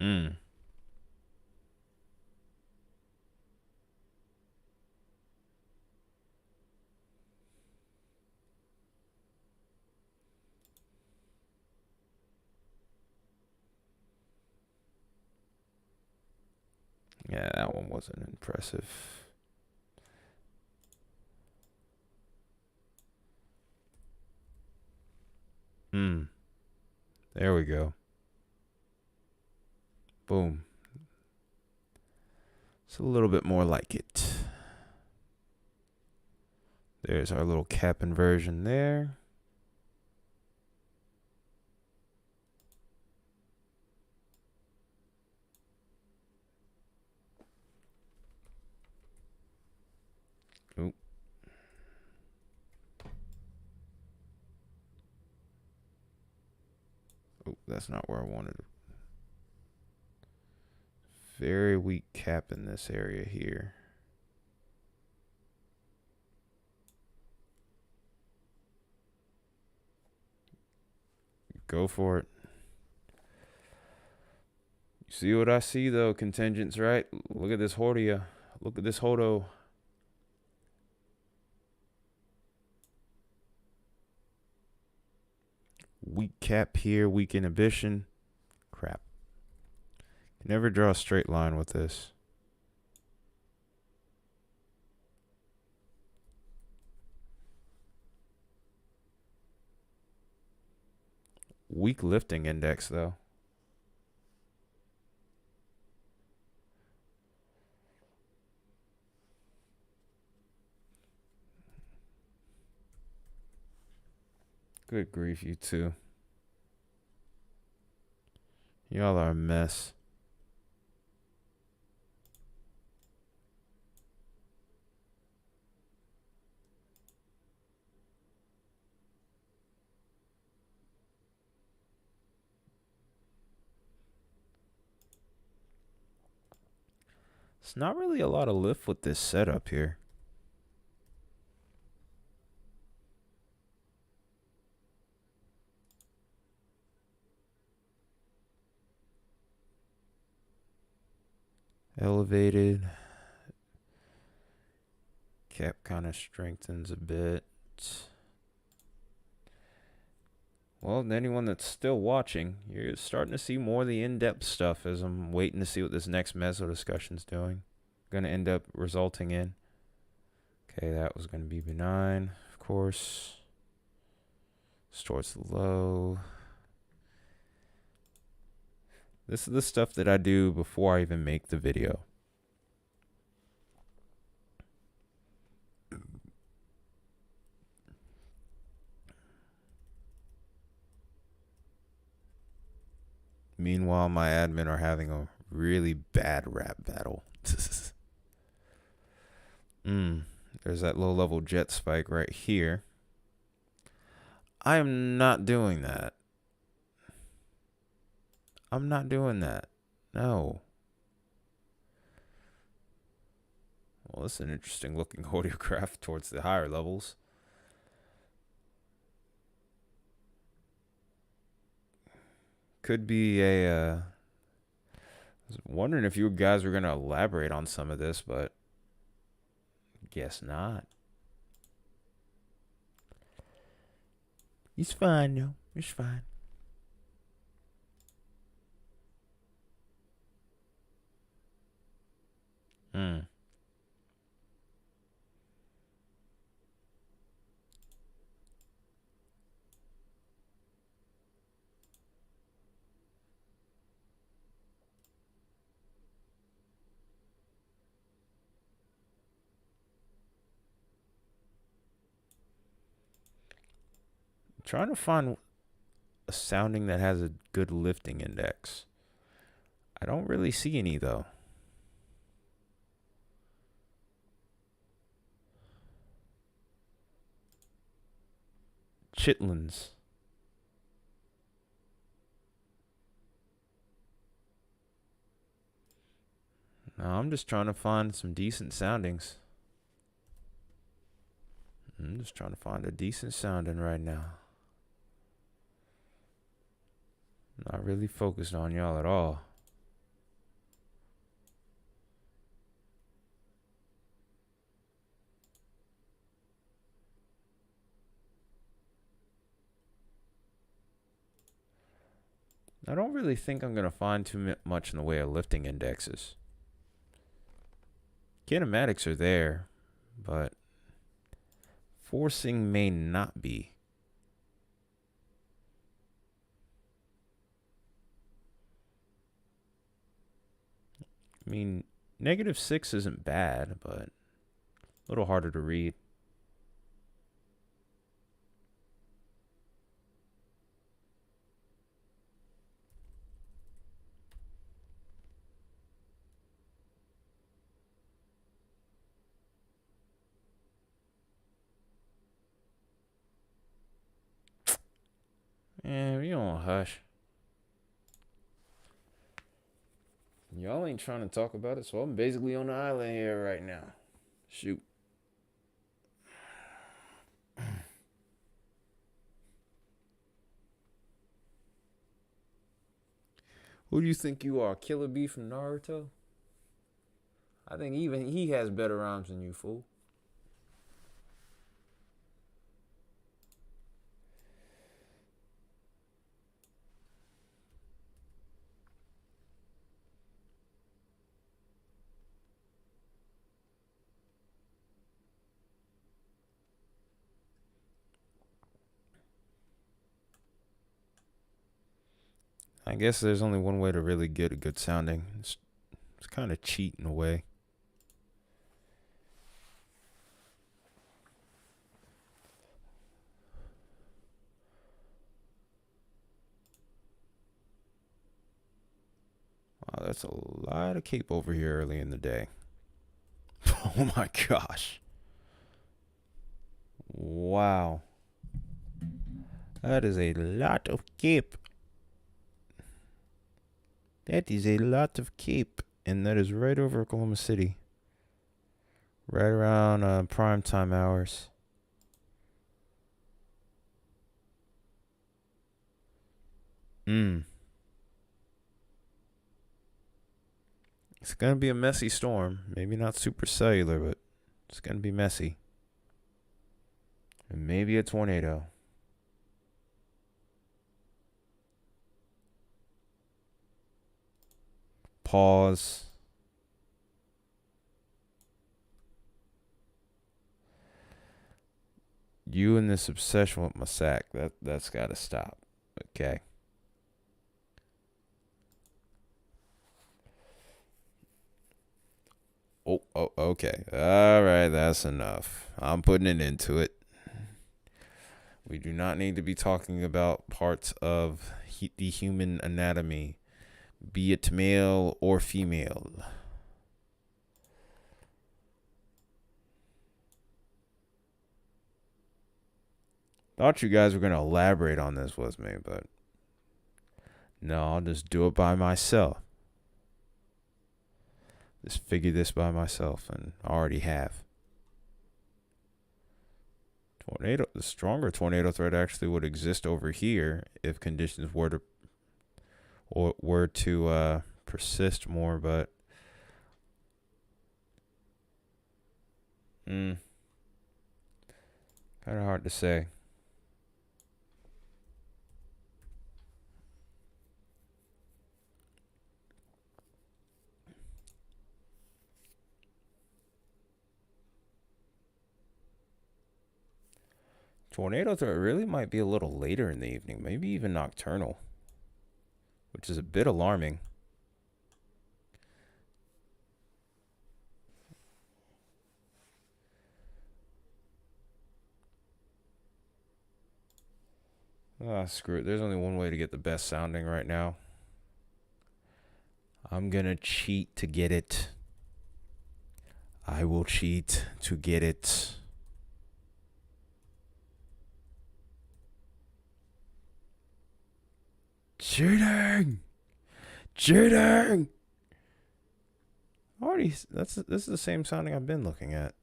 Mm. Yeah, that one wasn't impressive. There we go. Boom. It's a little bit more like it. There's our little cap inversion there. Oop. Oop, that's not where I wanted it. Very weak cap in this area here. Go for it. You see what I see, though, contingents, right? Look at this Hordia. Look at this Hodo. Weak cap here, weak inhibition. Crap. Can never draw a straight line with this. Weak lifting index, though. Good grief, you two. Y'all are a mess. It's not really a lot of lift with this setup here. Elevated. cap kind of strengthens a bit. Well, anyone that's still watching, you're starting to see more of the in-depth stuff as I'm waiting to see what this next meso discussion's doing. Going to end up resulting in. Okay, that was going to be benign, of course. Towards the low. This is the stuff that I do before I even make the video. Meanwhile, my admin are having a really bad rap battle. There's that low-level jet spike right here. I am not doing that. I'm not doing that. No. Well, this is an interesting looking audiograph towards the higher levels. Could be a... I was wondering if you guys were going to elaborate on some of this, but guess not. It's fine, though. It's fine. Trying to find a sounding that has a good lifting index. I don't really see any, though. Chitlins. No, I'm just trying to find some decent soundings. I'm just trying to find a decent sounding right now. Not really focused on y'all at all. I don't really think I'm going to find too much in the way of lifting indexes. Kinematics are there, but forcing may not be. I mean, -6 isn't bad, but a little harder to read. Man, you don't hush. Y'all ain't trying to talk about it, so I'm basically on the island here right now. Shoot. Who do you think you are, Killer Bee from Naruto? I think even he has better rhymes than you, fool. I guess there's only one way to really get a good sounding. It's kind of cheat in a way. Wow, that's a lot of cape over here early in the day. Oh my gosh. Wow. That is a lot of cape. That is a lot of cape. And that is right over Oklahoma City. Right around prime time hours. It's going to be a messy storm. Maybe not super cellular, but It's going to be messy. And maybe a tornado. Pause. You and this obsession with my sack, that's got to stop. Okay. Oh, okay. All right, that's enough. I'm putting it into it. We do not need to be talking about parts of the human anatomy, be it male or female. Thought you guys were going to elaborate on this with me, but no, I'll just do it by myself. Just figure this by myself, and I already have. The stronger tornado threat actually would exist over here if conditions were to persist more, but kind of hard to say. Tornado threat really might be a little later in the evening, maybe even nocturnal, which is a bit alarming. Ah, screw it. There's only one way to get the best sounding right now. I'm gonna cheat to get it. I will cheat to get it. Cheating! Cheating! This is the same sounding I've been looking at.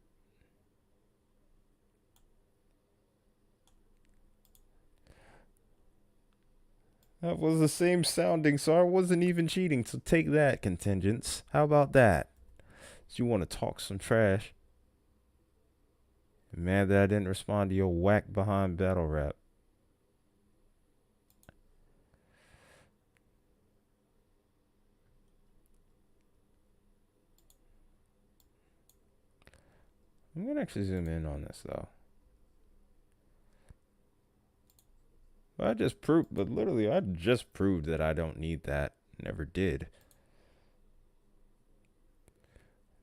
That was the same sounding, so I wasn't even cheating. So take that, contingents. How about that? So you want to talk some trash? Mad that I didn't respond to your whack behind battle rap. I'm going to actually zoom in on this, though. I just proved that I don't need that. Never did.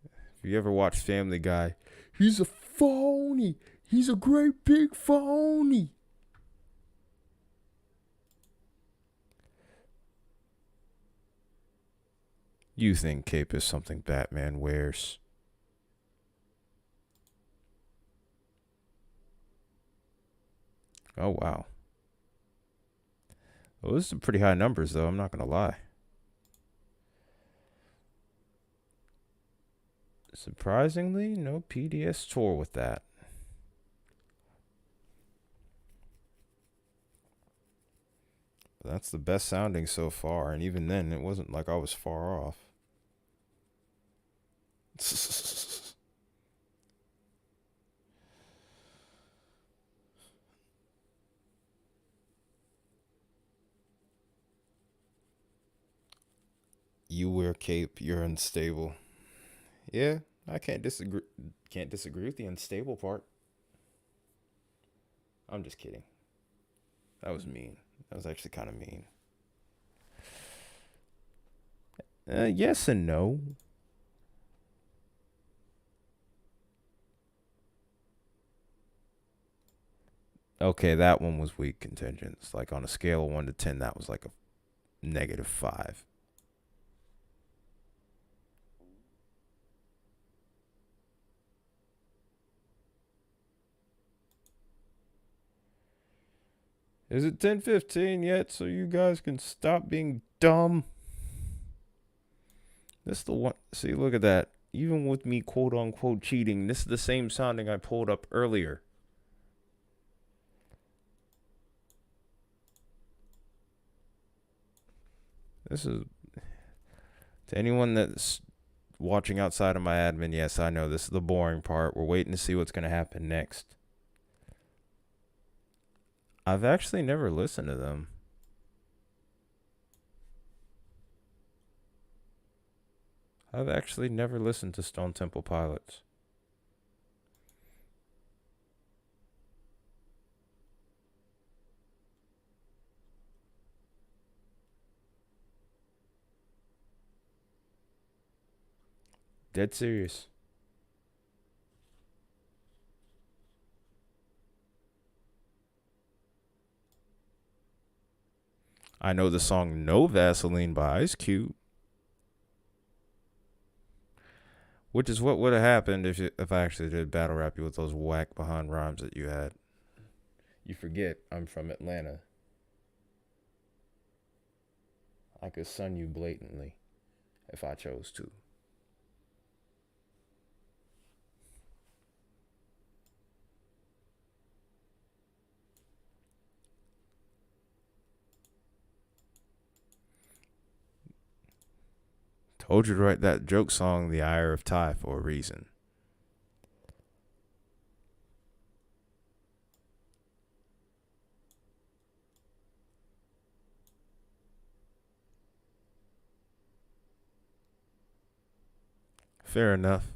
If you ever watch Family Guy, he's a phony. He's a great big phony. You think cape is something Batman wears? Oh, wow. Well, those are pretty high numbers, though. I'm not going to lie. Surprisingly, no PDS tour with that. But that's the best sounding so far. And even then, it wasn't like I was far off. You wear cape, you're unstable. Yeah, I can't disagree. Can't disagree with the unstable part. I'm just kidding. That was mean. That was actually kind of mean. Yes and no. Okay, that one was weak contingents. Like on a scale of 1 to 10, that was like a -5. Is it 10:15 yet so you guys can stop being dumb? This is the one. See, look at that. Even with me quote unquote cheating, this is the same sounding I pulled up earlier. This is to anyone that watching outside of my admin. Yes, I know this is the boring part. We're waiting to see what's going to happen next. I've actually never listened to them. I've actually never listened to Stone Temple Pilots. Dead serious. I know the song No Vaseline by Ice Cube. Which is what would have happened if I actually did battle rap you with those whack behind rhymes that you had. You forget I'm from Atlanta. I could sun you blatantly if I chose to. Told you to write that joke song, The Ire of Ty, for a reason. Fair enough.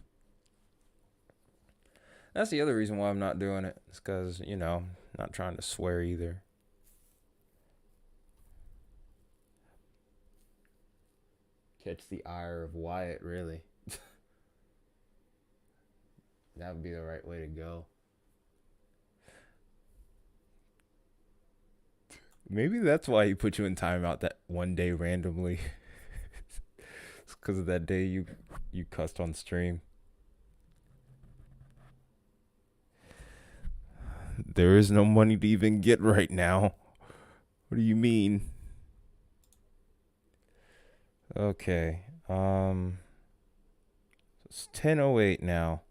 That's the other reason why I'm not doing it. It's because, not trying to swear either. Catch the ire of Wyatt, really. That would be the right way to go. Maybe that's why he put you in timeout that one day randomly. It's because of that day you cussed on stream. There is no money to even get right now. What do you mean? Okay. It's 10:08 now.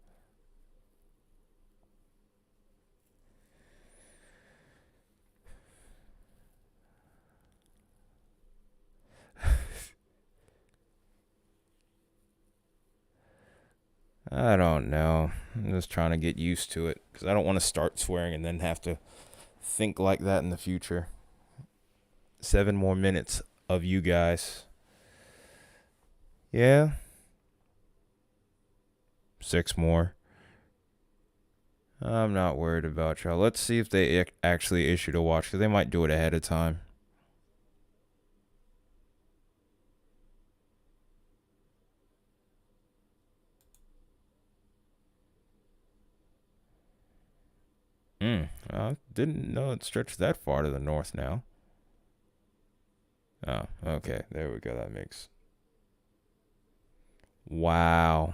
I don't know. I'm just trying to get used to it because I don't want to start swearing and then have to think like that in the future. 7 more minutes of you guys. Yeah. 6 more. I'm not worried about y'all. Let's see if they actually issued a watch, because they might do it ahead of time. I didn't know it stretched that far to the north now. Oh, okay. There we go. That makes... Wow.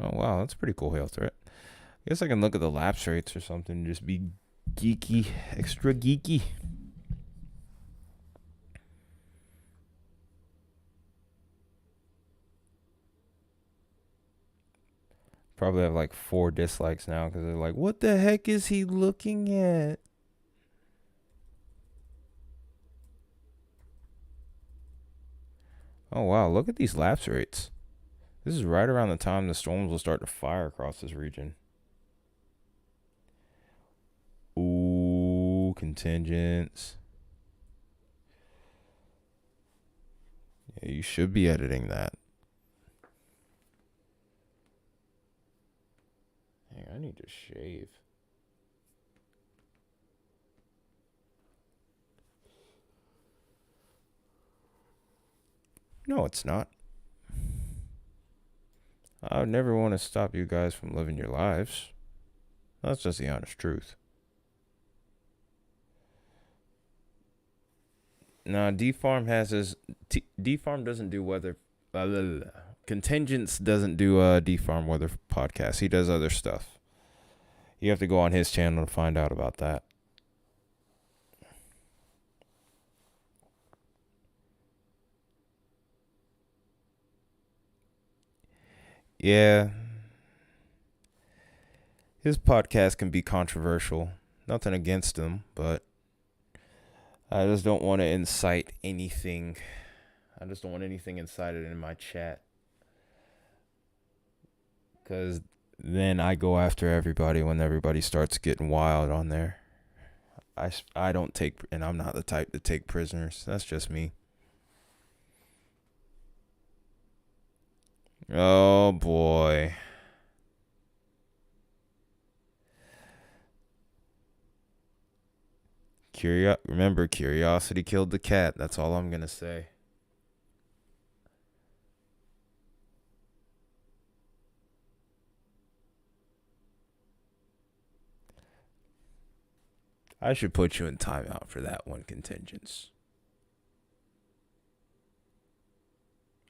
Oh, wow. That's a pretty cool hail threat. I guess I can look at the lapse rates or something and just be geeky. Extra geeky. Probably have like 4 dislikes now because they're like, what the heck is he looking at? Oh, wow. Look at these lapse rates. This is right around the time the storms will start to fire across this region. Ooh, contingents. Yeah, you should be editing that. Hey, I need to shave. No, it's not. I would never want to stop you guys from living your lives. That's just the honest truth. Nah, D-Farm has his... D-Farm doesn't do weather... Contingents doesn't do D-Farm weather podcast. He does other stuff. You have to go on his channel to find out about that. Yeah. His podcast can be controversial. Nothing against him, but I just don't want to incite anything. I just don't want anything incited in my chat. Because then I go after everybody when everybody starts getting wild on there. I don't take, and I'm not the type to take prisoners. That's just me. Oh boy. Remember, curiosity killed the cat. That's all I'm gonna say. I should put you in timeout for that one, Contingents.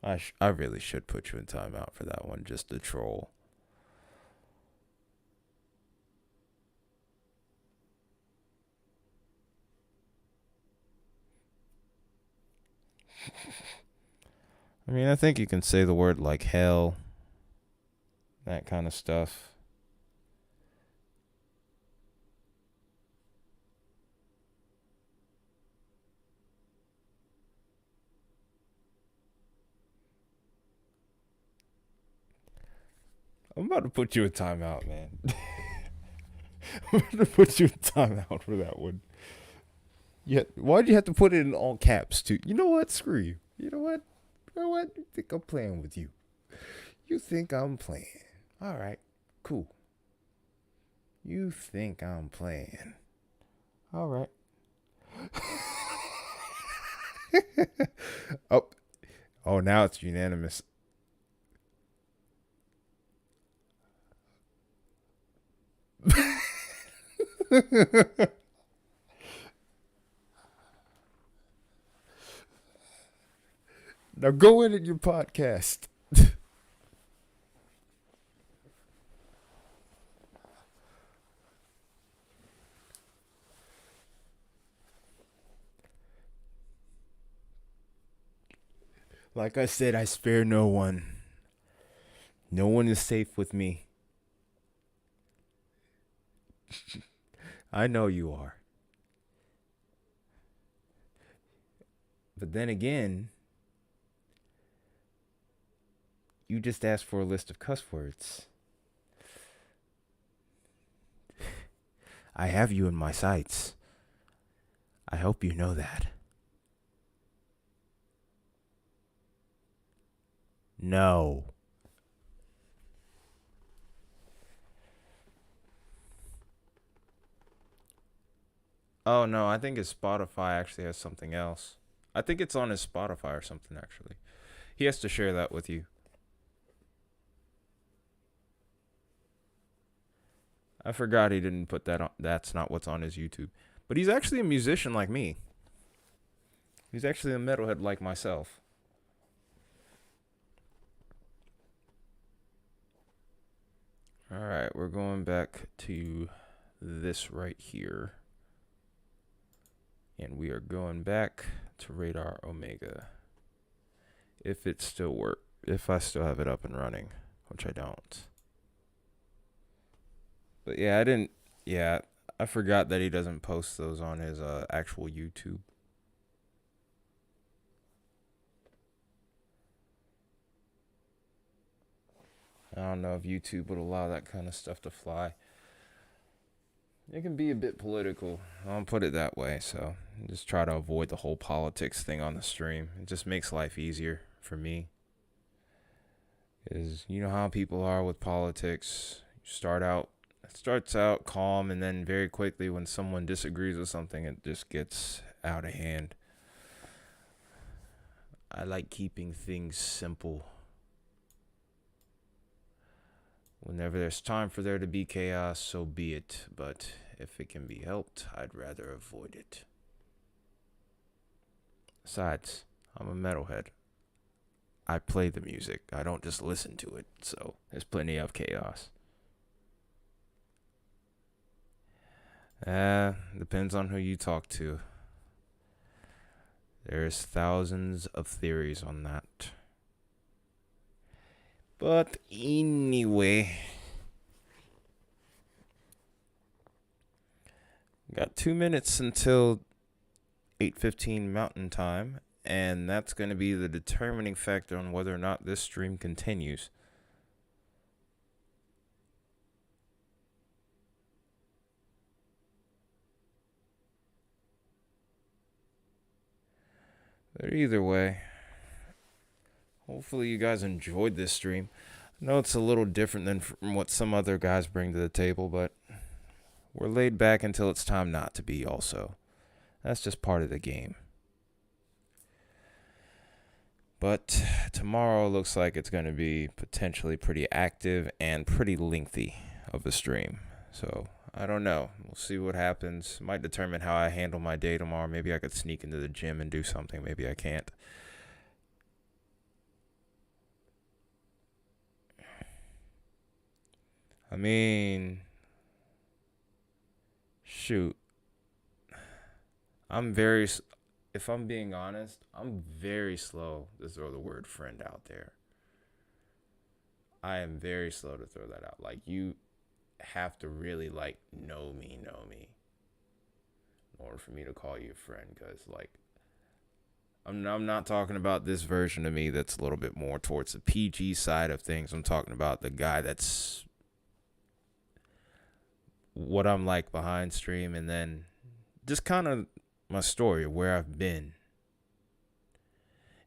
I really should put you in timeout for that one, just to troll. I mean, I think you can say the word like hell, that kind of stuff. I'm about to put you in timeout, man. I'm about to put you in timeout for that one. Yeah, why'd you have to put it in all caps, too? You know what? Screw you. You know what? You know what? You think I'm playing with you. You think I'm playing. All right, cool. You think I'm playing. All right. Oh, now it's unanimous. Now go in your podcast. Like I said, I spare no one. No one is safe with me. I know you are. But then again, you just asked for a list of cuss words. I have you in my sights. I hope you know that. No. Oh, no, I think his Spotify actually has something else. I think it's on his Spotify or something, actually. He has to share that with you. I forgot he didn't put that on. That's not what's on his YouTube. But he's actually a musician like me. He's actually a metalhead like myself. All right, we're going back to this right here. And we are going back to Radar Omega. If it still works. If I still have it up and running, which I don't. But yeah, I forgot that he doesn't post those on his actual YouTube. I don't know if YouTube would allow that kind of stuff to fly. It can be a bit political. I'll put it that way. So just try to avoid the whole politics thing on the stream. It just makes life easier for me. Because you know how people are with politics. It starts out calm, and then very quickly when someone disagrees with something, it just gets out of hand. I like keeping things simple. Whenever there's time for there to be chaos, so be it. But if it can be helped, I'd rather avoid it. Besides, I'm a metalhead. I play the music. I don't just listen to it. So there's plenty of chaos. Depends on who you talk to. There's thousands of theories on that. But anyway, got 2 minutes until 8:15 Mountain Time, and that's going to be the determining factor on whether or not this stream continues. But either way, hopefully you guys enjoyed this stream. I know it's a little different than from what some other guys bring to the table, but we're laid back until it's time not to be also. That's just part of the game. But tomorrow looks like it's going to be potentially pretty active and pretty lengthy of a stream. So I don't know. We'll see what happens. Might determine how I handle my day tomorrow. Maybe I could sneak into the gym and do something. Maybe I can't. I mean, shoot. If I'm being honest, I'm very slow to throw the word friend out there. I am very slow to throw that out. Like, you have to really, like, know me in order for me to call you a friend. Because, like, I'm not talking about this version of me that's a little bit more towards the PG side of things. I'm talking about the guy that's what I'm like behind stream, and then just kind of my story, where I've been.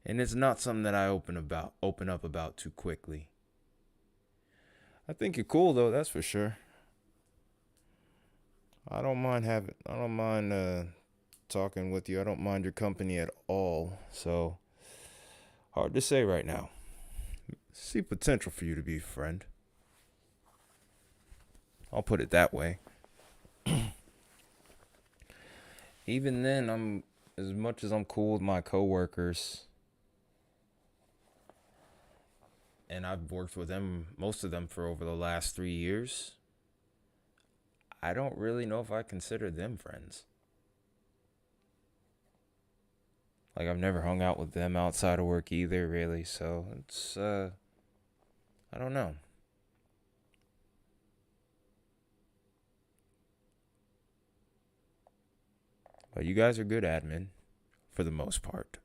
And it's not something that I open up about too quickly. I think you're cool though, that's for sure. I don't mind talking with you. I don't mind your company at all. So hard to say right now. See potential for you to be a friend. I'll put it that way. Even then, I'm as much as I'm cool with my coworkers, and I've worked with them, most of them, for over the last 3 years. I don't really know if I consider them friends. Like, I've never hung out with them outside of work either, really. So it's I don't know. But you guys are good admin, for the most part.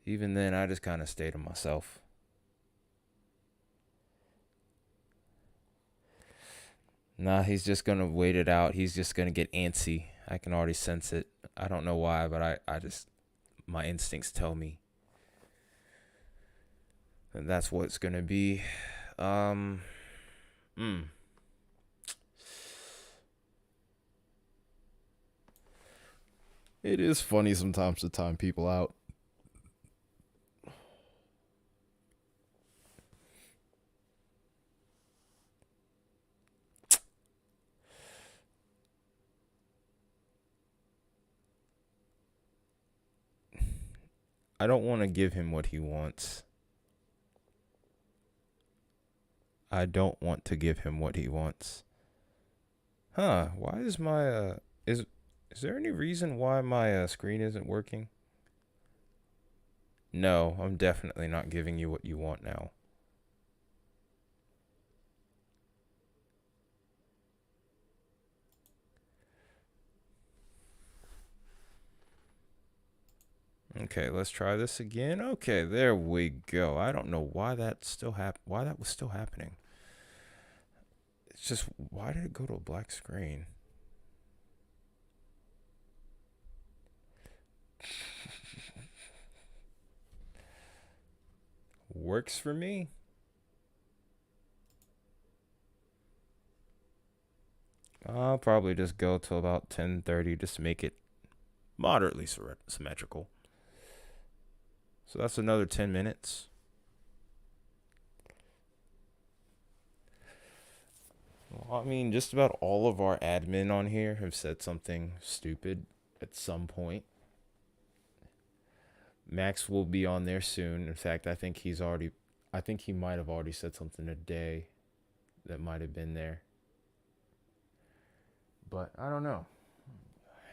Even then, I just kind of stay to myself. Nah, he's just going to wait it out. He's just going to get antsy. I can already sense it. I don't know why, but my instincts tell me that that's what it's going to be. It is funny sometimes to time people out. I don't want to give him what he wants. I don't want to give him what he wants. Why is my is there any reason why my screen isn't working? No, I'm definitely not giving you what you want now. Okay, let's try this again. Okay, there we go. I don't know why that was still happening. It's just, why did it go to a black screen? Works for me. I'll probably just go till about 10:30 just to make it moderately symmetrical. So that's another 10 minutes. Well, I mean, just about all of our admin on here have said something stupid at some point. Max will be on there soon. In fact, I think he might have already said something today that might have been there. But I don't know.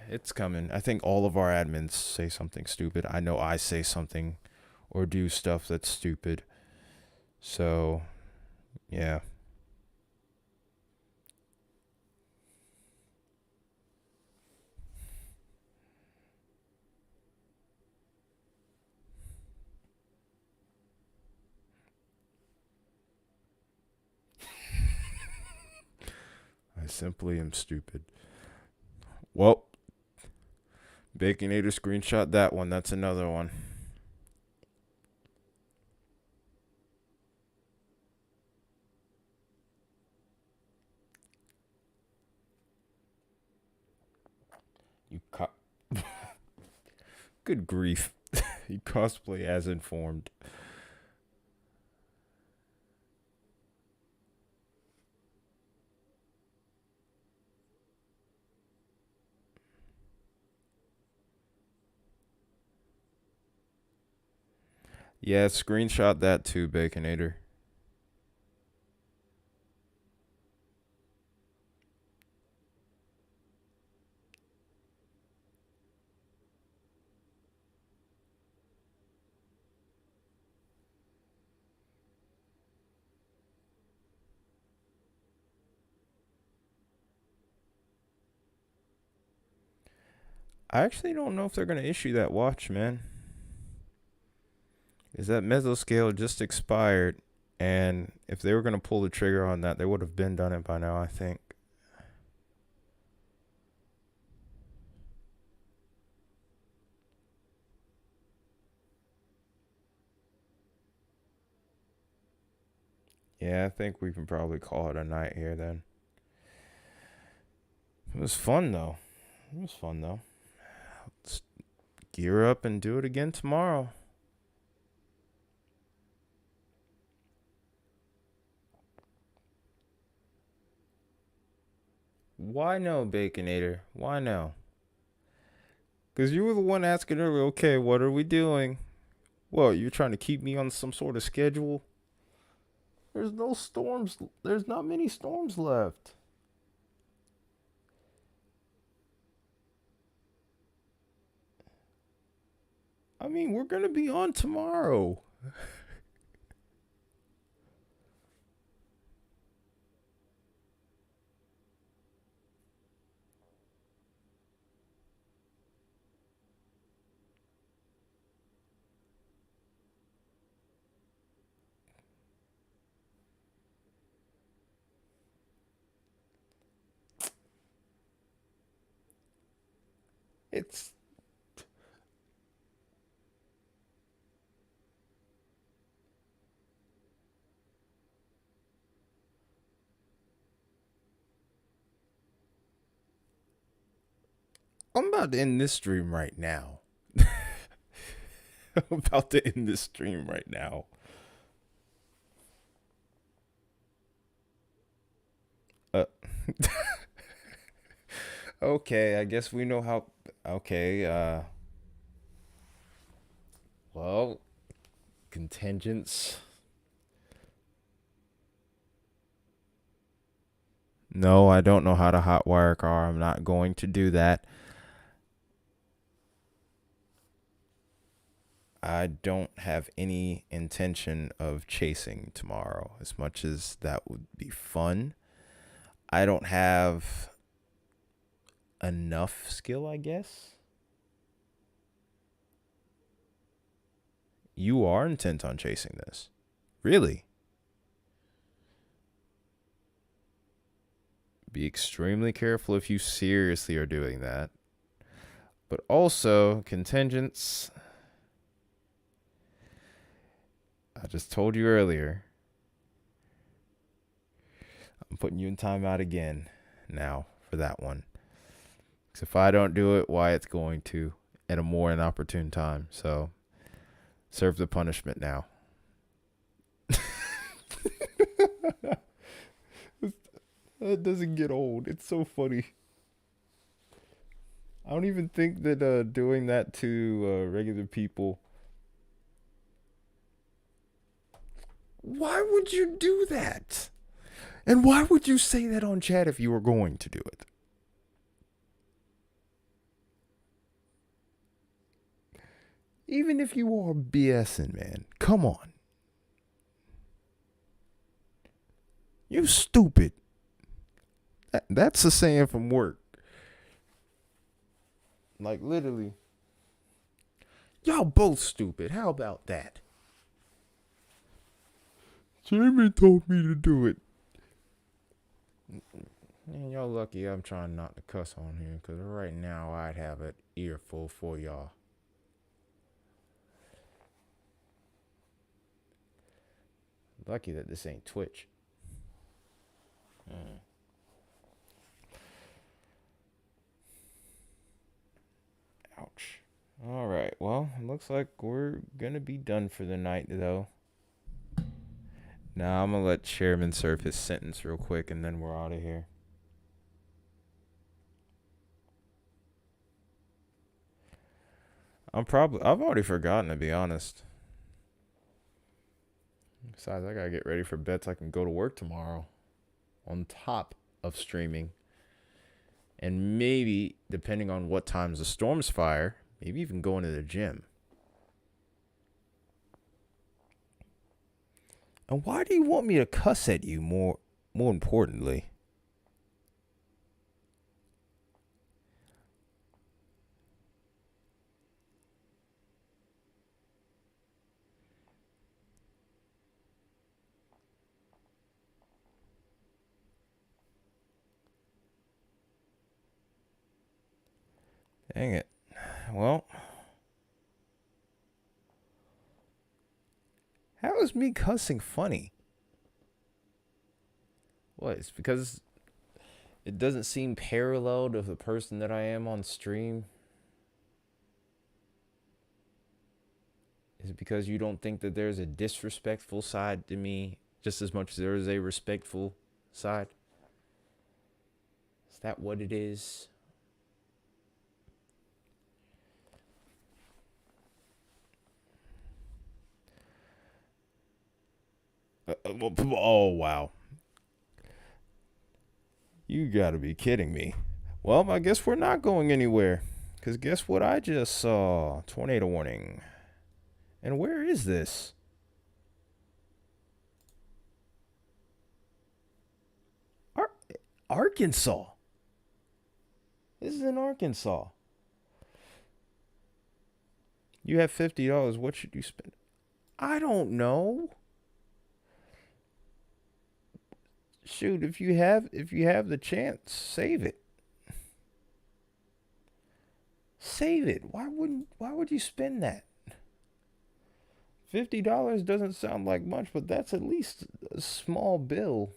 It's coming. I think all of our admins say something stupid. I know I say something or do stuff that's stupid. So, yeah. simply am stupid. Well, Baconator screenshot that one. That's another one. You Good grief. You cosplay as informed. Yeah, screenshot that too, Baconator. I actually don't know if they're going to issue that watch, man. Is that mesoscale just expired? And if they were going to pull the trigger on that, they would have been done it by now, I think. Yeah, I think we can probably call it a night here then. It was fun, though. Let's gear up and do it again tomorrow. Why no, Baconator? Why no? Because you were the one asking earlier, okay, what are we doing? Well, you're trying to keep me on some sort of schedule? There's no storms. There's not many storms left. I mean, we're going to be on tomorrow. It's I'm about to end this stream right now. I'm about to end this stream right now. Uh, okay, I guess we know how. Okay, well, contingents. No, I don't know how to hotwire a car. I'm not going to do that. I don't have any intention of chasing tomorrow, as much as that would be fun. I don't have enough skill, I guess. You are intent on chasing this. Really? Be extremely careful if you seriously are doing that. But also, contingents. I just told you earlier. I'm putting you in timeout again now for that one. Because if I don't do it, Wyatt's going to at a more inopportune time. So, serve the punishment now. That doesn't get old. It's so funny. I don't even think that doing that to regular people. Why would you do that? And why would you say that on chat if you were going to do it? Even if you are BSing, man. Come on. You stupid. That's a saying from work. Like, literally. Y'all both stupid. How about that? Jamie told me to do it. And y'all lucky I'm trying not to cuss on here, because right now I'd have an earful for y'all. Lucky that this ain't Twitch. Ouch. Alright, well, it looks like we're gonna be done for the night, though. Now I'm gonna let Chairman serve his sentence real quick, and then we're out of here. I've already forgotten, to be honest. Besides, I gotta get ready for bed so I can go to work tomorrow. On top of streaming. And maybe, depending on what times the storms fire, maybe even going to the gym. And why do you want me to cuss at you more importantly? Dang it. Well, how is me cussing funny? What? It's because it doesn't seem parallel to the person that I am on stream? Is it because you don't think that there's a disrespectful side to me just as much as there is a respectful side? Is that what it is? Oh, wow. You gotta be kidding me. Well, I guess we're not going anywhere. Because guess what I just saw? Tornado warning. And where is this? Arkansas. This is in Arkansas. You have $50. What should you spend? I don't know. Shoot, if you have the chance, save it. Save it. Why would you spend that? $50 doesn't sound like much, but that's at least a small bill.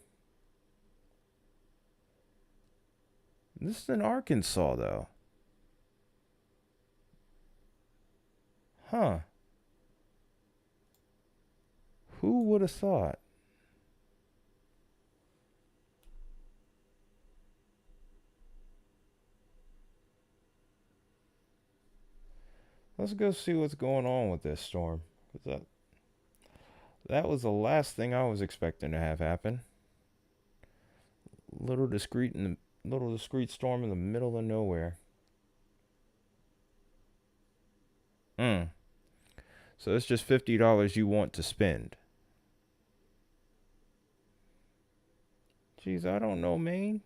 This is in Arkansas, though. Huh. Who would have thought? Let's go see what's going on with this storm. 'Cause that was the last thing I was expecting to have happen. Little discreet storm in the middle of nowhere. So it's just $50 you want to spend. Jeez, I don't know, man.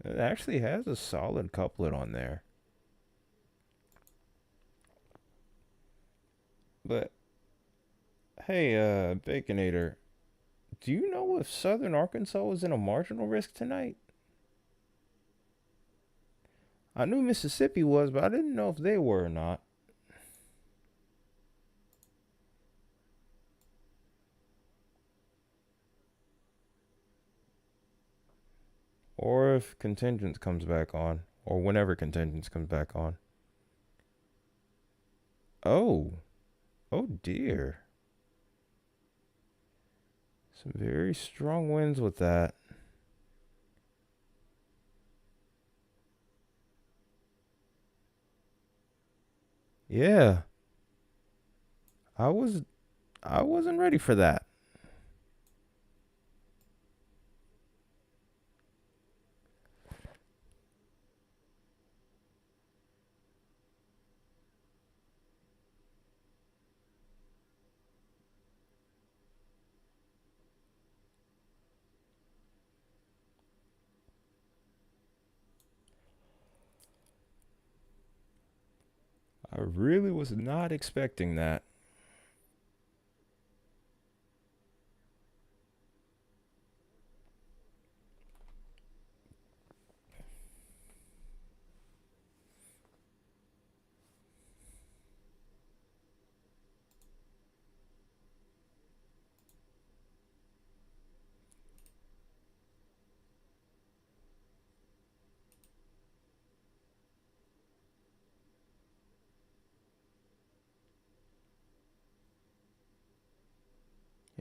It actually has a solid couplet on there. But hey, Baconator, do you know if Southern Arkansas was in a marginal risk tonight? I knew Mississippi was, but I didn't know if they were or not. Or if contingent comes back on. Or whenever contingent comes back on. Oh. Oh dear. Some very strong winds with that. Yeah. I wasn't ready for that. I really was not expecting that.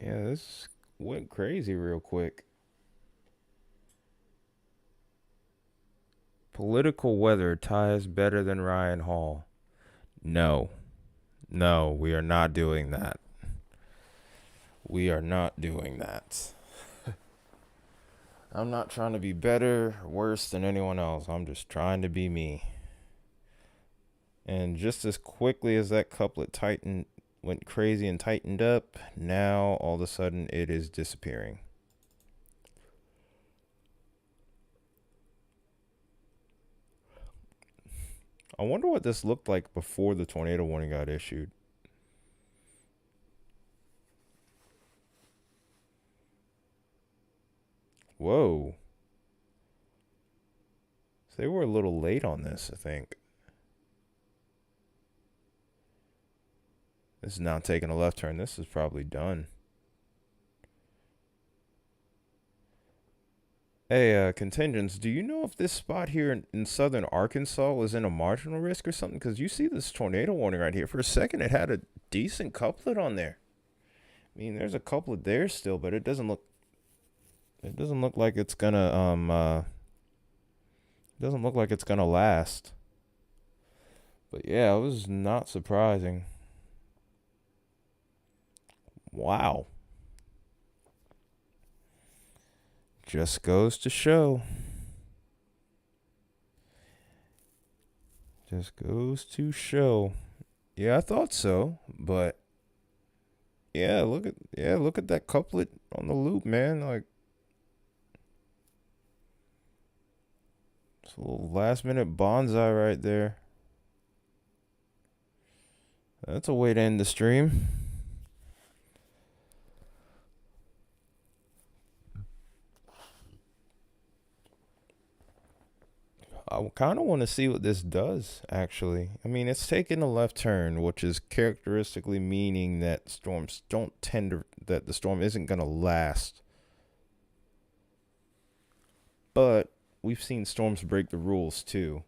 Yeah, this went crazy real quick. Political weather ties better than Ryan Hall. No. No, we are not doing that. We are not doing that. I'm not trying to be better or worse than anyone else. I'm just trying to be me. And just as quickly as that couplet went crazy and tightened up, now all of a sudden it is disappearing. I wonder what this looked like before the tornado warning got issued. Whoa. So they were a little late on this, I think. This is now taking a left turn. This is probably done. Hey, contingents, do you know if this spot here in southern Arkansas was in a marginal risk or something? Because you see this tornado warning right here. For a second, it had a decent couplet on there. I mean, there's a couplet there still, but it doesn't look like it's gonna doesn't look like it's gonna last. But yeah, it was not surprising. Wow. Just goes to show. Just goes to show. Yeah, I thought so, but look at that couplet on the loop, man. Like, it's a little last minute bonsai right there. That's a way to end the stream. I kind of want to see what this does, actually. I mean, it's taking a left turn, which is characteristically meaning that that the storm isn't going to last. But we've seen storms break the rules, too.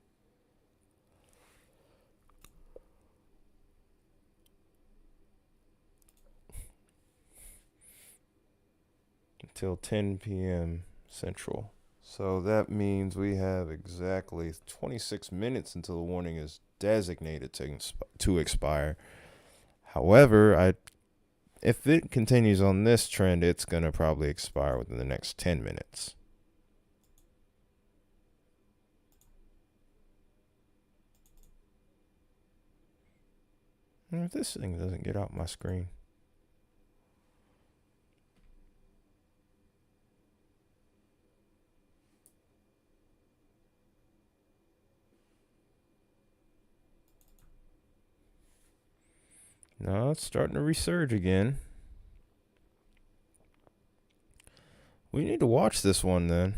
Until 10 p.m. Central. So that means we have exactly 26 minutes until the warning is designated to expire. However, if it continues on this trend, it's going to probably expire within the next 10 minutes. If this thing doesn't get out my screen. No, it's starting to resurge again. We need to watch this one then.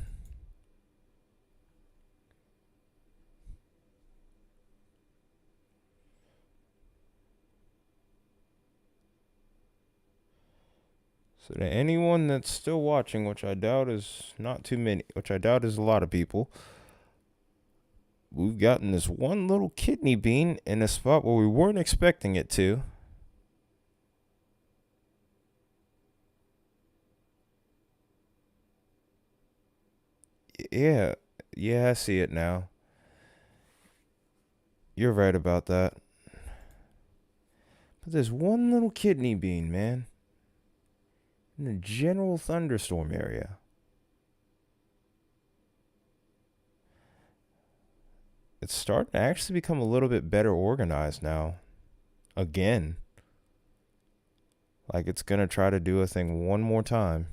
So to anyone that's still watching, which I doubt is not too many, which I doubt is a lot of people, we've gotten this one little kidney bean in a spot where we weren't expecting it to. Yeah, I see it now. You're right about that. But there's one little kidney bean, man, in a general thunderstorm area. It's starting to actually become a little bit better organized now. Again. Like it's going to try to do a thing one more time.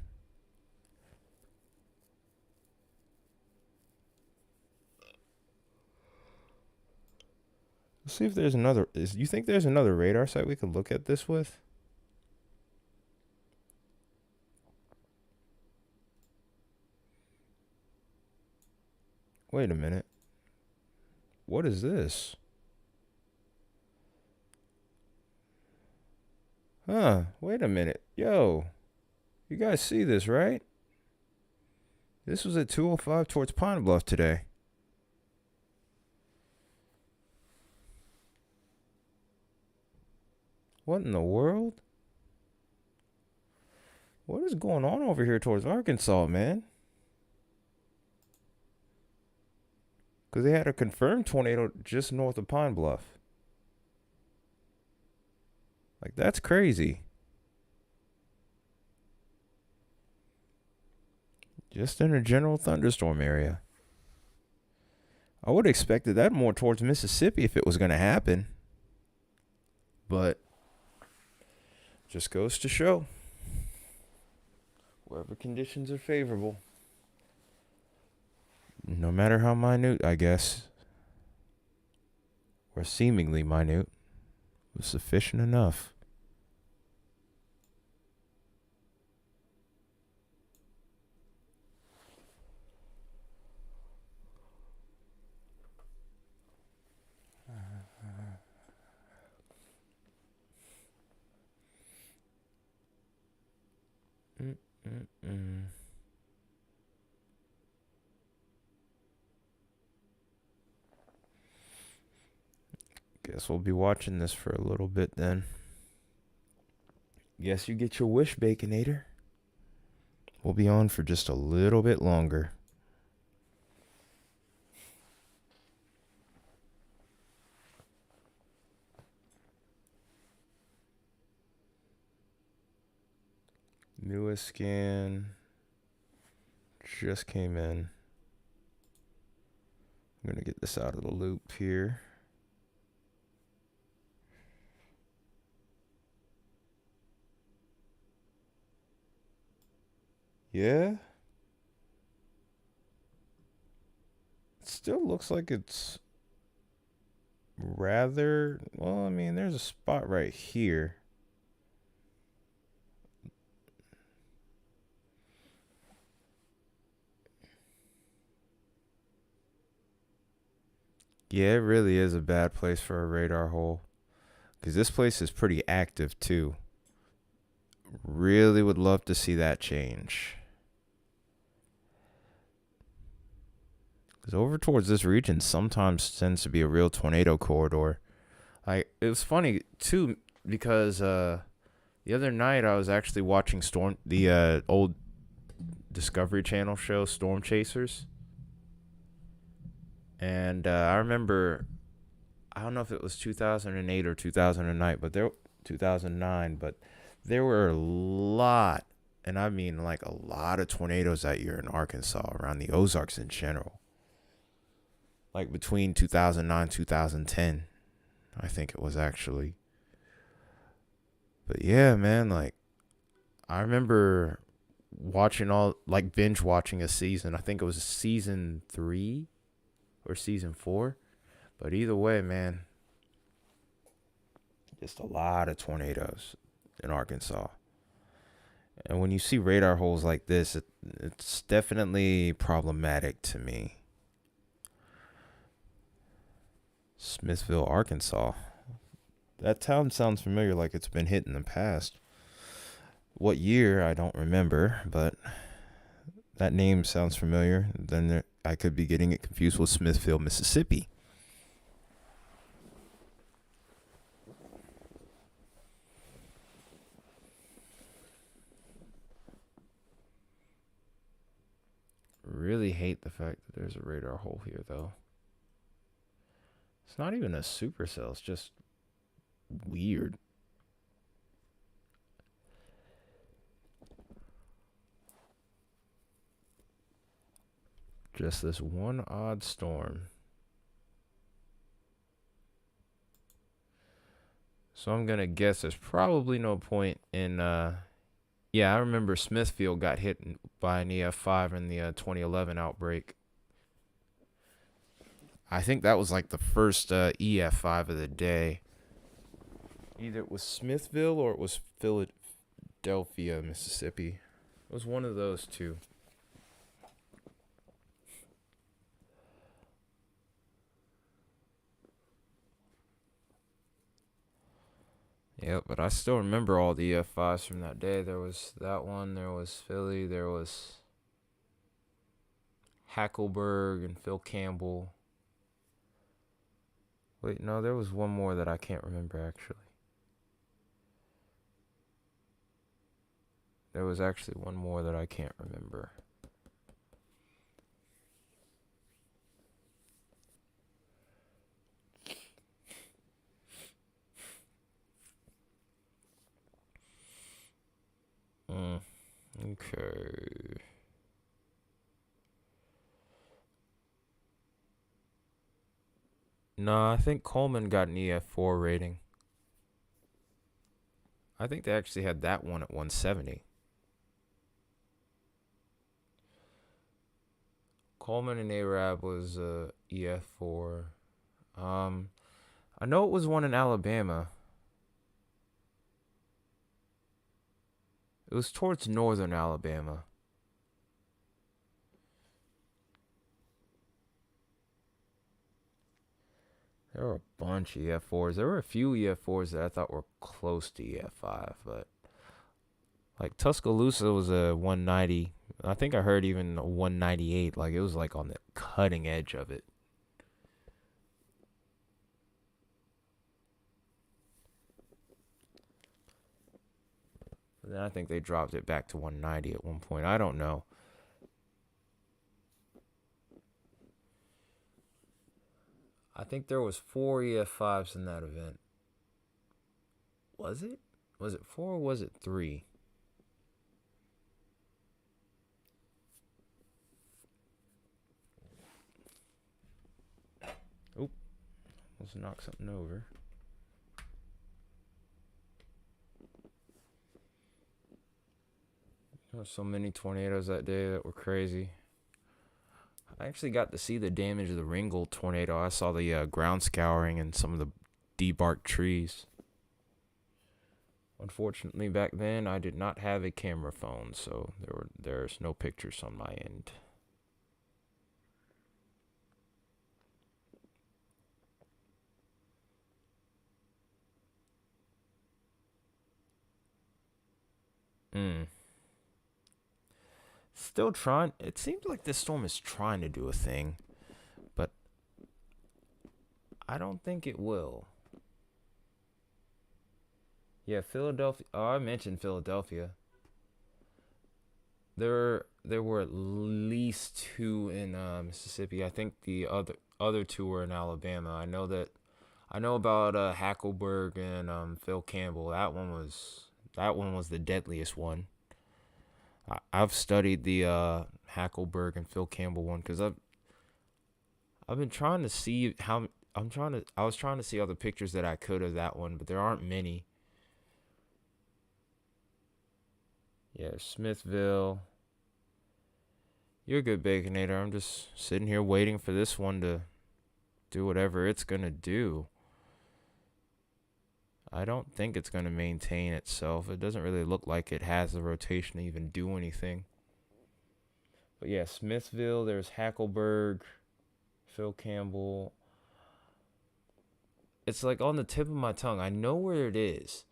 Let's see if there's another. You think there's another radar site we could look at this with? Wait a minute. What is this? Huh, wait a minute. Yo, you guys see this, right? This was at 2:05 towards Pine Bluff today. What in the world? What is going on over here towards Arkansas, man? Because they had a confirmed tornado just north of Pine Bluff. Like, that's crazy. Just in a general thunderstorm area. I would have expected that more towards Mississippi if it was going to happen. But just goes to show. Wherever conditions are favorable. No matter how minute, I guess. Or seemingly minute. Was sufficient enough. Guess we'll be watching this for a little bit then. Guess you get your wish, Baconator. We'll be on for just a little bit longer. Newest scan just came in. I'm going to get this out of the loop here. Yeah. It still looks like it's rather, well, I mean, there's a spot right here. Yeah, it really is a bad place for a radar hole. Because this place is pretty active too. Really would love to see that change. Because over towards this region sometimes tends to be a real tornado corridor. It was funny too because the other night I was actually watching the old Discovery Channel show Storm Chasers. And I remember, I don't know if it was 2008 or 2009, but 2009, but there were a lot, and I mean like a lot of tornadoes that year in Arkansas, around the Ozarks in general. Like between 2009 2010, I think it was actually. But yeah, man, like I remember binge watching a season. I think it was season 3 or season 4. But either way, man, just a lot of tornadoes in Arkansas. And when you see radar holes like this, it's definitely problematic to me. Smithville, Arkansas. That town sounds familiar, like it's been hit in the past. What year, I don't remember, but that name sounds familiar. Then I could be getting it confused with Smithfield, Mississippi. Really hate the fact that there's a radar hole here, though. It's not even a supercell. It's just weird. Just this one odd storm. So I'm going to guess there's probably no point in... Yeah, I remember Smithfield got hit by an EF5 in the 2011 outbreak. I think that was like the first EF5 of the day. Either it was Smithville or it was Philadelphia, Mississippi. It was one of those two. Yep, but I still remember all the EF5s from that day. There was that one, there was Philly, there was Hackleburg and Phil Campbell. Wait, no, there was one more that I can't remember, actually. There There was actually one more that I can't remember. Okay. No, I think Coleman got an EF4 rating. I think they actually had that one at 170. Coleman and Arab was EF4. I know it was one in Alabama. It was towards northern Alabama. There were a bunch of EF4s. There were a few EF4s that I thought were close to EF5, but like Tuscaloosa was a 190. I think I heard even a 198. Like it was like on the cutting edge of it. But then I think they dropped it back to 190 at one point. I don't know. I think there was 4 EF5s in that event. Was it? Was it 4 or was it 3? Oop. Let's knock something over. There were so many tornadoes that day that were crazy. I actually got to see the damage of the Ringgold tornado. I saw the ground scouring and some of the debarked trees. Unfortunately, back then I did not have a camera phone, so there's no pictures on my end. Still trying. It seems like this storm is trying to do a thing, but I don't think it will. Yeah, Philadelphia. Oh, I mentioned Philadelphia. There were at least 2 in Mississippi. I think the other 2 were in Alabama. I know about Hackleburg and Phil Campbell. That one was the deadliest one. I've studied the Hackleburg and Phil Campbell one because I've been trying to see I was trying to see all the pictures that I could of that one, but there aren't many. Yeah, Smithville. You're good, Baconator. I'm just sitting here waiting for this one to do whatever it's gonna do. I don't think it's going to maintain itself. It doesn't really look like it has the rotation to even do anything. But yeah, Smithville, there's Hackleburg, Phil Campbell. It's like on the tip of my tongue. I know where it is,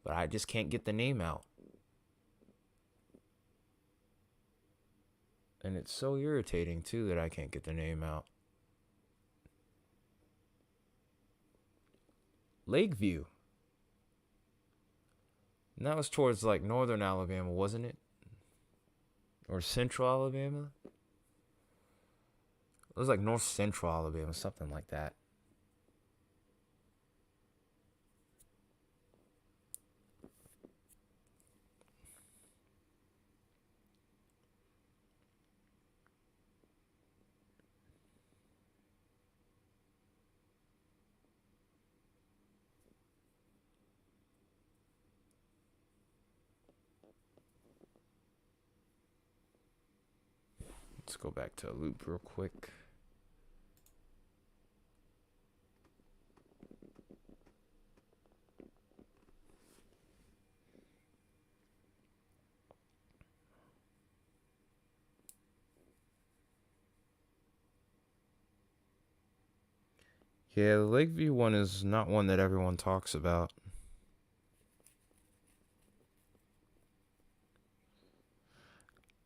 but I just can't get the name out. And it's so irritating, too, that I can't get the name out. Lakeview. And that was towards like northern Alabama, wasn't it? Or central Alabama? It was like north central Alabama, something like that. Let's go back to a loop real quick. Yeah, the Lakeview one is not one that everyone talks about.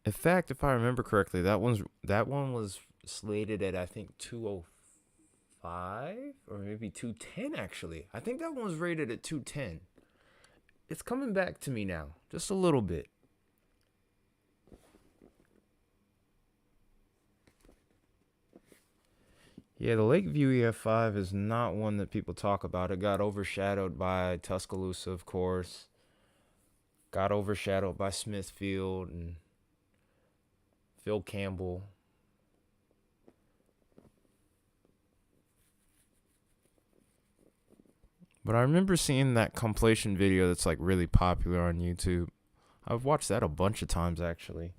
In fact, if I remember correctly, that one was slated at I think 205 or maybe 210 actually. I think that one was rated at 210. It's coming back to me now, just a little bit. Yeah, the Lakeview EF5 is not one that people talk about. It got overshadowed by Tuscaloosa, of course. Got overshadowed by Smithfield and Phil Campbell. But I remember seeing that compilation video that's like really popular on YouTube. I've watched that a bunch of times actually.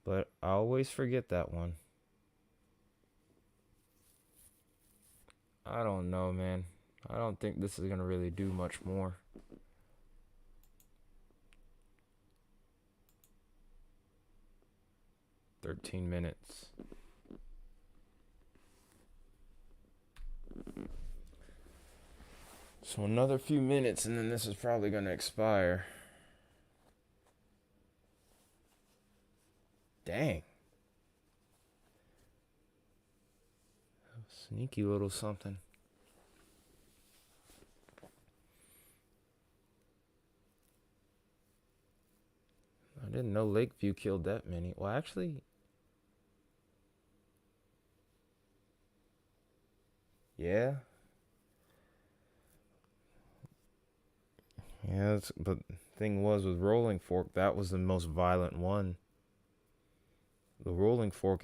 But I always forget that one. I don't know, man. I don't think this is going to really do much more. "13 minutes. So another few minutes and then this is probably going to expire. Dang. Sneaky little something. I didn't know Lakeview killed that many. Well, actually, yeah. Yeah, but thing was with Rolling Fork, that was the most violent one. The Rolling Fork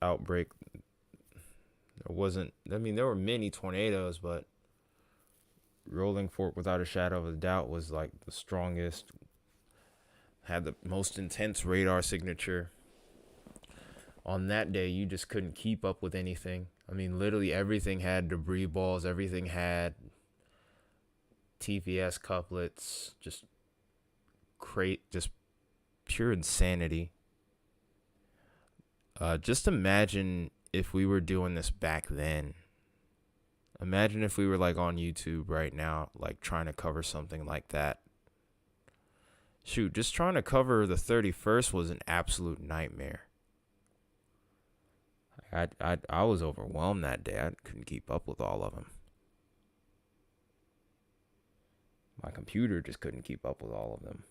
outbreak, there wasn't. I mean, there were many tornadoes, but Rolling Fork, without a shadow of a doubt, was like the strongest. Had the most intense radar signature. On that day, you just couldn't keep up with anything. I mean, literally everything had debris balls. Everything had TVS couplets. Just pure insanity. Just imagine if we were doing this back then. Imagine if we were like on YouTube right now, like trying to cover something like that. Shoot, just trying to cover the 31st was an absolute nightmare. I was overwhelmed that day. I couldn't keep up with all of them. My computer just couldn't keep up with all of them.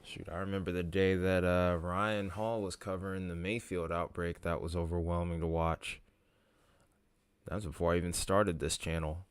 Shoot, I remember the day that Ryan Hall was covering the Mayfield outbreak. That was overwhelming to watch. That was before I even started this channel.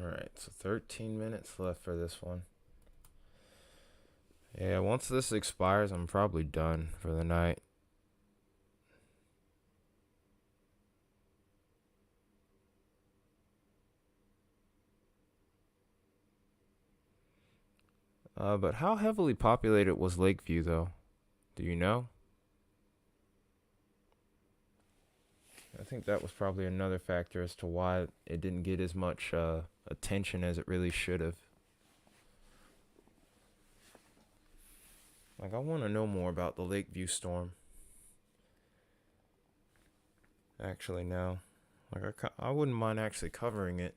Alright, so 13 minutes left for this one. Yeah, once this expires, I'm probably done for the night. But how heavily populated was Lakeview, though? Do you know? I think that was probably another factor as to why it didn't get as much attention as it really should have. Like, I want to know more about the Lakeview storm. Actually, no. Like, I wouldn't mind actually covering it.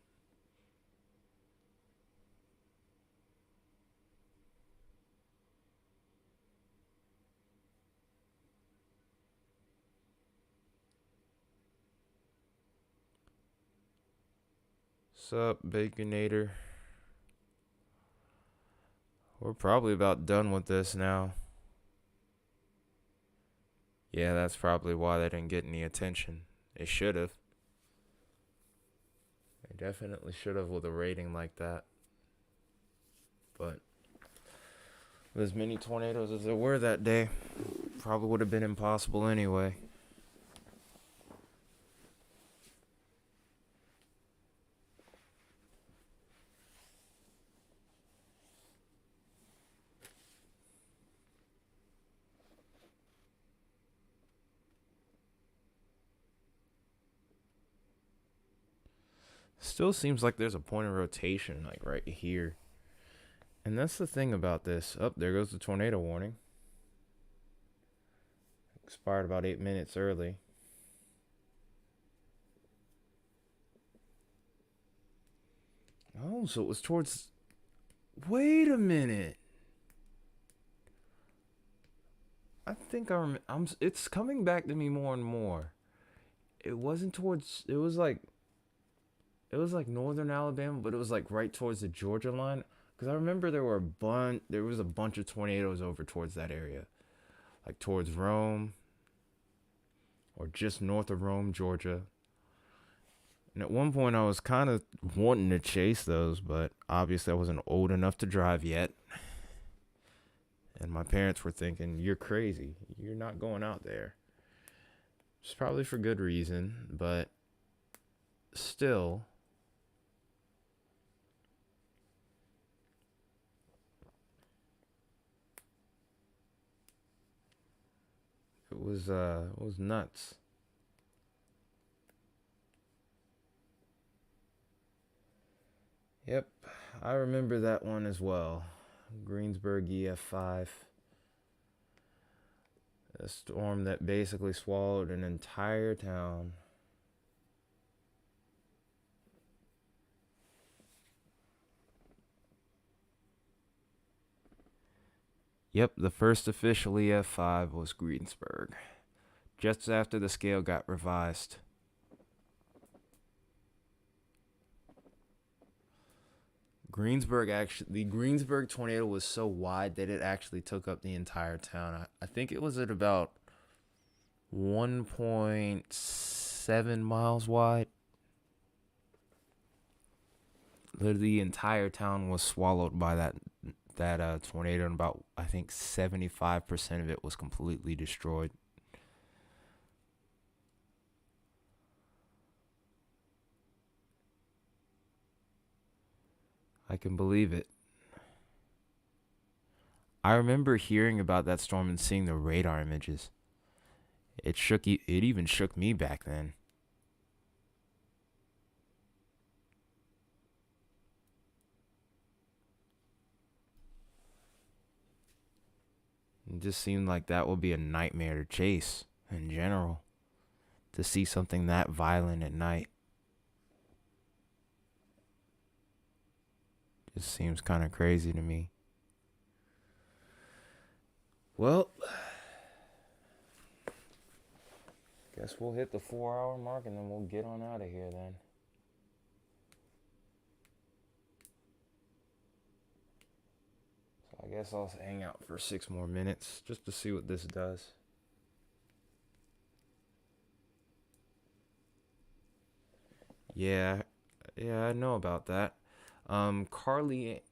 Sup, Baconator? We're probably about done with this now. Yeah, that's probably why they didn't get any attention. They should have. They definitely should have with a rating like that. But with as many tornadoes as there were that day, probably would have been impossible anyway. Still seems like there's a point of rotation, like right here. And that's the thing about this. Oh, there goes the tornado warning. Expired about 8 minutes early. Oh, so it was towards. Wait a minute. I think I rem- I'm. It's coming back to me more and more. It wasn't towards. It was like. It was like northern Alabama, but it was like right towards the Georgia line. Because I remember there was a bunch of tornadoes over towards that area, like towards Rome or just north of Rome, Georgia. And at one point, I was kind of wanting to chase those, but obviously, I wasn't old enough to drive yet. And my parents were thinking, "You're crazy. You're not going out there." It's probably for good reason, but still, it was nuts. Yep, I remember that one as well. Greensburg EF5. A storm that basically swallowed an entire town. Yep, the first official EF5 was Greensburg, just after the scale got revised. The Greensburg tornado was so wide that it actually took up the entire town. I think it was at about 1.7 miles wide. The entire town was swallowed by that tornado, and about I think 75% of it was completely destroyed. I can believe it. I remember hearing about that storm and seeing the radar images. It even shook me back then. It just seemed like that would be a nightmare to chase in general. To see something that violent at night just seems kind of crazy to me. Well, guess we'll hit the 4 hour mark and then we'll get on out of here then. So I guess I'll hang out for 6 more minutes just to see what this does. Yeah, I know about that. Carly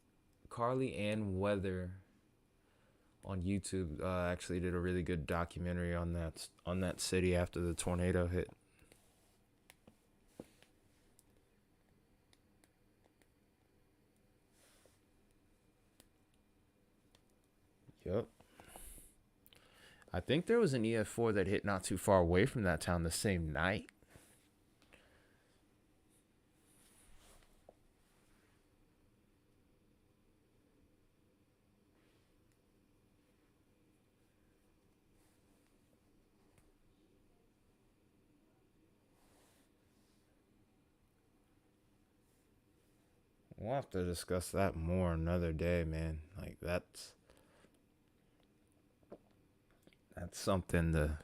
Ann Weather on YouTube actually did a really good documentary on that city after the tornado hit. Yep. I think there was an EF4 that hit not too far away from that town the same night. We'll have to discuss that more another day, man. Like that's something to,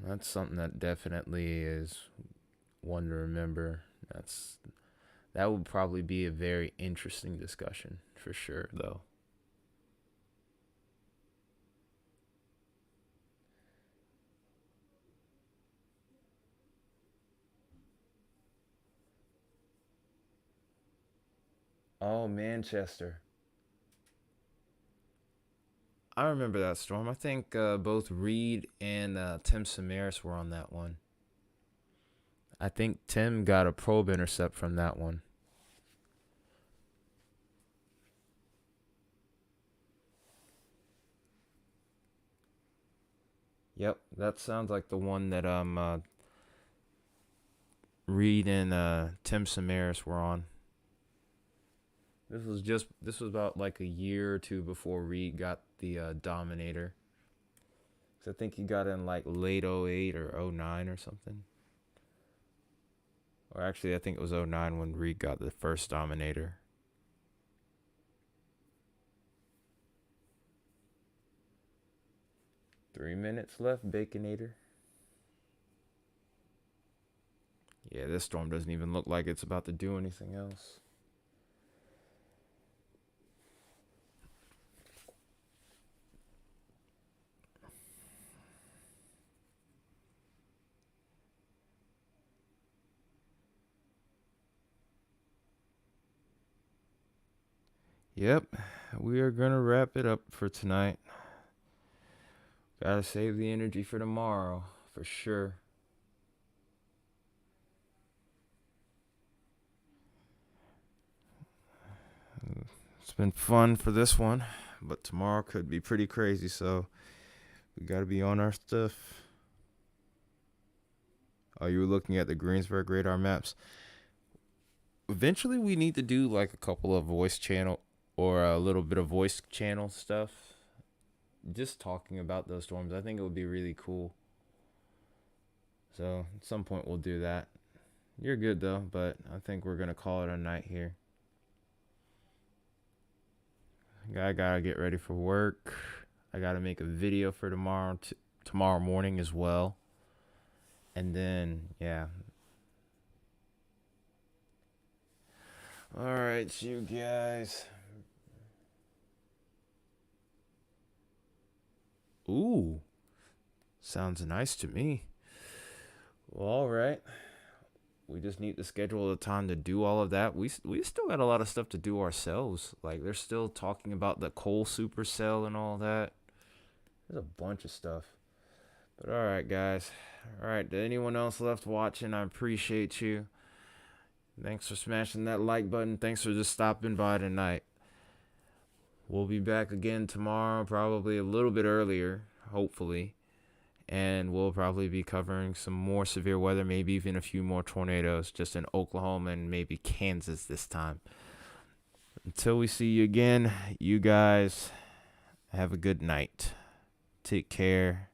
that's something that definitely is one to remember. That would probably be a very interesting discussion for sure, though. Oh, Manchester. I remember that storm. I think both Reed and Tim Samaras were on that one. I think Tim got a probe intercept from that one. Yep, that sounds like the one that Reed and Tim Samaras were on. This was about like a year or two before Reed got the Dominator. 'Cause I think he got in like late '08 or '09 or something. Or actually, I think it was '09 when Reed got the first Dominator. Three minutes left, Baconator. Yeah, this storm doesn't even look like it's about to do anything else. Yep, we are going to wrap it up for tonight. Gotta save the energy for tomorrow, for sure. It's been fun for this one, but tomorrow could be pretty crazy, so we gotta be on our stuff. Oh, you were looking at the Greensburg radar maps. Eventually, we need to do like a couple of voice channel or a little bit of voice channel stuff. Just talking about those storms, I think it would be really cool. So at some point we'll do that. You're good though, but I think we're gonna call it a night here. I gotta get ready for work. I gotta make a video for tomorrow morning as well. And then yeah. All right, you guys. Ooh, sounds nice to me. Well, all right. We just need to schedule the time to do all of that. We still got a lot of stuff to do ourselves. Like they're still talking about the coal supercell and all that. There's a bunch of stuff. But all right, guys. All right, to anyone else left watching, I appreciate you. Thanks for smashing that like button. Thanks for just stopping by tonight. We'll be back again tomorrow, probably a little bit earlier, hopefully. And we'll probably be covering some more severe weather, maybe even a few more tornadoes, just in Oklahoma and maybe Kansas this time. Until we see you again, you guys have a good night. Take care.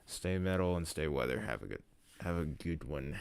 Stay metal and stay weather. Have a good one.